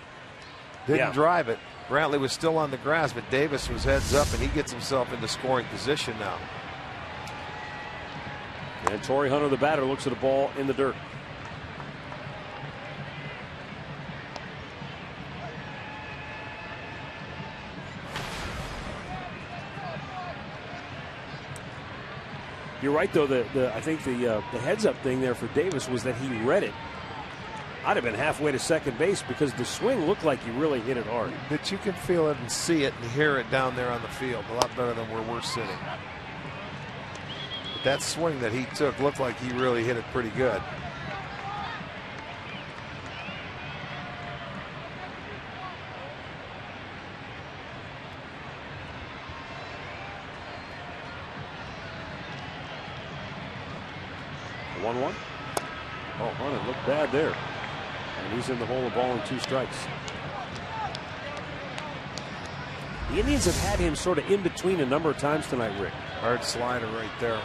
Didn't drive it. Brantley was still on the grass, but Davis was heads up, and he gets himself into scoring position now. And Torrey Hunter, the batter, looks at a ball in the dirt. You're right, though. I think the heads-up thing there for Davis was that he read it. I'd have been halfway to second base because the swing looked like he really hit it hard. But you can feel it and see it and hear it down there on the field a lot better than where we're sitting. But that swing that he took looked like he really hit it pretty good. Oh, Hunter looked bad there. And he's in the hole, a ball and 2 strikes. The Indians have had him sort of in between a number of times tonight, Rick. Hard slider right there.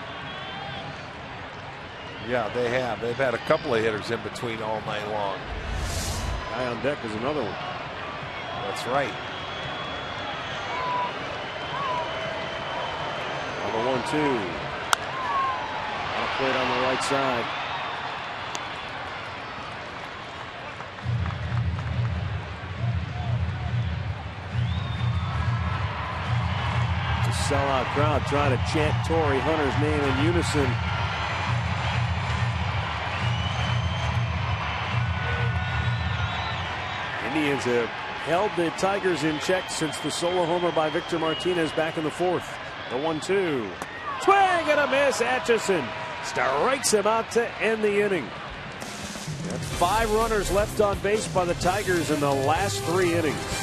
Yeah, they have. They've had a couple of hitters in between all night long. Guy on deck is another one. That's right. On the 1-2. Outplayed on the right side. Sellout crowd trying to chant Torrey Hunter's name in unison. Indians have held the Tigers in check since the solo homer by Victor Martinez back in the 4th. The 1-2. Swing and a miss. Atchison strikes him out to end the inning. That's 5 runners left on base by the Tigers in the last 3 innings.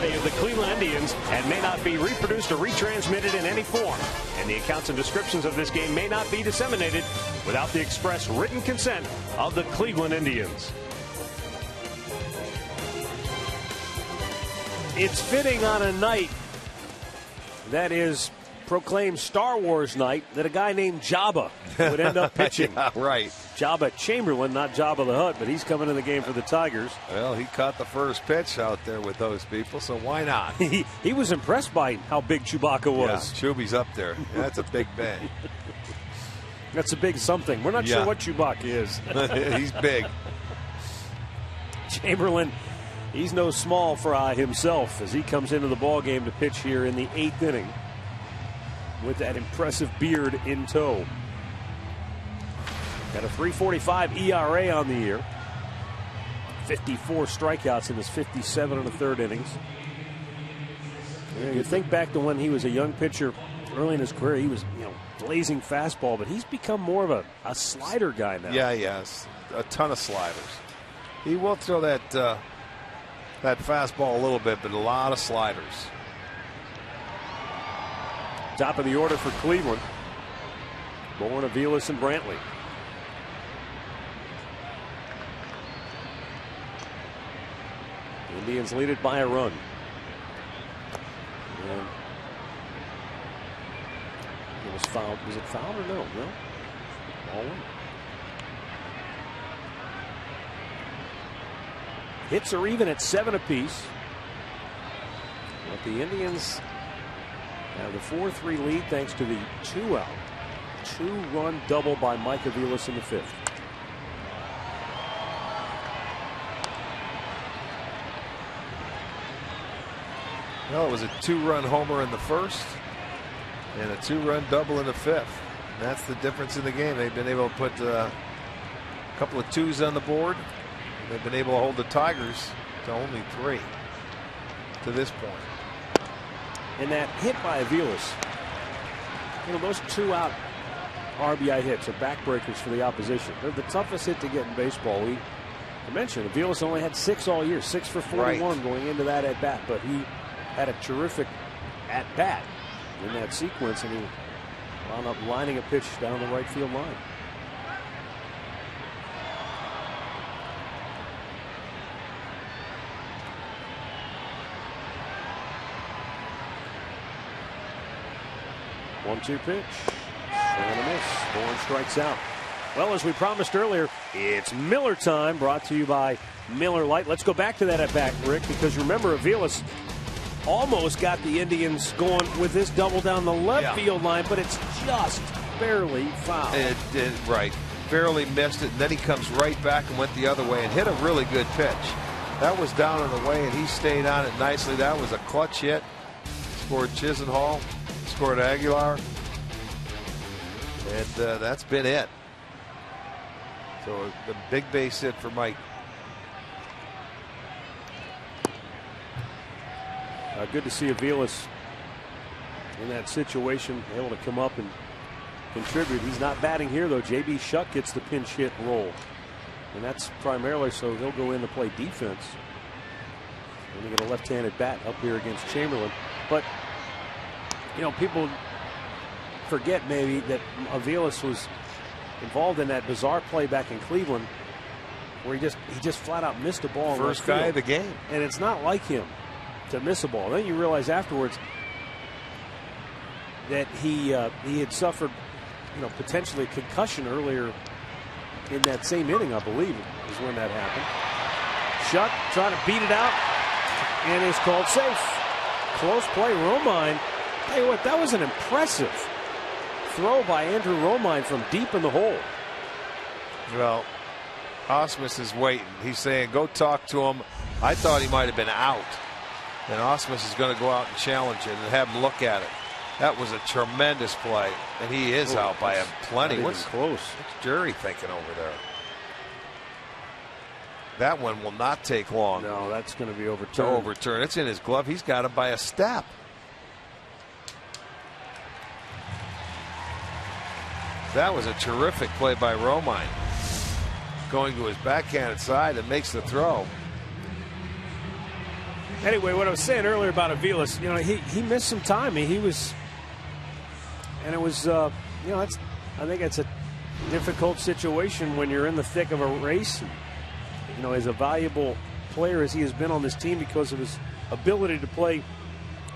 Of the Cleveland Indians and may not be reproduced or retransmitted in any form, and the accounts and descriptions of this game may not be disseminated without the express written consent of the Cleveland Indians. It's fitting on a night that is proclaimed Star Wars night that a guy named Jabba would end up pitching. Yeah, right. Jabba Chamberlain, not Jabba the Hutt, but he's coming in the game for the Tigers. Well, he caught the first pitch out there with those people, so why not? He was impressed by how big Chewbacca was. Yeah, Chewbie's up there. That's a big bang. That's a big something. We're not sure what Chewbacca is. He's big. Chamberlain, he's no small fry himself as he comes into the ball game to pitch here in the 8th inning with that impressive beard in tow. Got a 3.45 ERA on the year. 54 strikeouts in his 57 1/3 innings. You think back to when he was a young pitcher early in his career, he was blazing fastball, but he's become more of a slider guy now. Yeah, yes, a ton of sliders. He will throw that fastball a little bit, but a lot of sliders. Top of the order for Cleveland. Bourne, Aviles, and Brantley. The Indians lead it by a run. And it was fouled. Was it fouled or no? No. Ball one. Hits are even at 7 apiece. But the Indians have the 4-3 lead thanks to the 2-run double by Mike Aviles in the 5th. Well, it was a 2-run homer in the 1st and a 2-run double in the 5th. And that's the difference in the game. They've been able to put a couple of 2s on the board. And they've been able to hold the Tigers to only 3 to this point. And that hit by Aviles, those 2-out RBI hits are backbreakers for the opposition. They're the toughest hit to get in baseball. I mentioned Aviles only had 6 all year, 6 for 41 going into that at bat, but he had a terrific at bat in that sequence, and he wound up lining a pitch down the right field line. One-two pitch. And a miss. Bourne strikes out. Well, as we promised earlier, it's Miller time, brought to you by Miller Lite. Let's go back to that at bat, Rick, because remember, Aviles almost got the Indians going with this double down the left field line, but it's just barely foul. It did, right. Barely missed it, and then he comes right back and went the other way and hit a really good pitch. That was down and away, and he stayed on it nicely. That was a clutch hit. Scored Chisenhall, scored Aguilar, and that's been it. So the big base hit for Mike. Good to see Aviles in that situation, able to come up and contribute. He's not batting here, though. J.B. Shuck gets the pinch hit role, and that's primarily so he'll go in to play defense. And you get a left-handed bat up here against Chamberlain. But, you know, people forget maybe that Aviles was involved in that bizarre play back in Cleveland where he just flat out missed a ball. First guy of the game. And it's not like him to miss a ball. Then you realize afterwards that he had suffered, you know, potentially a concussion earlier in that same inning, I believe, is when that happened. Shuck trying to beat it out and is called safe. Close play. Romine, tell you what, that was an impressive throw by Andrew Romine from deep in the hole. Well, Osmus is waiting. He's saying, go talk to him. I thought he might have been out. And Osmus is going to go out and challenge it and have him look at it. That was a tremendous play. And he is out by a plenty. What's close? What's Jury thinking over there? That one will not take long. No, that's going to be To overturned. overturn. It's in his glove. He's got it by a step. That was a terrific play by Romine. Going to his backhanded side and makes the throw. Anyway, what I was saying earlier about Aviles, you know, he missed some time. He was, and it was, you know, I think it's a difficult situation when you're in the thick of a race. You know, as a valuable player as he has been on this team because of his ability to play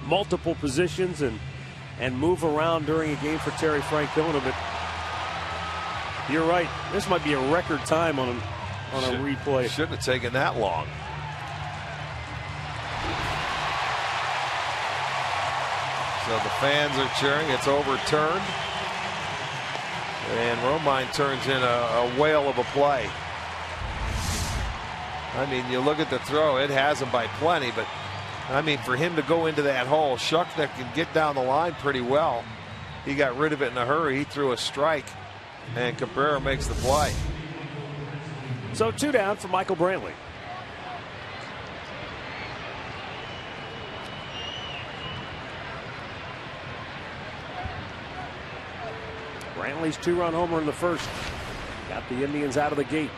multiple positions and move around during a game for Terry Francona, but you're right. This might be a record time on a replay. Shouldn't have taken that long. So the fans are cheering. It's overturned. And Romine turns in a whale of a play. I mean, you look at the throw, it has him by plenty, but I mean, for him to go into that hole, Shuckner can get down the line pretty well. He got rid of it in a hurry. He threw a strike, and Cabrera makes the play. So 2 down for Michael Brantley. Brantley's 2-run homer in the first got the Indians out of the gate.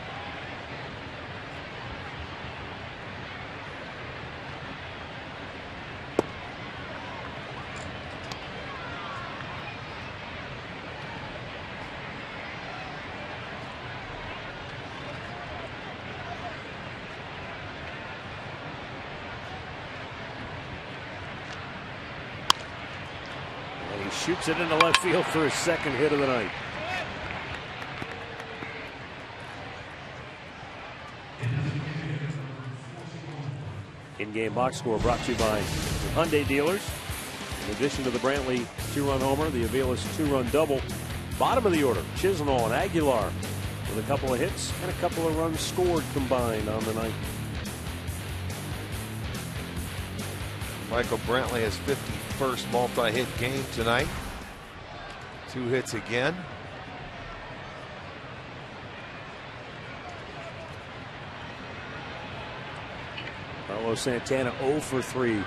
Shoots it into left field for his second hit of the night. In-game box score brought to you by the Hyundai dealers. In addition to the Brantley 2-run homer, the Aviles 2-run double. Bottom of the order, Chisenhall and Aguilar with a couple of hits and a couple of runs scored combined on the night. Michael Brantley has 51st multi-hit game tonight. 2 hits again. Carlos Santana 0 for 3.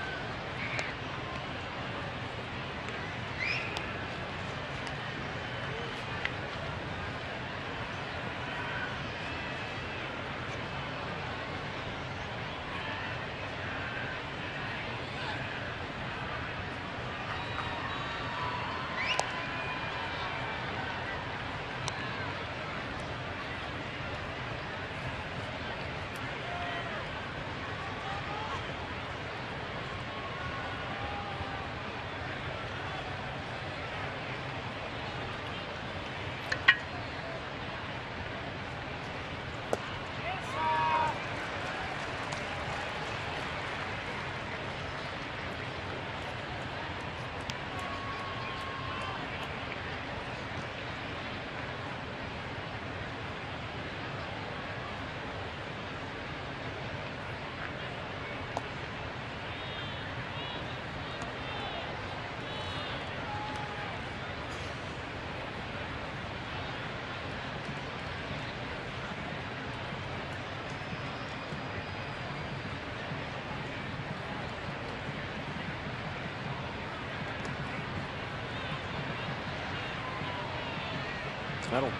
I don't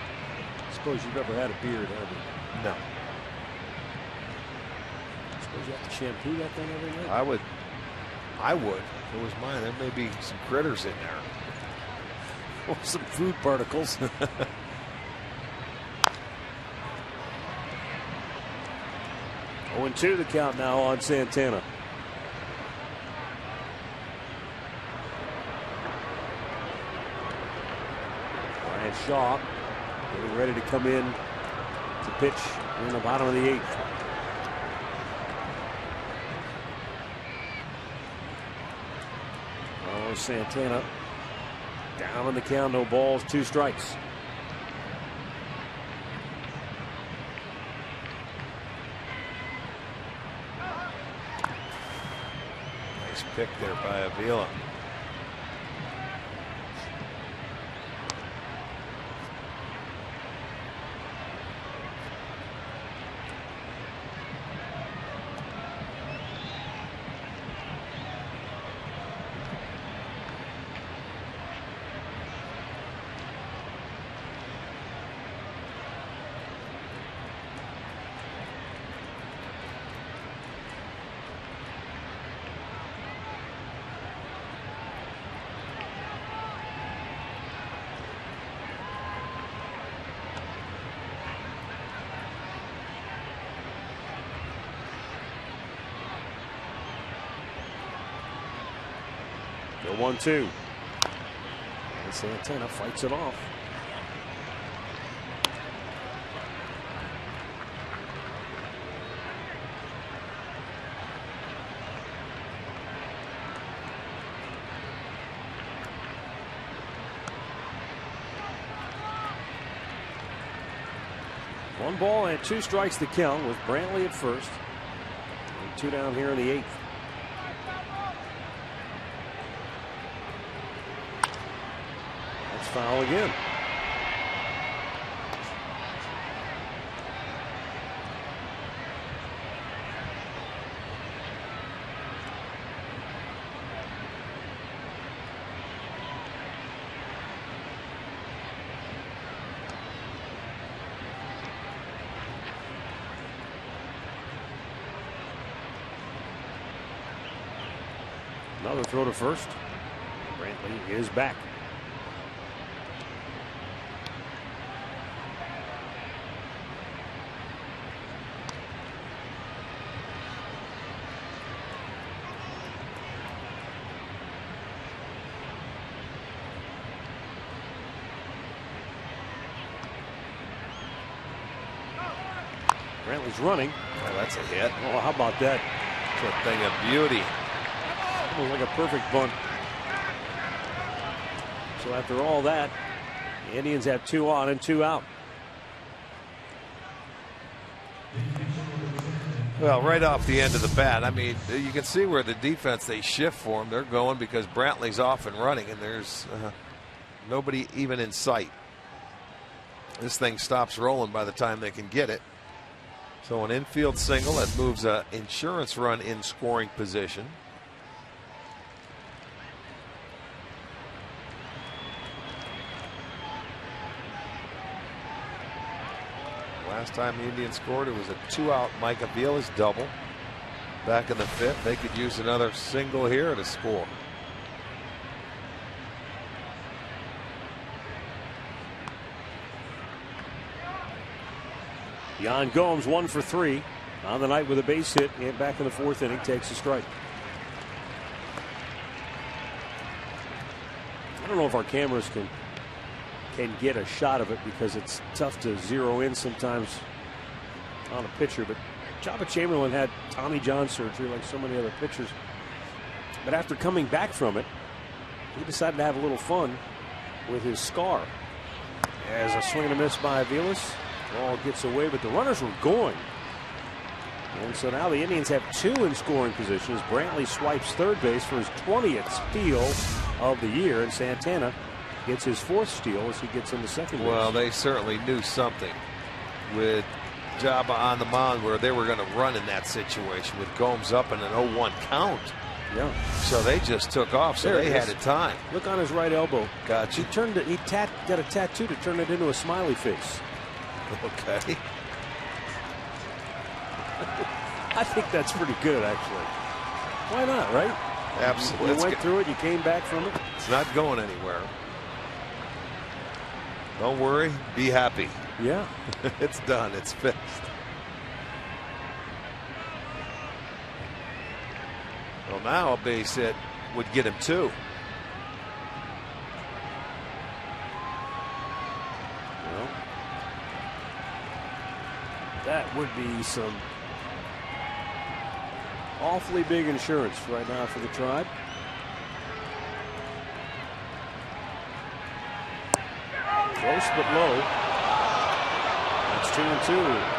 suppose you've ever had a beard, have you? No. I suppose you have to shampoo that thing every night? I would. If it was mine, there may be some critters in there. Or some food particles. 0-2 the count now on Santana. Ryan Shaw getting ready to come in to pitch in the bottom of the 8th. Oh, Santana down on the count, no balls, 2 strikes. Nice pick there by Avila. The 1-2. And Santana fights it off. One ball and 2 strikes to count with Brantley at first. And 2 down here in the 8th. Foul again. Another throw to first. Brantley is back. Brantley's running. Oh, that's a hit. Oh, how about that? It's a thing of beauty. Almost like a perfect bunt. So after all that, the Indians have 2 on and 2 out. Well, right off the end of the bat, I mean, you can see where the defense, they shift for him. They're going because Brantley's off and running, and there's nobody even in sight. This thing stops rolling by the time they can get it. So an infield single that moves an insurance run in scoring position. Last time the Indians scored, it was a 2-out Mike Avila's double. Back in the 5th, they could use another single here to score. Yan Gomes 1 for 3 on the night with a base hit, and back in the 4th inning takes a strike. I don't know if our cameras can get a shot of it because it's tough to zero in sometimes on a pitcher, but Jabba Chamberlain had Tommy John surgery like so many other pitchers, but after coming back from it, he decided to have a little fun with his scar. As a swing and a miss by Aviles, ball gets away, but the runners were going, and so now the Indians have 2 in scoring position as Brantley swipes third base for his 20th steal of the year, and Santana gets his 4th steal as he gets into second base. Well, they certainly knew something with Jabba on the mound where they were going to run in that situation with Gomes up in an 0-1 count. Yeah. So they just took off. So There they it had is. a time. Look on his right elbow. Gotcha. He turned it. He got a tattoo to turn it into a smiley face. Okay. I think that's pretty good, actually. Why not, right? Absolutely. You went through it. You came back from it. It's not going anywhere. Don't worry. Be happy. Yeah. It's done. It's fixed. Well, now a base hit would get him 2. Well, that would be some awfully big insurance right now for the Tribe. Close but low. That's 2-2.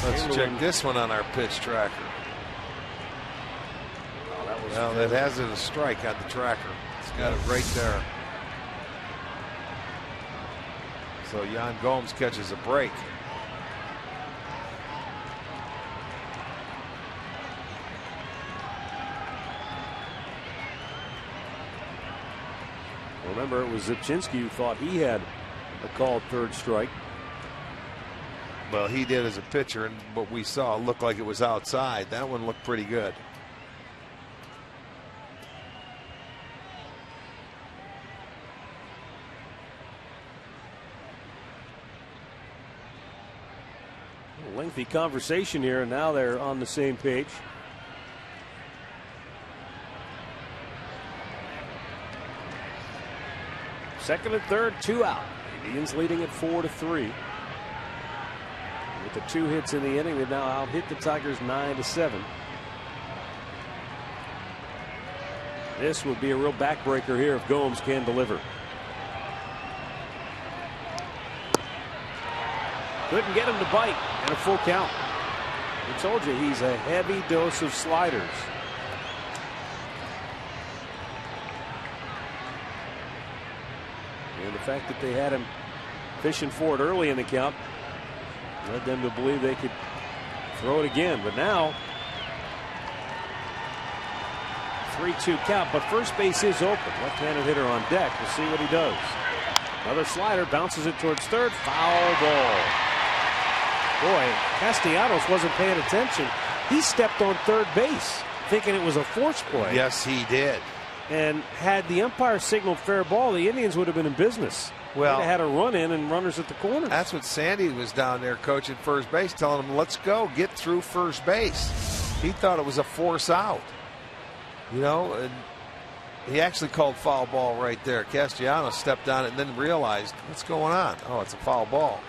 Let's check this one on our pitch tracker. Oh, Well, that has it a strike on the tracker. It's got it right there. So Yan Gomes catches a break. Remember, it was Zipchinski who thought he had a called third strike. Well, he did as a pitcher, and what we saw looked like it was outside. That one looked pretty good. A lengthy conversation here, and now they're on the same page. Second and third, 2 out. Indians leading at 4-3. With the 2 hits in the inning, they now out-hit the Tigers 9-7. This would be a real backbreaker here if Gomes can deliver. Couldn't get him to bite, and a full count. I told you he's a heavy dose of sliders. And the fact that they had him fishing for it early in the count led them to believe they could throw it again. But now, 3-2 count, but first base is open. Left-handed hitter on deck. We'll see what he does. Another slider, bounces it towards third. Foul ball. Boy, Castellanos wasn't paying attention. He stepped on third base, thinking it was a force play. Yes, he did. And had the umpire signaled fair ball, the Indians would have been in business. Well, they had a run in and runners at the corner. That's what Sandy was down there coaching first base, telling him, let's go, get through first base. He thought it was a force out. You know, and he actually called foul ball right there. Castellanos stepped on it and then realized, what's going on? Oh, it's a foul ball.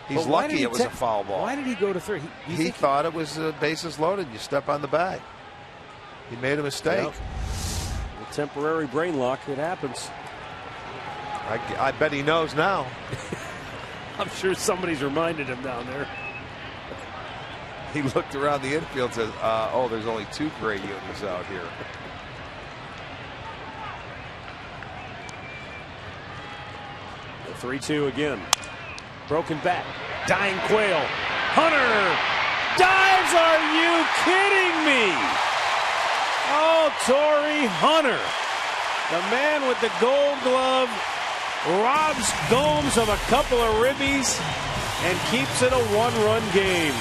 He's lucky it was a foul ball. Why did he go to third? He thought it was bases loaded. You step on the bag. He made a mistake. Yep. A temporary brain lock. It happens. I bet he knows now. I'm sure somebody's reminded him down there. He looked around the infield and says, oh, there's only 2 gray unis out here. The 3-2 again. Broken bat. Dying Quail. Hunter dives. Are you kidding me? Oh, Torrey Hunter, the man with the gold glove, robs Gomes of a couple of ribbies and keeps it a 1-run game.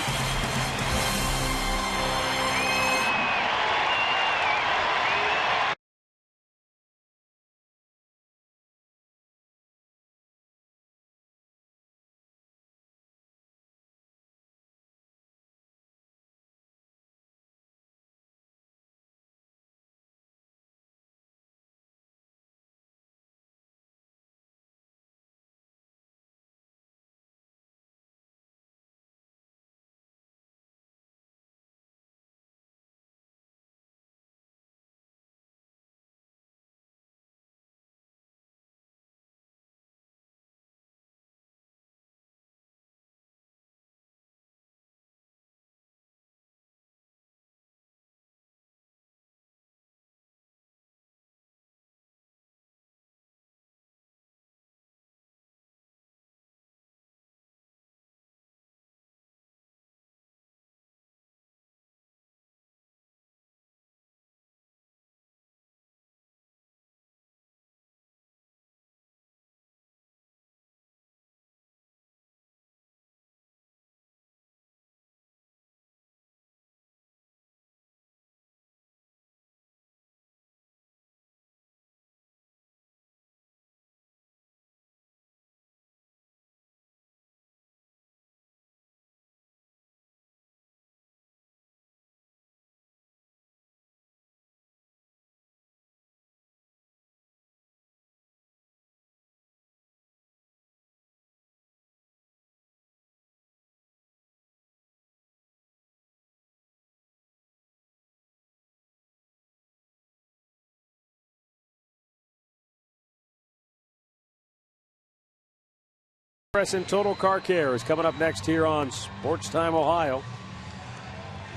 Press in Total Car Care is coming up next here on Sports Time Ohio.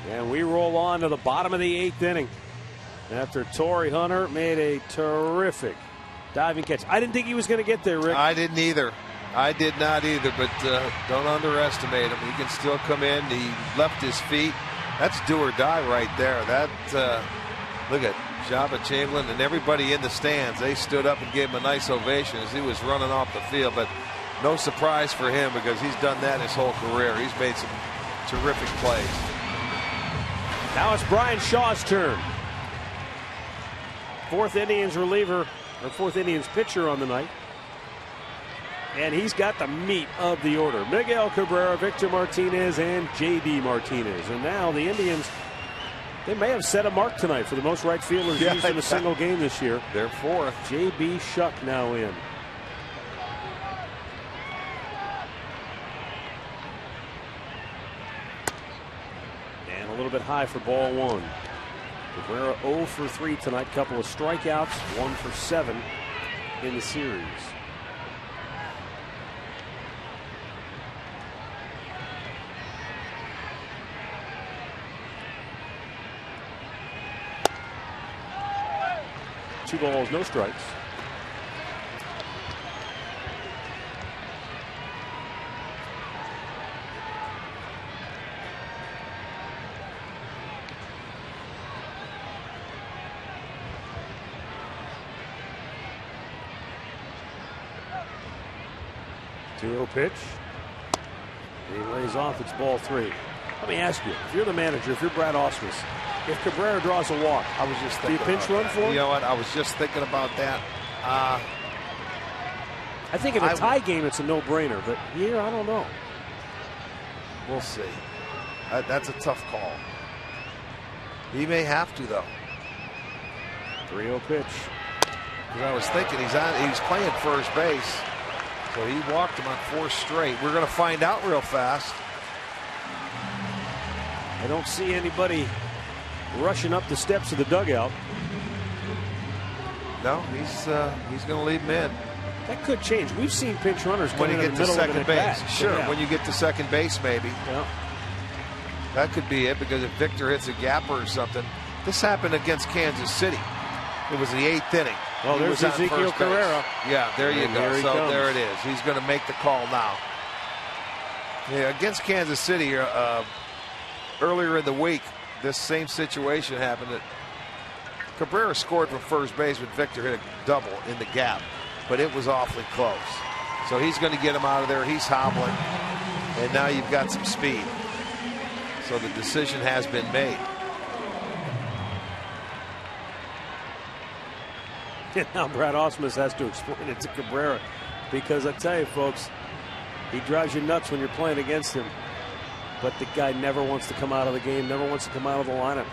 And we roll on to the bottom of the 8th inning after Torrey Hunter made a terrific diving catch. I didn't think he was going to get there, Rick. I didn't either. I did not either, but don't underestimate him. He can still come in. He left his feet. That's do or die right there. That look at Jabba Chamberlain and everybody in the stands. They stood up and gave him a nice ovation as he was running off the field. But no surprise for him because he's done that his whole career. He's made some terrific plays. Now it's Brian Shaw's turn. 4th Indians reliever, or 4th Indians pitcher on the night. And he's got the meat of the order. Miguel Cabrera, Victor Martinez, and J.D. Martinez. And now the Indians, they may have set a mark tonight for the most right fielders used in a single game this year. They're 4th. J.B. Shuck now in. And a little bit high for ball 1. Cabrera 0 for 3 tonight. Couple of strikeouts, 1 for 7 in the series. Two balls, no strikes. Two-0 pitch. He lays off. It's ball 3. Let me ask you, if you're the manager, if you're Brad Ausmus, if Cabrera draws a walk, I was just thinking, do you pinch run for him? You know what? I was just thinking about that. I think in a tie game it's a no-brainer, but here I don't know. We'll see. That's a tough call. He may have to though. 3-0 pitch. Because I was thinking he's playing first base, so he walked him on 4 straight. We're going to find out real fast. I don't see anybody rushing up the steps of the dugout. No, he's going to leave him in. That could change. We've seen pinch runners when you in get the to middle second of base. Sure, yeah. When you get to second base, maybe. Yeah. That could be it, because if Victor hits a gapper or something. This happened against Kansas City. It was the 8th inning. Oh, there's Ezekiel Carrera. Yeah, there you go. So comes. there it is. He's going to make the call now. Yeah, against Kansas City earlier in the week, this same situation happened. Cabrera scored from first base, but Victor hit a double in the gap, but it was awfully close. So he's going to get him out of there. He's hobbling, and now you've got some speed. So the decision has been made. And now Brad Ausmus has to explain it to Cabrera, because I tell you, folks, he drives you nuts when you're playing against him. But the guy never wants to come out of the game, never wants to come out of the lineup.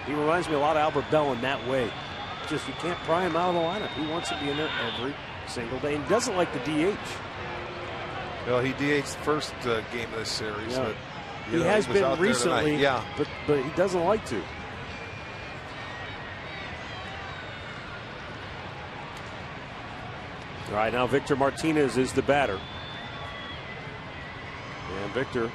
He reminds me a lot of Albert Bell in that way. Just you can't pry him out of the lineup. He wants to be in there every single day. And he doesn't like the DH. Well, he DH'd the first game of this series. Yeah. But, he has been recently, yeah. but he doesn't like to. All right, now Victor Martinez is the batter. And Victor,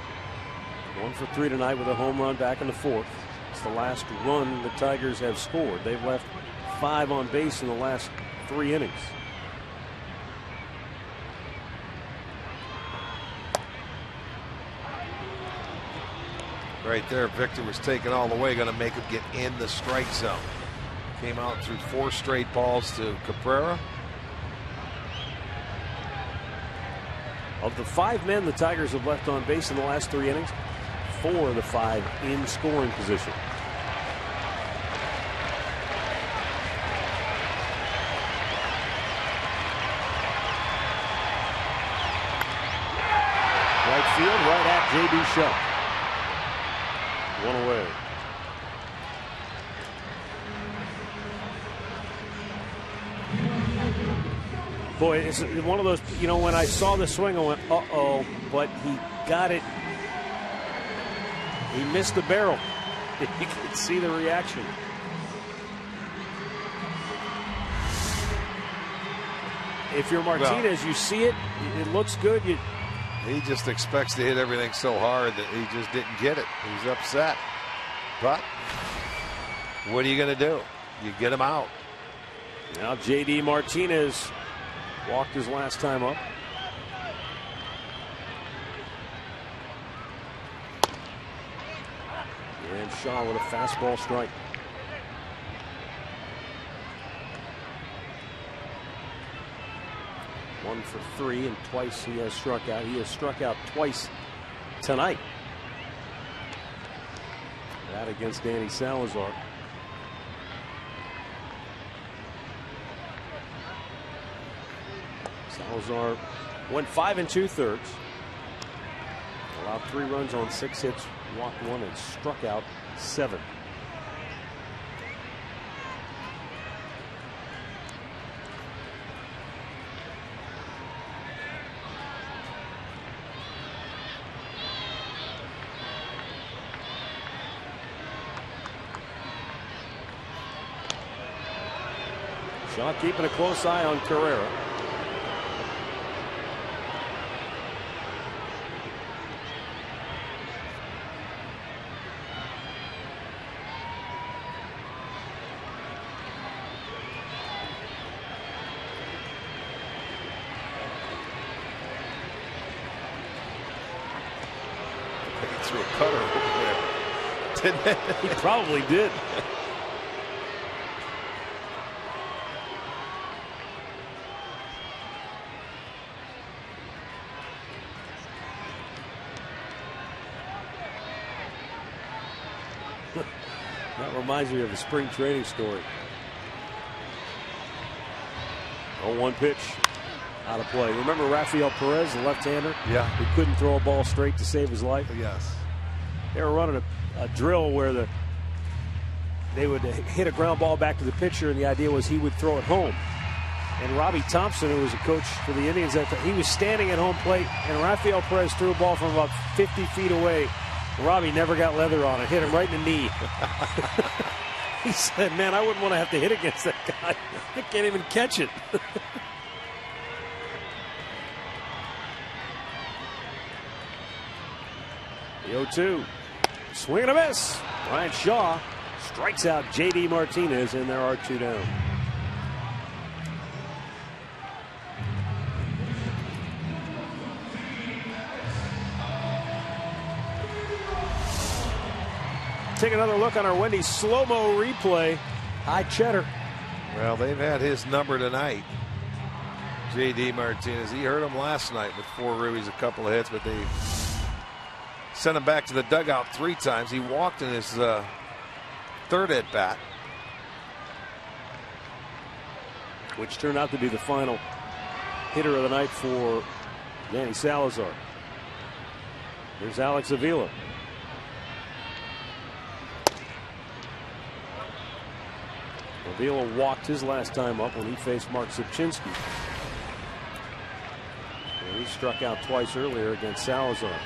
1 for 3 tonight with a home run back in the 4th. It's the last run the Tigers have scored. They've left 5 on base in the last 3 innings. Right there, Victor was taken all the way, going to make him get in the strike zone. Came out through 4 straight balls to Cabrera. Of the 5 men the Tigers have left on base in the last 3 innings, 4 of the 5 in scoring position. Right field, right at J.B. Shuck. 1 away. Boy, it's one of those, you know, when I saw the swing, I went, uh-oh, but he got it. He missed the barrel. You can see the reaction. if you're Martinez, you see it. It looks good. He just expects to hit everything so hard that he just didn't get it. He's upset. But what are you going to do? You get him out. Now J.D. Martinez walked his last time up. And Shaw with a fastball strike. One for 3, and twice he has struck out. He has struck out twice tonight. That against Danny Salazar. Salazar went 5 2/3. Allowed 3 runs on 6 hits, walked 1, and struck out 7. Shaw keeping a close eye on Carrera. He threw a cutter over there. Didn't he? He probably did. That reminds me of a spring training story. 0-1 pitch, out of play. Remember Rafael Perez, the left-hander? Yeah. Who couldn't throw a ball straight to save his life? Yes. They were running a drill where they would hit a ground ball back to the pitcher, and the idea was he would throw it home. And Robbie Thompson, who was a coach for the Indians, he was standing at home plate, and Rafael Perez threw a ball from about 50 feet away. Robbie never got leather on it, hit him right in the knee. He said, man, I wouldn't want to have to hit against that guy. I can't even catch it. The 0-2. Swing and a miss. Brian Shaw strikes out J.D. Martinez, and there are 2 down. Take another look on our Wendy's slow-mo replay. High cheddar. Well, they've had his number tonight. J.D. Martinez. He hurt him last night with 4 ribbies, a couple of hits, but they sent him back to the dugout 3 times. He walked in his 3rd at bat, which turned out to be the final hitter of the night for Danny Salazar. There's Alex Avila. Avila walked his last time up when he faced Mark Sipchinski. And he struck out twice earlier against Salazar.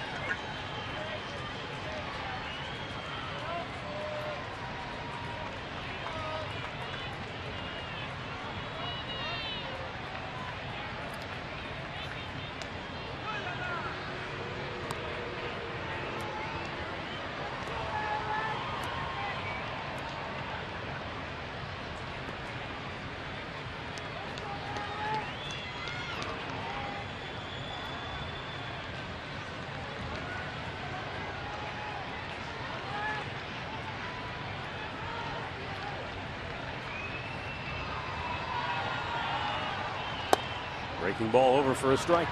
Breaking ball over for a strike.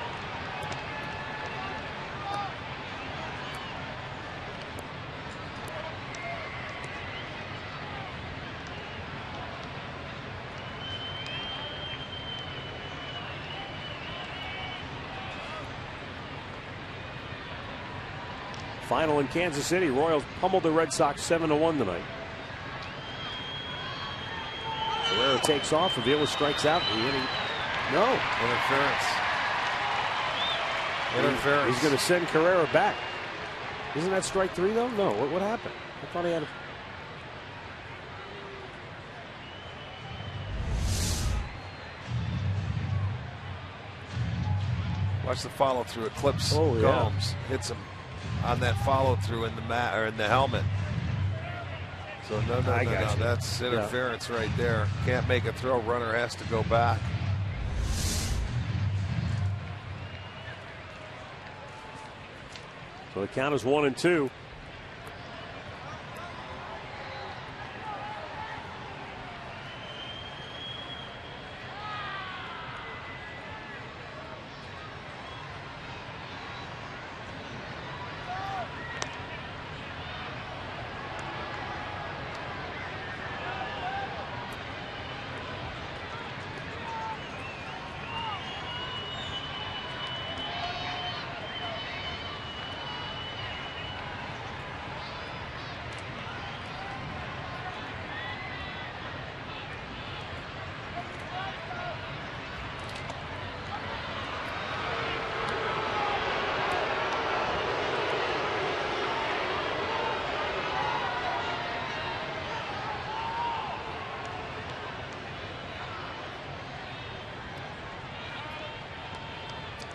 Final in Kansas City. Royals pummeled the Red Sox 7-1 tonight. Guerrero takes off. Avila strikes out. No. Interference. Interference. He's going to send Carrera back. Isn't that strike 3 though? No. What happened? I thought he had a... Watch the follow through. Eclipse yeah. Gomes hits him on that follow through in the in the helmet. So no, that's interference right there. Can't make a throw. Runner has to go back. So the count is 1-2.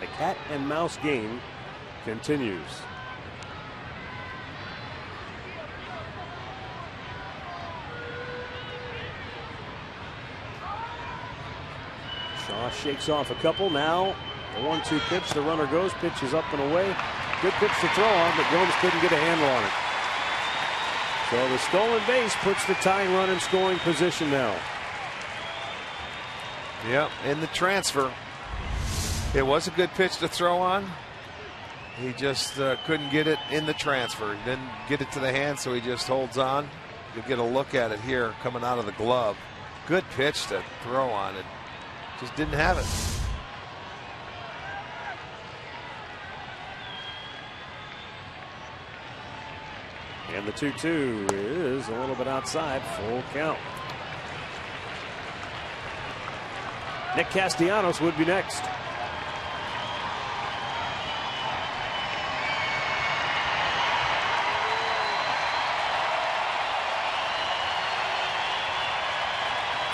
The cat and mouse game continues. Shaw shakes off a couple. Now the 1-2 pitch. The runner goes. Pitch is up and away. Good pitch to throw on, but Gomes couldn't get a handle on it. So the stolen base puts the tying run in scoring position now. Yep, in the transfer. It was a good pitch to throw on. He just couldn't get it in the transfer. He didn't get it to the hand, so he just holds on. You'll get a look at it here coming out of the glove. Good pitch to throw on it. Just didn't have it. And the 2-2 is a little bit outside. Full count. Nick Castellanos would be next.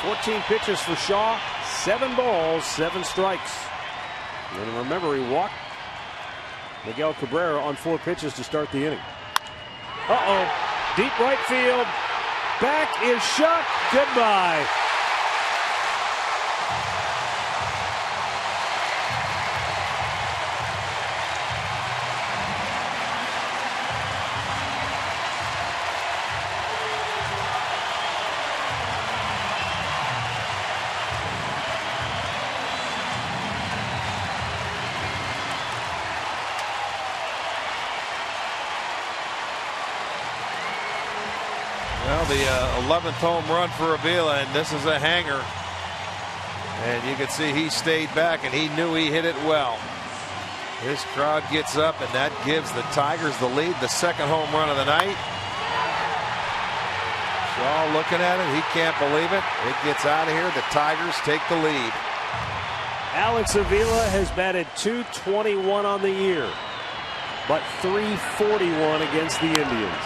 "14 pitches for Shaw, 7 balls, 7 strikes." And remember, he walked Miguel Cabrera on 4 pitches to start the inning. Deep right field. Back is shot. Goodbye. Well, the 11th home run for Avila, and this is a hanger. And you can see he stayed back, and he knew he hit it well. This crowd gets up, and that gives the Tigers the lead. The second home run of the night. Shaw looking at it. He can't believe it. It gets out of here. The Tigers take the lead. Alex Avila has batted .221 on the year, but .341 against the Indians.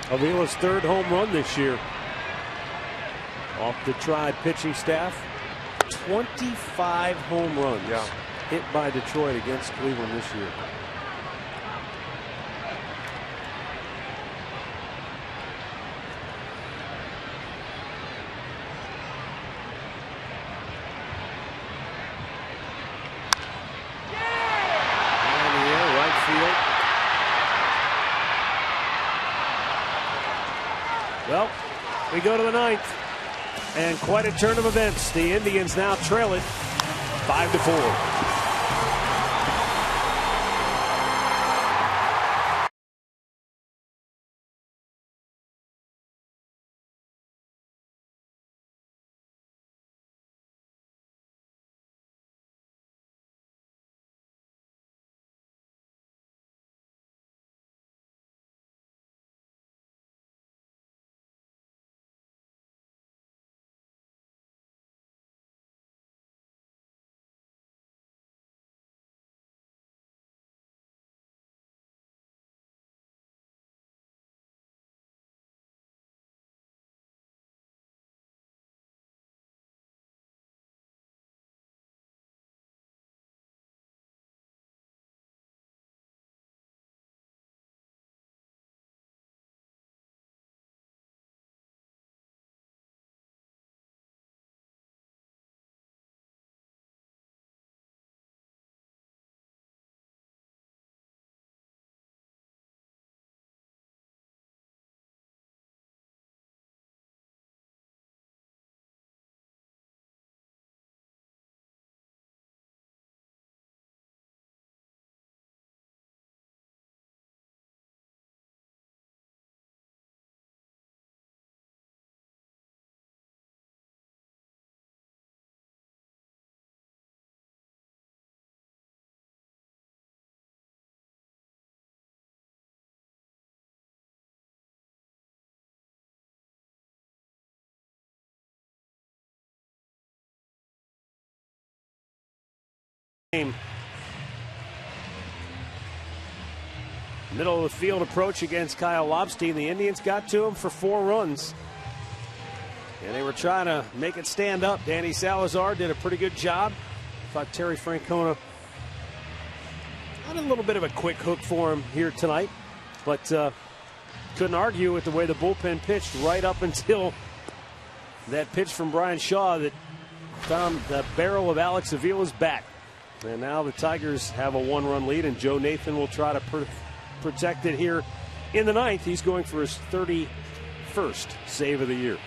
Avila's 3rd home run this year. Off the Tribe pitching staff. 25 home runs hit by Detroit against Cleveland this year. In the air, right field. Well, we go to the 9th, and quite a turn of events. The Indians now trail it 5-4. game. Middle of the field approach against Kyle Lobstein. The Indians got to him for 4 runs. And they were trying to make it stand up. Danny Salazar did a pretty good job. Thought Terry Francona had a little bit of a quick hook for him here tonight. But couldn't argue with the way the bullpen pitched right up until that pitch from Brian Shaw that found the barrel of Alex Avila's bat. And now the Tigers have a 1-run lead, and Joe Nathan will try to protect it here in the 9th. He's going for his 31st save of the year.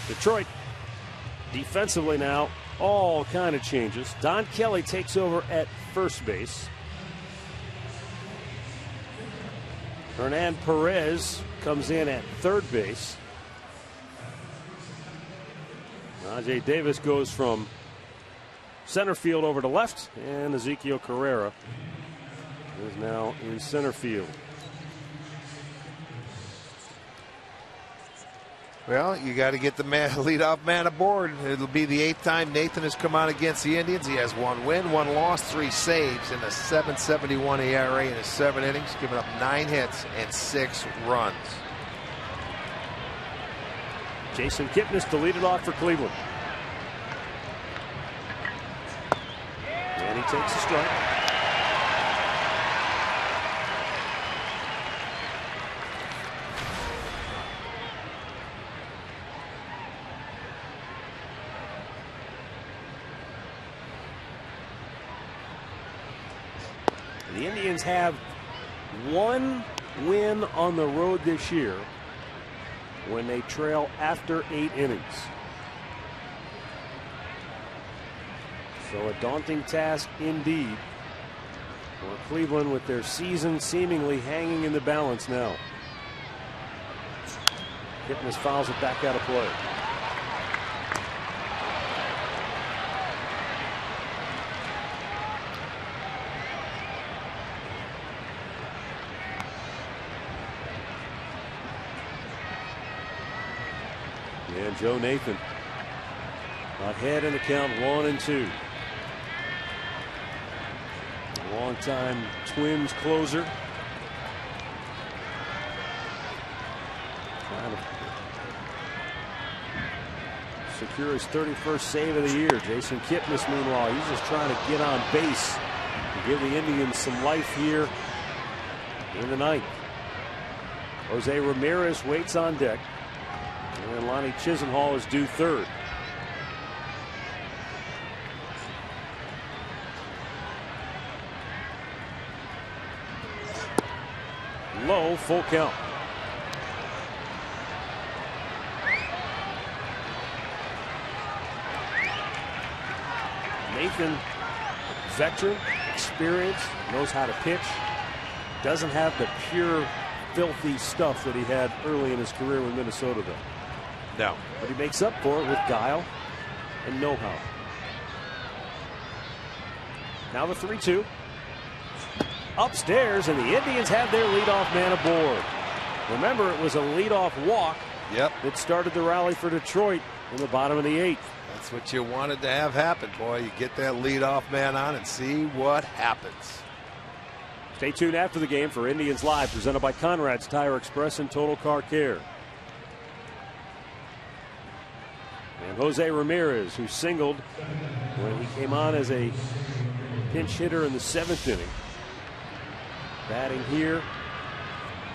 Detroit defensively now, all kind of changes. Don Kelly takes over at first base. Hernan Perez comes in at third base. Ajay Davis goes from center field over to left, and Ezekiel Carrera is now in center field. Well, you got to get the leadoff man aboard. It'll be the 8th time Nathan has come out against the Indians. He has 1 win, 1 loss, 3 saves, and a 7.71 ERA in his 7 innings, giving up 9 hits and 6 runs. Jason Kipnis to lead it off for Cleveland. And he takes a strike. The Indians have 1 win on the road this year when they trail after 8 innings. So a daunting task indeed for Cleveland, with their season seemingly hanging in the balance now. Kipnis fouls it back out of play. And Joe Nathan ahead in the count, 1-2. Longtime Twins closer. Trying to secure his 31st save of the year. Jason Kipnis, meanwhile, he's just trying to get on base to give the Indians some life here in the 9th. Jose Ramirez waits on deck. And Lonnie Chisenhall is due third. Low, full count. Nathan, veteran, experienced, knows how to pitch. Doesn't have the pure, filthy stuff that he had early in his career with Minnesota, though. No. But he makes up for it with guile and know-how. Now the 3-2. Upstairs, and the Indians have their leadoff man aboard. Remember, it was a leadoff walk that started the rally for Detroit in the bottom of the 8th. That's what you wanted to have happen, boy. You get that leadoff man on and see what happens. Stay tuned after the game for Indians Live, presented by Conrad's Tire Express and Total Car Care. And Jose Ramirez, who singled when he came on as a pinch hitter in the 7th inning. Batting here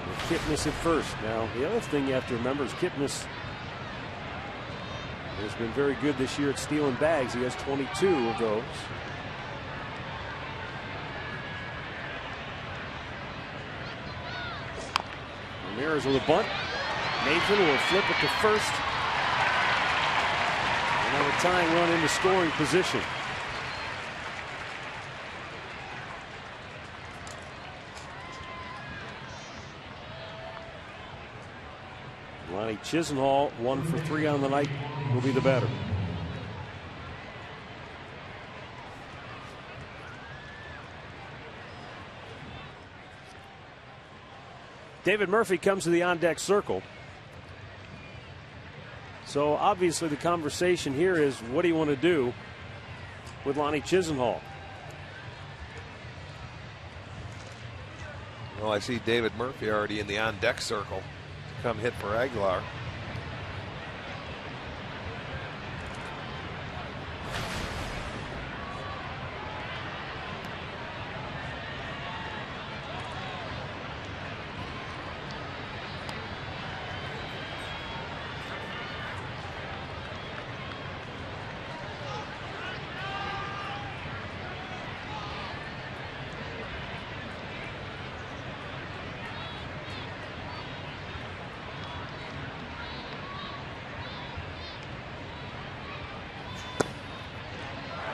with Kipnis at first. Now, the other thing you have to remember is Kipnis has been very good this year at stealing bags. He has 22 of those. Ramirez with a bunt. Nathan will flip it to first. Another tying run into scoring position. Lonnie Chisenhall, 1 for 3 on the night, will be the batter. David Murphy comes to the on-deck circle. So obviously the conversation here is, what do you want to do with Lonnie Chisenhall? Well, I see David Murphy already in the on-deck circle to come hit for Aguilar.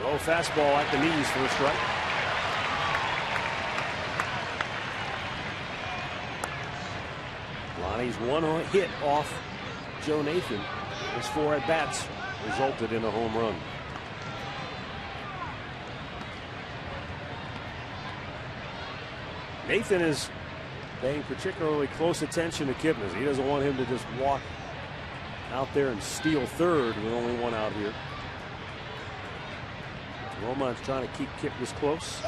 Low fastball at the knees for a strike. Lonnie's one hit off Joe Nathan. His 4 at-bats resulted in a home run. Nathan is paying particularly close attention to Kipnis. He doesn't want him to just walk out there and steal third with only one out here. Roman's trying to keep Kipnis close.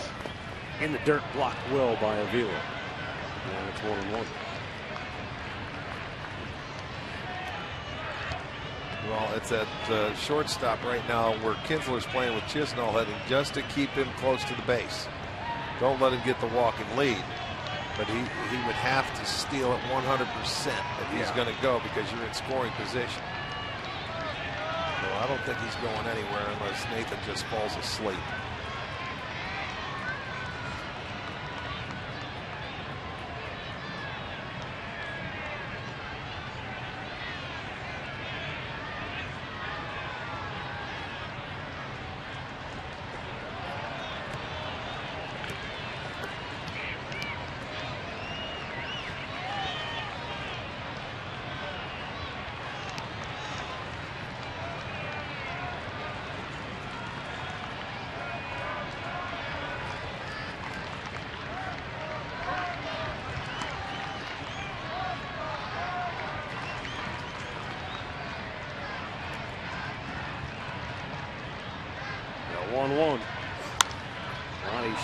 In the dirt, blocked well by Avila. And it's 1-1. Well, it's at shortstop right now where Kinsler's playing with Chisenhall hitting just to keep him close to the base. Don't let him get the walking lead. But he would have to steal it 100% if he's going to go, because you're in scoring position. So I don't think he's going anywhere unless Nathan just falls asleep.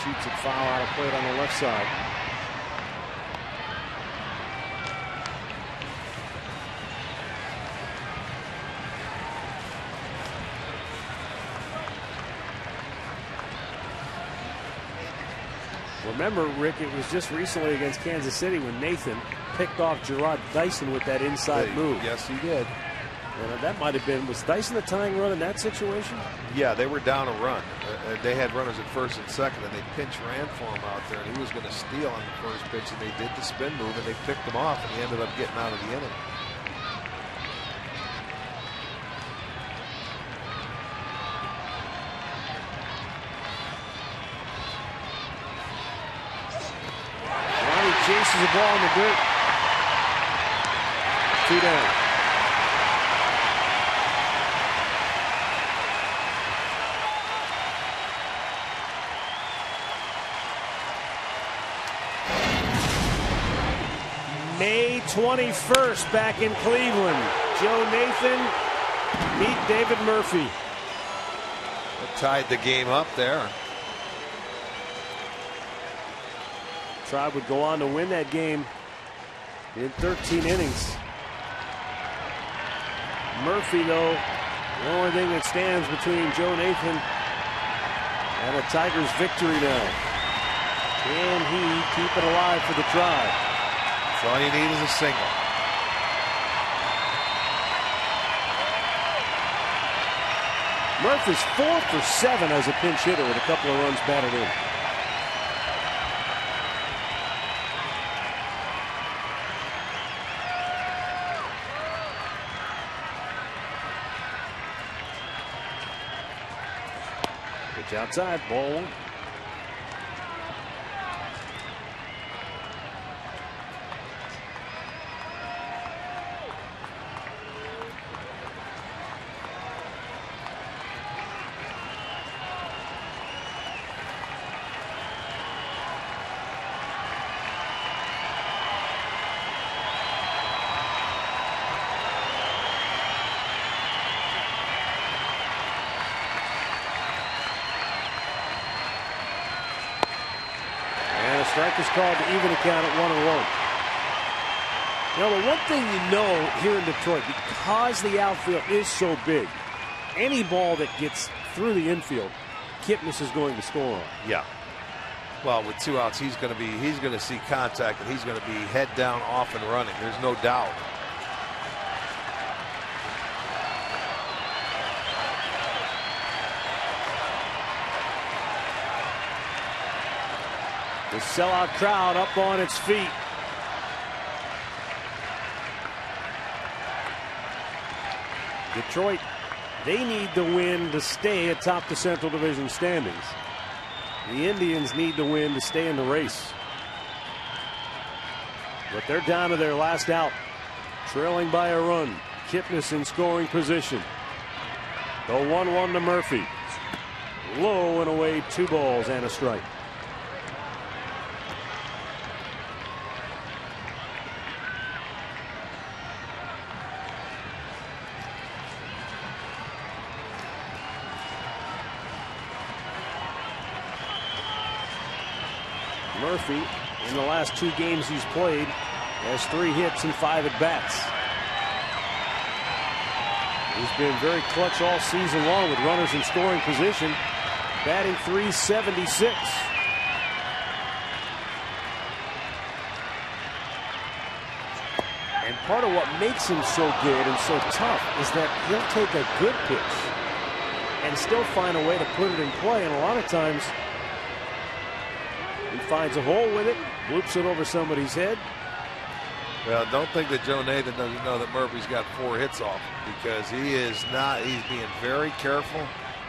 Shoots it foul out of plate on the left side. Remember, Rick, it was just recently against Kansas City when Nathan picked off Gerard Dyson with that inside move. Yes, he did. And that might have been, was Dyson the tying run in that situation? Yeah, they were down a run. They had runners at first and second, and they pinch ran for him out there, and he was going to steal on the first pitch, and they did the spin move, and they picked him off, and he ended up getting out of the inning. Lonnie chases the ball in the dirt. 2 down. May 21st back in Cleveland. Joe Nathan beat David Murphy. It tied the game up there. Tribe would go on to win that game in 13 innings. Murphy, though, the only thing that stands between Joe Nathan and a Tigers victory now. Can he keep it alive for the Tribe? All you need is a single. Murphy's 4 for 7 as a pinch hitter with a couple of runs batted in. Pitch outside, ball 1. Strike is called to even the count at 1-1. You know, the one thing you know here in Detroit, because the outfield is so big, any ball that gets through the infield, Kipnis is going to score on. Yeah. Well, with 2 outs, he's going to see contact, and he's going to be head down, off and running. There's no doubt. The sellout crowd up on its feet. Detroit, they need to win to stay atop the Central Division standings. The Indians need to win to stay in the race. But they're down to their last out, trailing by a run. Kipnis in scoring position. The 1-1 to Murphy. Low and away, 2 balls and a strike. Murphy, in the last 2 games he's played, has 3 hits and 5 at-bats. He's been very clutch all season long with runners in scoring position, batting .376. And part of what makes him so good and so tough is that he'll take a good pitch and still find a way to put it in play, and a lot of times he finds a hole with it, bloops it over somebody's head. Well, don't think that Joe Nathan doesn't know that Murphy's got 4 hits off, because he is not. He's being very careful.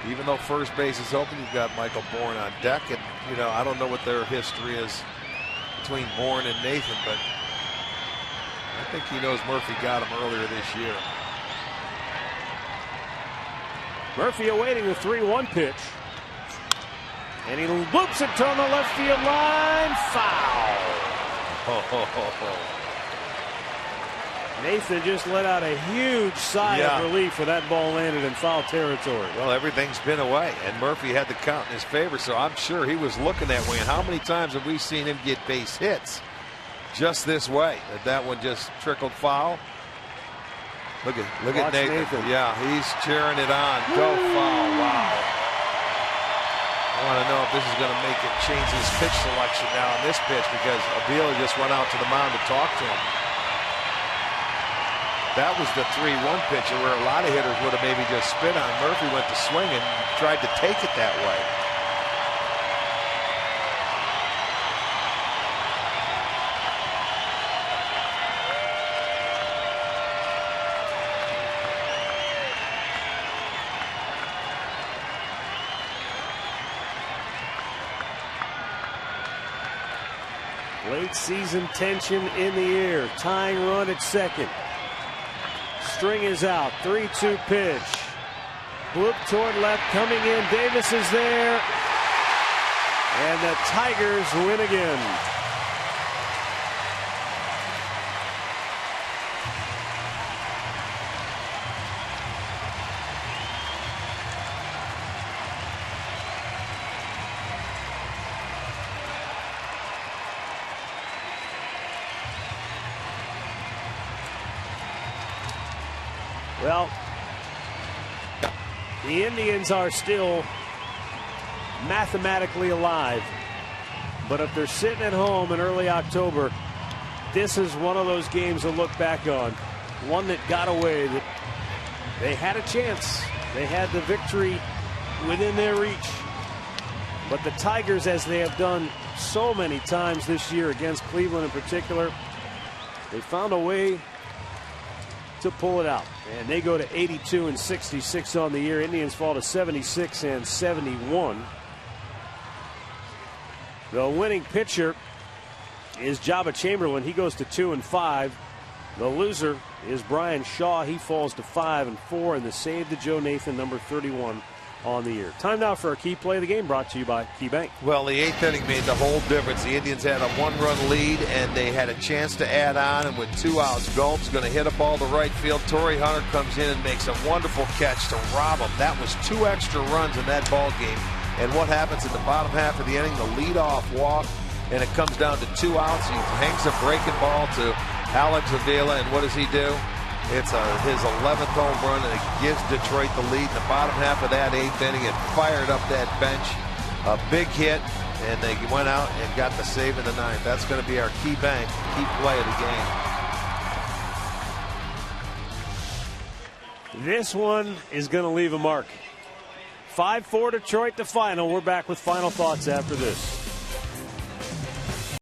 Even though first base is open, you've got Michael Bourne on deck, and you know, I don't know what their history is between Bourne and Nathan, but I think he knows Murphy got him earlier this year. Murphy awaiting the 3-1 pitch. And he loops it to the left field line. Foul. Nathan just let out a huge sigh of relief for that ball landed in foul territory. Well, everything's been away, and Murphy had the count in his favor, so I'm sure he was looking that way. And how many times have we seen him get base hits just this way? That one just trickled foul. Look at Nathan. Yeah, he's cheering it on. Go foul. Wow. I want to know if this is going to make it change his pitch selection now on this pitch, because Avila just went out to the mound to talk to him. That was the 3-1 pitcher where a lot of hitters would have maybe just spit on. Murphy went to swing and tried to take it that way. Late season tension in the air. Tying run at second. String is out. 3-2 pitch. Bloop toward left. Coming in. Davis is there. And the Tigers win again. Well, the Indians are still mathematically alive, but if they're sitting at home in early October, this is one of those games to look back on. One that got away, that they had a chance. They had the victory within their reach. But the Tigers, as they have done so many times this year against Cleveland in particular, they found a way to pull it out, and they go to 82-66 on the year. Indians fall to 76-71. The winning pitcher is Jabba Chamberlain. He goes to 2-5. The loser is Brian Shaw. He falls to 5-4, and the save to Joe Nathan, number 31 on the year. Time now for a key play of the game, brought to you by KeyBank. Well, the 8th inning made the whole difference. The Indians had a 1-run lead, and they had a chance to add on, and with 2 outs, Gulp's going to hit a ball to right field. Torrey Hunter comes in and makes a wonderful catch to rob him. That was 2 extra runs in that ball game. And what happens in the bottom half of the inning? The leadoff walk and it comes down to 2 outs. He hangs a breaking ball to Alex Avila, and what does he do? It's his 11th home run, and it gives Detroit the lead in the bottom half of that 8th inning. It fired up that bench. A big hit, and they went out and got the save in the 9th. That's going to be our key bank, key play of the game. This one is going to leave a mark. 5-4 Detroit, the final. We're back with final thoughts after this.